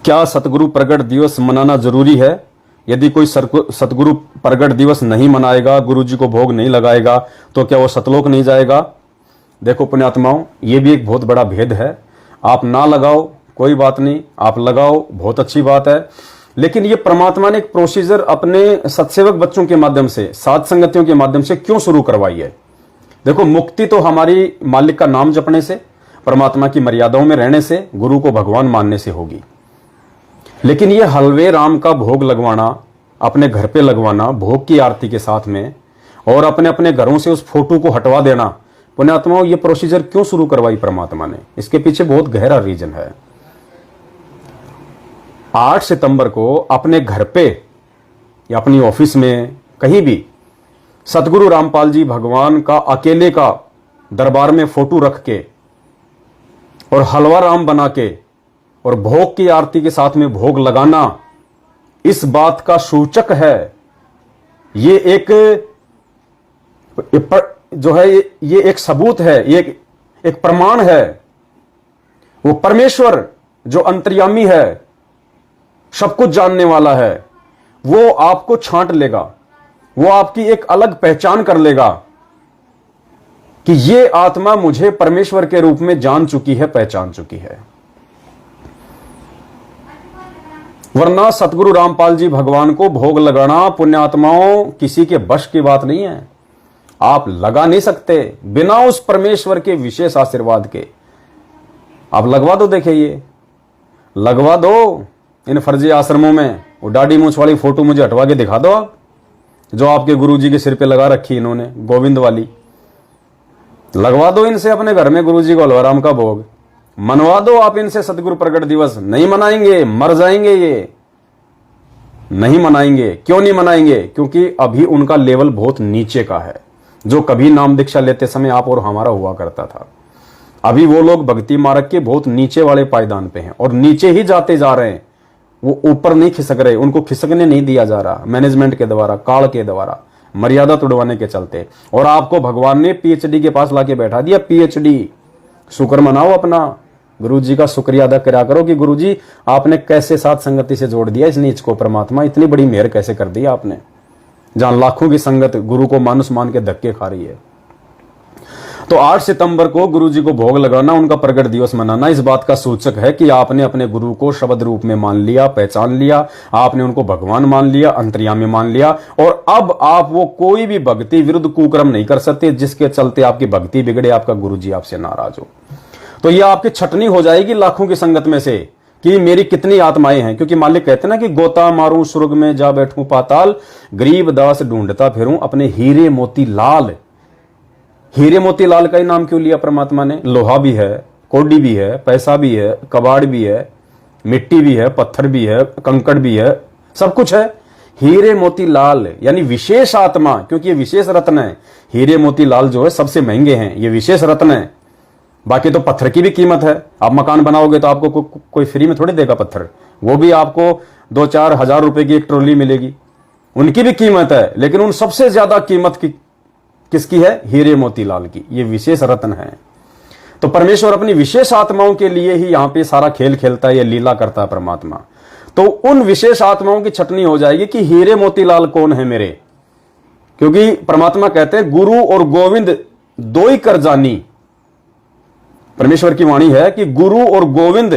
क्या सतगुरु प्रगट दिवस मनाना जरूरी है? यदि कोई सतगुरु प्रगट दिवस नहीं मनाएगा, गुरु जी को भोग नहीं लगाएगा, तो क्या वो सतलोक नहीं जाएगा? देखो पुण्यात्माओं, ये भी एक बहुत बड़ा भेद है। आप ना लगाओ कोई बात नहीं, आप लगाओ बहुत अच्छी बात है, लेकिन ये परमात्मा ने एक प्रोसीजर अपने सत्सेवक बच्चों के माध्यम से, साध संगतियों के माध्यम से क्यों शुरू करवाई है? देखो, मुक्ति तो हमारी मालिक का नाम जपने से, परमात्मा की मर्यादाओं में रहने से, गुरु को भगवान मानने से होगी। लेकिन ये हलवे राम का भोग लगवाना, अपने घर पे लगवाना भोग की आरती के साथ में, और अपने अपने घरों से उस फोटो को हटवा देना, पुण्यात्माओं ये प्रोसीजर क्यों शुरू करवाई परमात्मा ने? इसके पीछे बहुत गहरा रीजन है। 8 सितंबर को अपने घर पे या अपनी ऑफिस में कहीं भी सतगुरु रामपाल जी भगवान का अकेले का दरबार में फोटो रख के और हलवा राम बना के और भोग की आरती के साथ में भोग लगाना, इस बात का सूचक है। ये एक जो है ये एक सबूत है, ये एक प्रमाण है। वो परमेश्वर जो अंतर्यामी है, सब कुछ जानने वाला है, वो आपको छांट लेगा, वो आपकी एक अलग पहचान कर लेगा कि ये आत्मा मुझे परमेश्वर के रूप में जान चुकी है, पहचान चुकी है। वरना सतगुरु रामपाल जी भगवान को भोग लगाना पुण्यात्माओं किसी के बश की बात नहीं है। आप लगा नहीं सकते बिना उस परमेश्वर के विशेष आशीर्वाद के। आप लगवा दो, देखिए ये लगवा दो इन फर्जी आश्रमों में, वो दाढ़ी मूछ वाली फोटो मुझे हटवा के दिखा दो आप, जो आपके गुरुजी के सिर पे लगा रखी इन्होंने, गोविंद वाली। लगवा दो इनसे अपने घर में गुरुजी को हलवाराम का भोग, मनवा दो आप इनसे सतगुरु प्रगट दिवस। नहीं मनाएंगे, मर जाएंगे, ये नहीं मनाएंगे। क्यों नहीं मनाएंगे? क्योंकि अभी उनका लेवल बहुत नीचे का है, जो कभी नाम दीक्षा लेते समय आप और हमारा हुआ करता था। अभी वो लोग भक्ति मार्ग के बहुत नीचे वाले पायदान पे हैं और नीचे ही जाते जा रहे हैं। वो ऊपर नहीं खिसक रहे, उनको खिसकने नहीं दिया जा रहा मैनेजमेंट के द्वारा, काल के द्वारा, मर्यादा तोड़वाने के चलते। और आपको भगवान ने पीएचडी के पास लाके बैठा दिया। पीएचडी, शुक्र मनाओ अपना, गुरुजी का शुक्रिया अदा करा करो कि गुरुजी आपने कैसे साथ संगति से जोड़ दिया इस नीच को। परमात्मा इतनी बड़ी मेहर कैसे कर दी आपने, जहां लाखों की संगत गुरु को मानुस मान के धक्के खा रही है। तो 8 सितंबर को गुरुजी को भोग लगाना, उनका प्रगट दिवस मनाना, इस बात का सूचक है कि आपने अपने गुरु को शब्द रूप में मान लिया, पहचान लिया, आपने उनको भगवान मान लिया, अंतर्यामी मान लिया। और अब आप वो कोई भी भक्ति विरुद्ध कुकर्म नहीं कर सकते जिसके चलते आपकी भक्ति बिगड़े, आपका गुरुजी आपसे नाराज हो। तो ये आपकी छटनी हो जाएगी लाखों की संगत में से कि मेरी कितनी आत्माएं हैं। क्योंकि मालिक कहते ना कि गोता मारूं स्वर्ग में जा बैठूं पाताल, गरीब दास ढूंढता फिरूं अपने हीरे मोती लाल। हीरे मोती लाल का ही नाम क्यों लिया परमात्मा ने? लोहा भी है, कोडी भी है, पैसा भी है, कबाड़ भी है, मिट्टी भी है, पत्थर भी है, कंकड़ भी है, सब कुछ है। हीरे मोती लाल यानी विशेष आत्मा, क्योंकि ये विशेष रत्न है। हीरे मोती लाल जो है सबसे महंगे हैं, ये विशेष रत्न है। बाकी तो पत्थर की भी कीमत है। आप मकान बनाओगे तो आपको कोई फ्री में थोड़ी देगा पत्थर, वो भी आपको 2-4 हजार रुपए की एक ट्रॉली मिलेगी, उनकी भी कीमत है। लेकिन उन सबसे ज्यादा कीमत की किसकी है? हीरे मोती लाल की। ये विशेष रत्न है। तो परमेश्वर अपनी विशेष आत्माओं के लिए ही यहां पे सारा खेल खेलता है, ये लीला करता है परमात्मा। तो उन विशेष आत्माओं की छटनी हो जाएगी कि हीरे मोती लाल कौन है मेरे। क्योंकि परमात्मा कहते हैं गुरु और गोविंद दो ही कर जानी। परमेश्वर की वाणी है कि गुरु और गोविंद,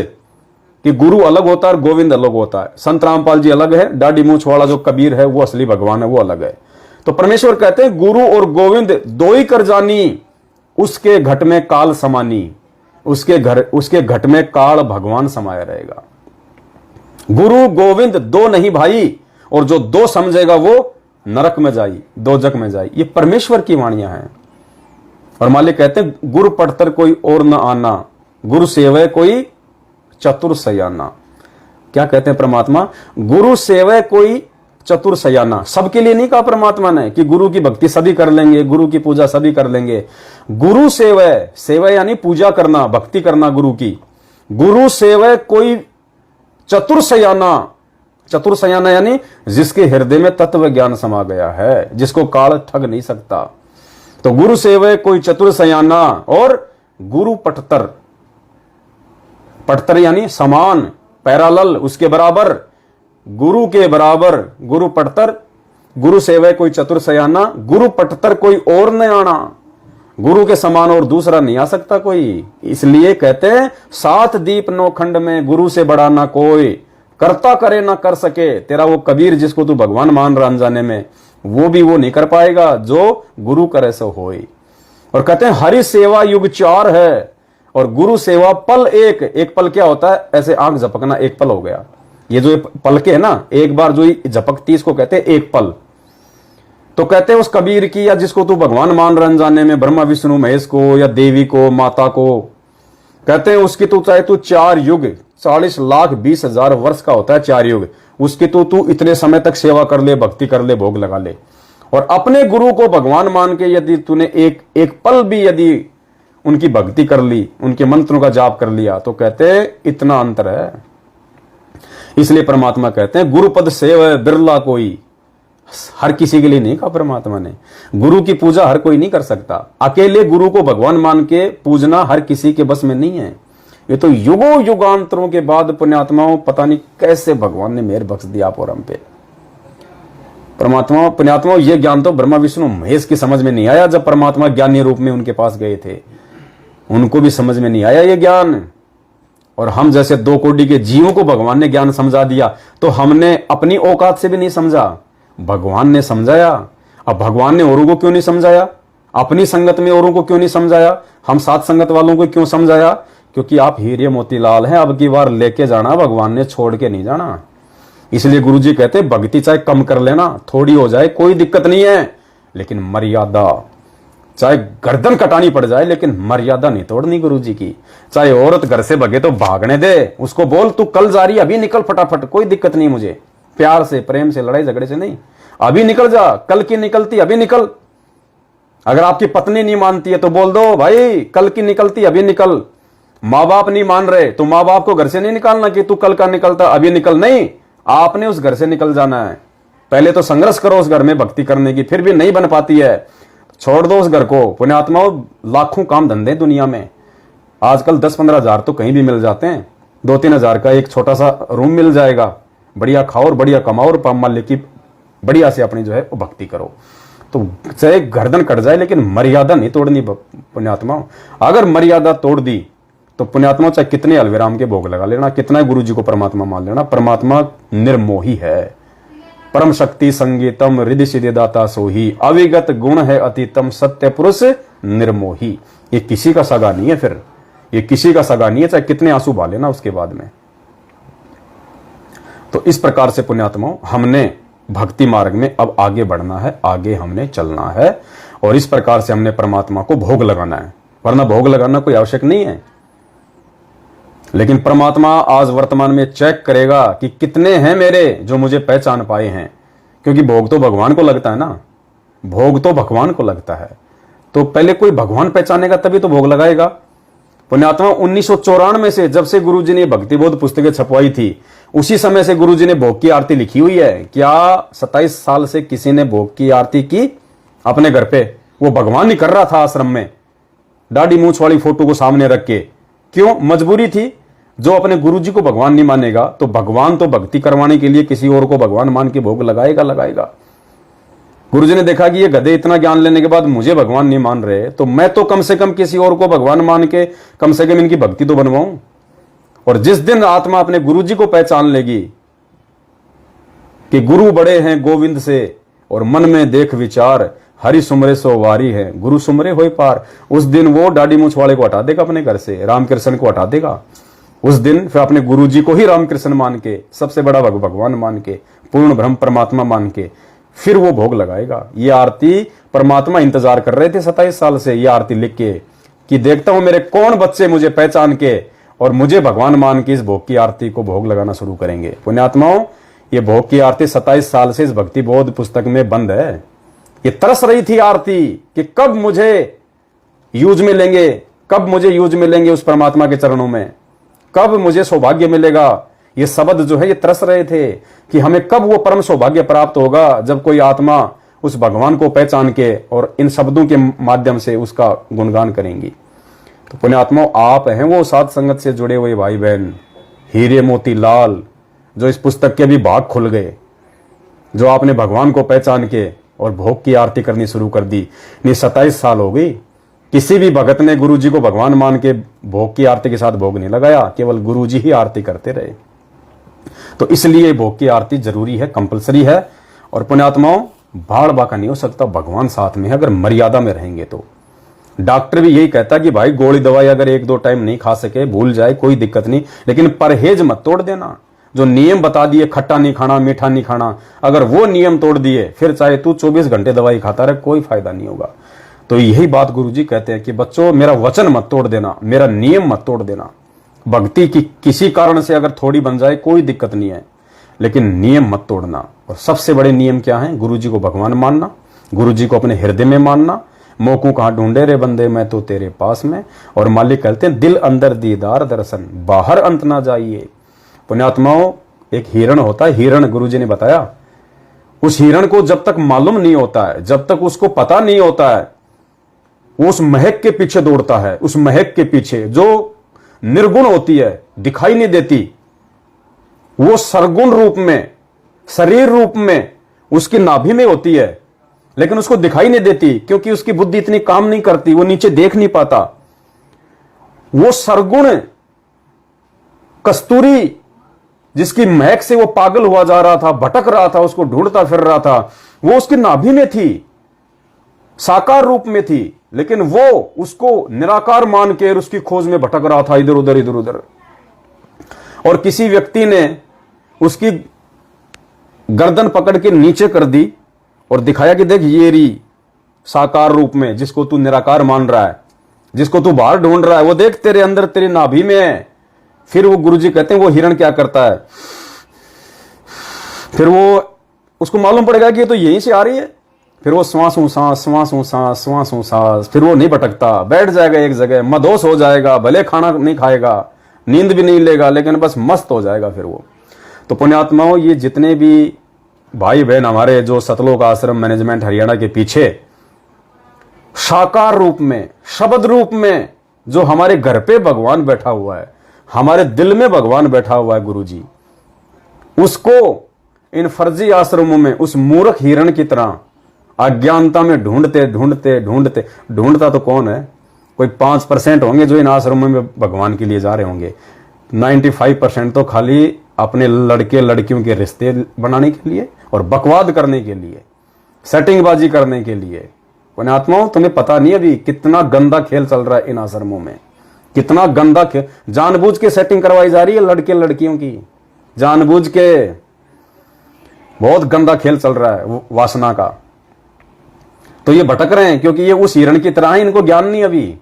कि गुरु अलग होता है और गोविंद अलग होता है। संत रामपाल जी अलग है, दाढ़ी मूछ वाला जो कबीर है वो असली भगवान है, वो अलग है। तो परमेश्वर कहते हैं गुरु और गोविंद दो ही कर जानी, उसके घट में काल समानी। उसके घट में काल भगवान समाया रहेगा। गुरु गोविंद दो नहीं भाई, और जो दो समझेगा वो नरक में जाई, दोजक में जाई। ये परमेश्वर की वाणियां हैं। और मालिक कहते हैं गुरु पढ़तर कोई और न आना, गुरु सेवय कोई चतुर सयाना। क्या कहते हैं परमात्मा? गुरु सेवय कोई चतुर सयाना। सबके लिए नहीं कहा परमात्मा ने कि गुरु की भक्ति सभी कर लेंगे, गुरु की पूजा सभी कर लेंगे। गुरु सेवय, सेवय यानी पूजा करना, भक्ति करना गुरु की। गुरु सेवय कोई चतुर सयाना। चतुर सयाना यानी जिसके हृदय में तत्व ज्ञान समा गया है, जिसको काल ठग नहीं सकता। तो गुरु सेवय कोई चतुर सयाना। और गुरु पटतर, पटतर यानी समान, पैरालल, उसके बराबर, गुरु के बराबर, गुरु पटतर, गुरु सेवै कोई चतुर सयाना, गुरु पटतर कोई और न आना। गुरु के समान और दूसरा नहीं आ सकता कोई। इसलिए कहते हैं सात दीप नौ खंड में गुरु से बड़ा ना कोई, करता करे ना कर सके। तेरा वो कबीर जिसको तू भगवान मान रहा अनजाने में, वो भी वो नहीं कर पाएगा जो गुरु करे सो होई। और कहते हैं हरि सेवा युग 4 है और गुरु सेवा पल एक। एक पल क्या होता है? ऐसे आंख झपकना एक पल हो गया। ये जो पल के है ना, एक बार जो झपकती इसको कहते हैं एक पल। तो कहते हैं उस कबीर की, या जिसको तू भगवान मान रहा अनजाने में, ब्रह्मा विष्णु महेश को या देवी को, माता को, कहते हैं उसकी तू चाहे तू 4 युग 40,20,000 वर्ष का होता है 4 युग, उसकी तू इतने समय तक सेवा कर ले, भक्ति कर ले, भोग लगा ले। और अपने गुरु को भगवान मान के यदि तूने एक पल भी यदि उनकी भक्ति कर ली, उनके मंत्रों का जाप कर लिया, तो कहते हैं इतना अंतर है। इसलिए परमात्मा कहते हैं गुरुपद सेव बिरला कोई। हर किसी के लिए नहीं कहा परमात्मा ने। गुरु की पूजा हर कोई नहीं कर सकता। अकेले गुरु को भगवान मान के पूजना हर किसी के बस में नहीं है। ये तो युगों युगांतरों के बाद पुण्यात्माओं, पता नहीं कैसे भगवान ने मेहर बख्श दिया आप और हम पे। परमात्मा पुण्यात्माओं, ये ज्ञान तो ब्रह्मा विष्णु महेश की समझ में नहीं आया जब परमात्मा ज्ञानी रूप में उनके पास गए थे। उनको भी समझ में नहीं आया ये ज्ञान। और हम जैसे 2 कोटि के जीवों को भगवान ने ज्ञान समझा दिया, तो हमने अपनी औकात से भी नहीं समझा, भगवान ने समझाया। अब भगवान ने औरों को क्यों नहीं समझाया? अपनी संगत में औरों को क्यों नहीं समझाया? हम साथ संगत वालों को क्यों समझाया? क्योंकि आप हीरे मोतीलाल हैं, अब की बार लेके जाना, भगवान ने छोड़ के नहीं जाना। इसलिए गुरुजी कहते हैं भक्ति चाहे कम कर लेना, थोड़ी हो जाए कोई दिक्कत नहीं है, लेकिन मर्यादा, चाहे गर्दन कटानी पड़ जाए लेकिन मर्यादा नहीं तोड़नी गुरुजी की। चाहे औरत घर से भगे तो भागने दे, उसको बोल तू कल जा रही, अभी निकल फटाफट, कोई दिक्कत नहीं मुझे, प्यार से, प्रेम से, लड़ाई झगड़े से नहीं, अभी निकल जा, कल की निकलती अभी निकल। अगर आपकी पत्नी नहीं मानती है तो बोल दो भाई कल की निकलती अभी निकल। माँ बाप नहीं मान रहे तो माँ बाप को घर से नहीं निकालना कि तू कल का निकलता अभी निकल, नहीं, आपने उस घर से निकल जाना है। पहले तो संघर्ष करो उस घर में भक्ति करने की, फिर भी नहीं बन पाती है, छोड़ दो उस घर को। पुण्यात्माओं, लाखों काम धंधे दुनिया में, आजकल 10-15 हजार तो कहीं भी मिल जाते हैं। 2-3 हजार का एक छोटा सा रूम मिल जाएगा, बढ़िया खाओ और बढ़िया कमाओ और माल्य की बढ़िया से अपनी जो है वो भक्ति करो। तो चाहे गर्दन कट जाए लेकिन मर्यादा नहीं तोड़नी पुण्यात्माओं। अगर मर्यादा तोड़ दी तो पुण्यात्मा चाहे कितने अलविराम के भोग लगा लेना, कितना गुरु जी को परमात्मा मान लेना, परमात्मा निर्मोही है। परम शक्ति संगीतम रिद्धि सिद्धि दाता सोही, अविगत गुण है अतीतम सत्य पुरुष निर्मोही। ये किसी का सगा नहीं है, फिर ये किसी का सगा नहीं है, चाहे कितने आंसू बहा लेना उसके बाद में। तो इस प्रकार से पुण्यात्माओं, हमने भक्ति मार्ग में अब आगे बढ़ना है, आगे हमने चलना है, और इस प्रकार से हमने परमात्मा को भोग लगाना है। वरना भोग लगाना कोई आवश्यक नहीं है, लेकिन परमात्मा आज वर्तमान में चेक करेगा कि कितने हैं मेरे जो मुझे पहचान पाए हैं। क्योंकि भोग तो भगवान को लगता है ना, भोग तो भगवान को लगता है। तो पहले कोई भगवान पहचानेगा तभी तो भोग लगाएगा। पुण्यात्मा 1994 से जब से गुरुजी ने भक्ति बोध पुस्तकें छपवाई थी, उसी समय से गुरुजी ने भोग की आरती लिखी हुई है। क्या 27 साल से किसी ने भोग की आरती की अपने घर पे? वो भगवान नहीं कर रहा था आश्रम में, दाढ़ी मूछ वाली फोटो को सामने रख के। क्यों? मजबूरी थी। जो अपने गुरुजी को भगवान नहीं मानेगा तो भगवान तो भक्ति करवाने के लिए किसी और को भगवान मान के भोग लगाएगा। गुरुजी ने देखा कि ये गधे इतना ज्ञान लेने के बाद मुझे भगवान नहीं मान रहे, तो मैं तो कम से कम किसी और को भगवान मान के कम से कम इनकी भक्ति तो बनवाऊं। और जिस दिन आत्मा अपने गुरुजी को पहचान लेगी कि गुरु बड़े हैं गोविंद से, और मन में देख विचार हरि सुमरे सो वारी है, गुरु सुमरे होए पार, उस दिन वो दाढ़ी मूछ वाले को हटा देगा अपने घर से, रामकृष्ण को हटा देगा। उस दिन फिर अपने गुरुजी को ही रामकृष्ण मान के, सबसे बड़ा भगवान मान के, पूर्ण ब्रह्म परमात्मा मान के, फिर वो भोग लगाएगा। ये आरती परमात्मा इंतजार कर रहे थे 27 साल से, ये आरती लिख के कि देखता हूं मेरे कौन बच्चे मुझे पहचान के और मुझे भगवान मान के इस भोग की आरती को भोग लगाना शुरू करेंगे। पुण्यात्माओं, ये भोग की आरती 27 साल से इस भक्ति बोध पुस्तक में बंद है। ये तरस रही थी आरती कि कब मुझे यूज में लेंगे, कब मुझे यूज में लेंगे उस परमात्मा के चरणों में, कब मुझे सौभाग्य मिलेगा। ये शब्द जो है ये तरस रहे थे कि हमें कब वो परम सौभाग्य प्राप्त होगा जब कोई आत्मा उस भगवान को पहचान के और इन शब्दों के माध्यम से उसका गुणगान करेंगी। तो पुण्यात्माओं, आप हैं वो साध संगत से जुड़े हुए भाई बहन, हीरे मोती लाल, जो इस पुस्तक के भी भाग खुल गए, जो आपने भगवान को पहचान के और भोग की आरती करनी शुरू कर दी। नहीं 27 साल हो गई, किसी भी भगत ने गुरु जी को भगवान मान के भोग की आरती के साथ भोग नहीं लगाया, केवल गुरु जी ही आरती करते रहे। तो इसलिए भोग की आरती जरूरी है, कंपलसरी है। और पुण्यात्माओं, भाड़ बाका नहीं हो सकता, भगवान साथ में है अगर मर्यादा में रहेंगे तो। डॉक्टर भी यही कहता कि भाई गोली दवाई अगर 1-2 टाइम नहीं खा सके, भूल जाए, कोई दिक्कत नहीं, लेकिन परहेज मत तोड़ देना। जो नियम बता दिए, खट्टा नहीं खाना, मीठा नहीं खाना, अगर वो नियम तोड़ दिए, फिर चाहे तू 24 घंटे दवाई खाता रहे, कोई फायदा नहीं होगा। तो यही बात गुरुजी कहते हैं कि बच्चों, मेरा वचन मत तोड़ देना, मेरा नियम मत तोड़ देना। भक्ति की किसी कारण से अगर थोड़ी बन जाए कोई दिक्कत नहीं है, लेकिन नियम मत तोड़ना। और सबसे बड़े नियम क्या है? गुरुजी को भगवान मानना, गुरुजी को अपने हृदय में मानना। मोकू कहां ढूंढे रे बंदे, मैं तो तेरे पास में। और मालिक कहते हैं, दिल अंदर दीदार दर्शन, बाहर अंत ना जाइए। पुण्यात्माओं, एक हिरण होता है, हिरण गुरुजी ने बताया, उस हिरण को जब तक मालूम नहीं होता है, जब तक उसको पता नहीं होता है, वो उस महक के पीछे दौड़ता है। उस महक के पीछे जो निर्गुण होती है, दिखाई नहीं देती, वो सरगुण रूप में, शरीर रूप में उसकी नाभि में होती है, लेकिन उसको दिखाई नहीं देती क्योंकि उसकी बुद्धि इतनी काम नहीं करती, वो नीचे देख नहीं पाता। वो सरगुण कस्तूरी जिसकी महक से वो पागल हुआ जा रहा था, भटक रहा था, उसको ढूंढता फिर रहा था, वो उसकी नाभि में थी, साकार रूप में थी, लेकिन वो उसको निराकार मान के उसकी खोज में भटक रहा था, इधर उधर इधर उधर। और किसी व्यक्ति ने उसकी गर्दन पकड़ के नीचे कर दी और दिखाया कि देख ये री साकार रूप में, जिसको तू निराकार मान रहा है, जिसको तू बाहर ढूंढ रहा है, वो देख तेरे अंदर, तेरी नाभि में है। फिर वो गुरुजी कहते हैं, वो हिरण क्या करता है, फिर वो उसको मालूम पड़ेगा कि ये तो यहीं से आ रही है, फिर वो श्वास सांस, श्वास सांस, श्वास सांस, फिर वो नहीं भटकता, बैठ जाएगा एक जगह, मदोस हो जाएगा, भले खाना नहीं खाएगा, नींद भी नहीं लेगा, लेकिन बस मस्त हो जाएगा फिर वो। तो पुण्यात्माओं, ये जितने भी भाई बहन हमारे जो सतलोक आश्रम मैनेजमेंट हरियाणा के पीछे साकार रूप में, शब्द रूप में, जो हमारे घर पे भगवान बैठा हुआ है, हमारे दिल में भगवान बैठा हुआ है गुरुजी, उसको इन फर्जी आश्रमों में उस मूर्ख हिरण की तरह अज्ञानता में ढूंढते ढूंढते ढूंढते, ढूंढता तो कौन है? कोई 5% होंगे जो इन आश्रमों में भगवान के लिए जा रहे होंगे। 95% तो खाली अपने लड़के लड़कियों के रिश्ते बनाने के लिए और बकवाद करने के लिए, सेटिंगबाजी करने के लिए। पुण्यात्माओं, तुम्हें पता नहीं अभी कितना गंदा खेल चल रहा है इन आश्रमों में, कितना गंदा खेल, जानबूझ के सेटिंग करवाई जा रही है लड़के लड़कियों की, जानबूझ के बहुत गंदा खेल चल रहा है वासना का। तो ये भटक रहे हैं क्योंकि ये उस हिरण की तरह है, इनको ज्ञान नहीं अभी।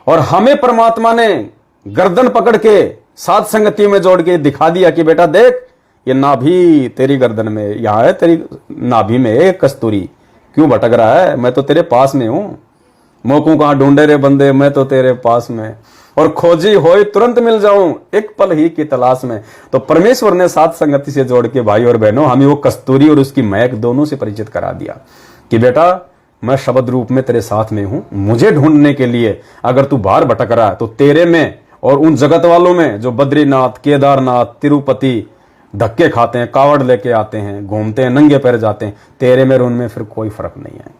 और हमें परमात्मा ने गर्दन पकड़ के साथ संगति में जोड़ के दिखा दिया कि बेटा देख, ये नाभि तेरी गर्दन में, यहां है तेरी नाभि में एक कस्तूरी, क्यों भटक रहा है? मैं तो तेरे पास में हूं। मोकू कहां ढूंढे रे बंदे, मैं तो तेरे पास में। और खोजी होए तुरंत मिल जाऊं, एक पल ही की तलाश में। तो परमेश्वर ने साथ संगति से जोड़ के भाई और बहनों हमें वो कस्तूरी और उसकी महक दोनों से परिचित करा दिया कि बेटा मैं शब्द रूप में तेरे साथ में हूं। मुझे ढूंढने के लिए अगर तू बाहर भटक रहा है तो तेरे में और उन जगत वालों में जो बद्रीनाथ, केदारनाथ, तिरुपति धक्के खाते हैं, कावड़ लेके आते हैं, घूमते हैं, नंगे पैर जाते हैं, तेरे में और उनमें फिर कोई फर्क नहीं है।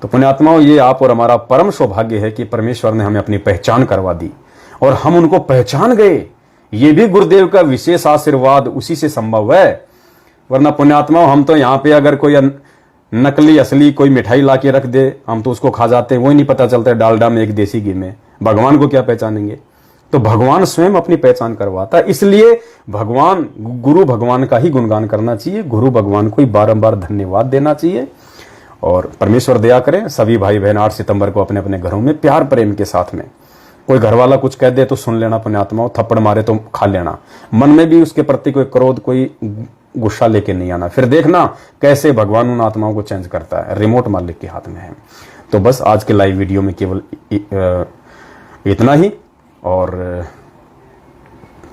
तो पुण्यात्माओं, ये आप और हमारा परम सौभाग्य है कि परमेश्वर ने हमें अपनी पहचान करवा दी और हम उनको पहचान गए। ये भी गुरुदेव का विशेष आशीर्वाद उसी से संभव है। वरना पुण्यात्माओं, हम तो यहाँ पे अगर कोई नकली असली कोई मिठाई ला के रख दे, हम तो उसको खा जाते हैं, वही नहीं पता चलता है डालडा में एक देसी घी में। भगवान को क्या पहचानेंगे? तो भगवान स्वयं अपनी पहचान करवाता है। इसलिए भगवान, गुरु भगवान का ही गुणगान करना चाहिए, गुरु भगवान को ही बारंबार धन्यवाद देना चाहिए। और परमेश्वर दया करें, सभी भाई बहन 8 सितंबर को अपने अपने घरों में प्यार प्रेम के साथ में, कोई घर वाला कुछ कह दे तो सुन लेना पुण्यात्माओं, थप्पड़ मारे तो खा लेना, मन में भी उसके प्रति कोई क्रोध, कोई गुस्सा लेके नहीं आना। फिर देखना कैसे भगवान उन आत्माओं को चेंज करता है। रिमोट मालिक के हाथ में है। तो बस आज के लाइव वीडियो में केवल इतना ही। और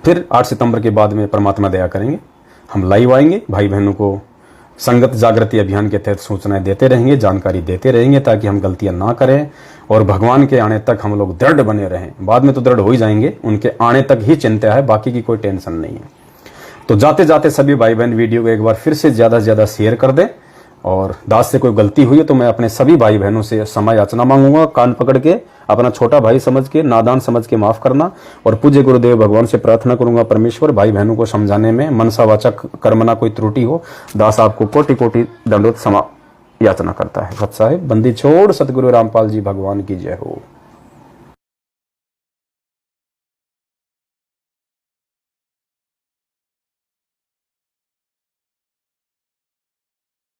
फिर 8 सितंबर के बाद में परमात्मा दया करेंगे, हम लाइव आएंगे, भाई बहनों को संगत जागृति अभियान के तहत सूचनाएं देते रहेंगे, जानकारी देते रहेंगे, ताकि हम गलतियां ना करें और भगवान के आने तक हम लोग दृढ़ बने रहें। बाद में तो दृढ़ हो ही जाएंगे, उनके आने तक ही चिंता है, बाकी की कोई टेंशन नहीं है। तो जाते जाते सभी भाई बहन वीडियो को एक बार फिर से ज़्यादा से ज़्यादा शेयर कर दें, और दास से कोई गलती हुई है तो मैं अपने सभी भाई बहनों से क्षमा याचना मांगूंगा। कान पकड़ के अपना छोटा भाई समझ के, नादान समझ के माफ करना, और पूज्य गुरुदेव भगवान से प्रार्थना करूंगा परमेश्वर भाई बहनों को समझाने में मनसा वाचक कर्मना कोई त्रुटि हो, दास आपको कोटि कोटि दंडोत क्षमा याचना करता है। सत साहिब बंदी छोड़ सतगुरु रामपाल जी भगवान की जय हो।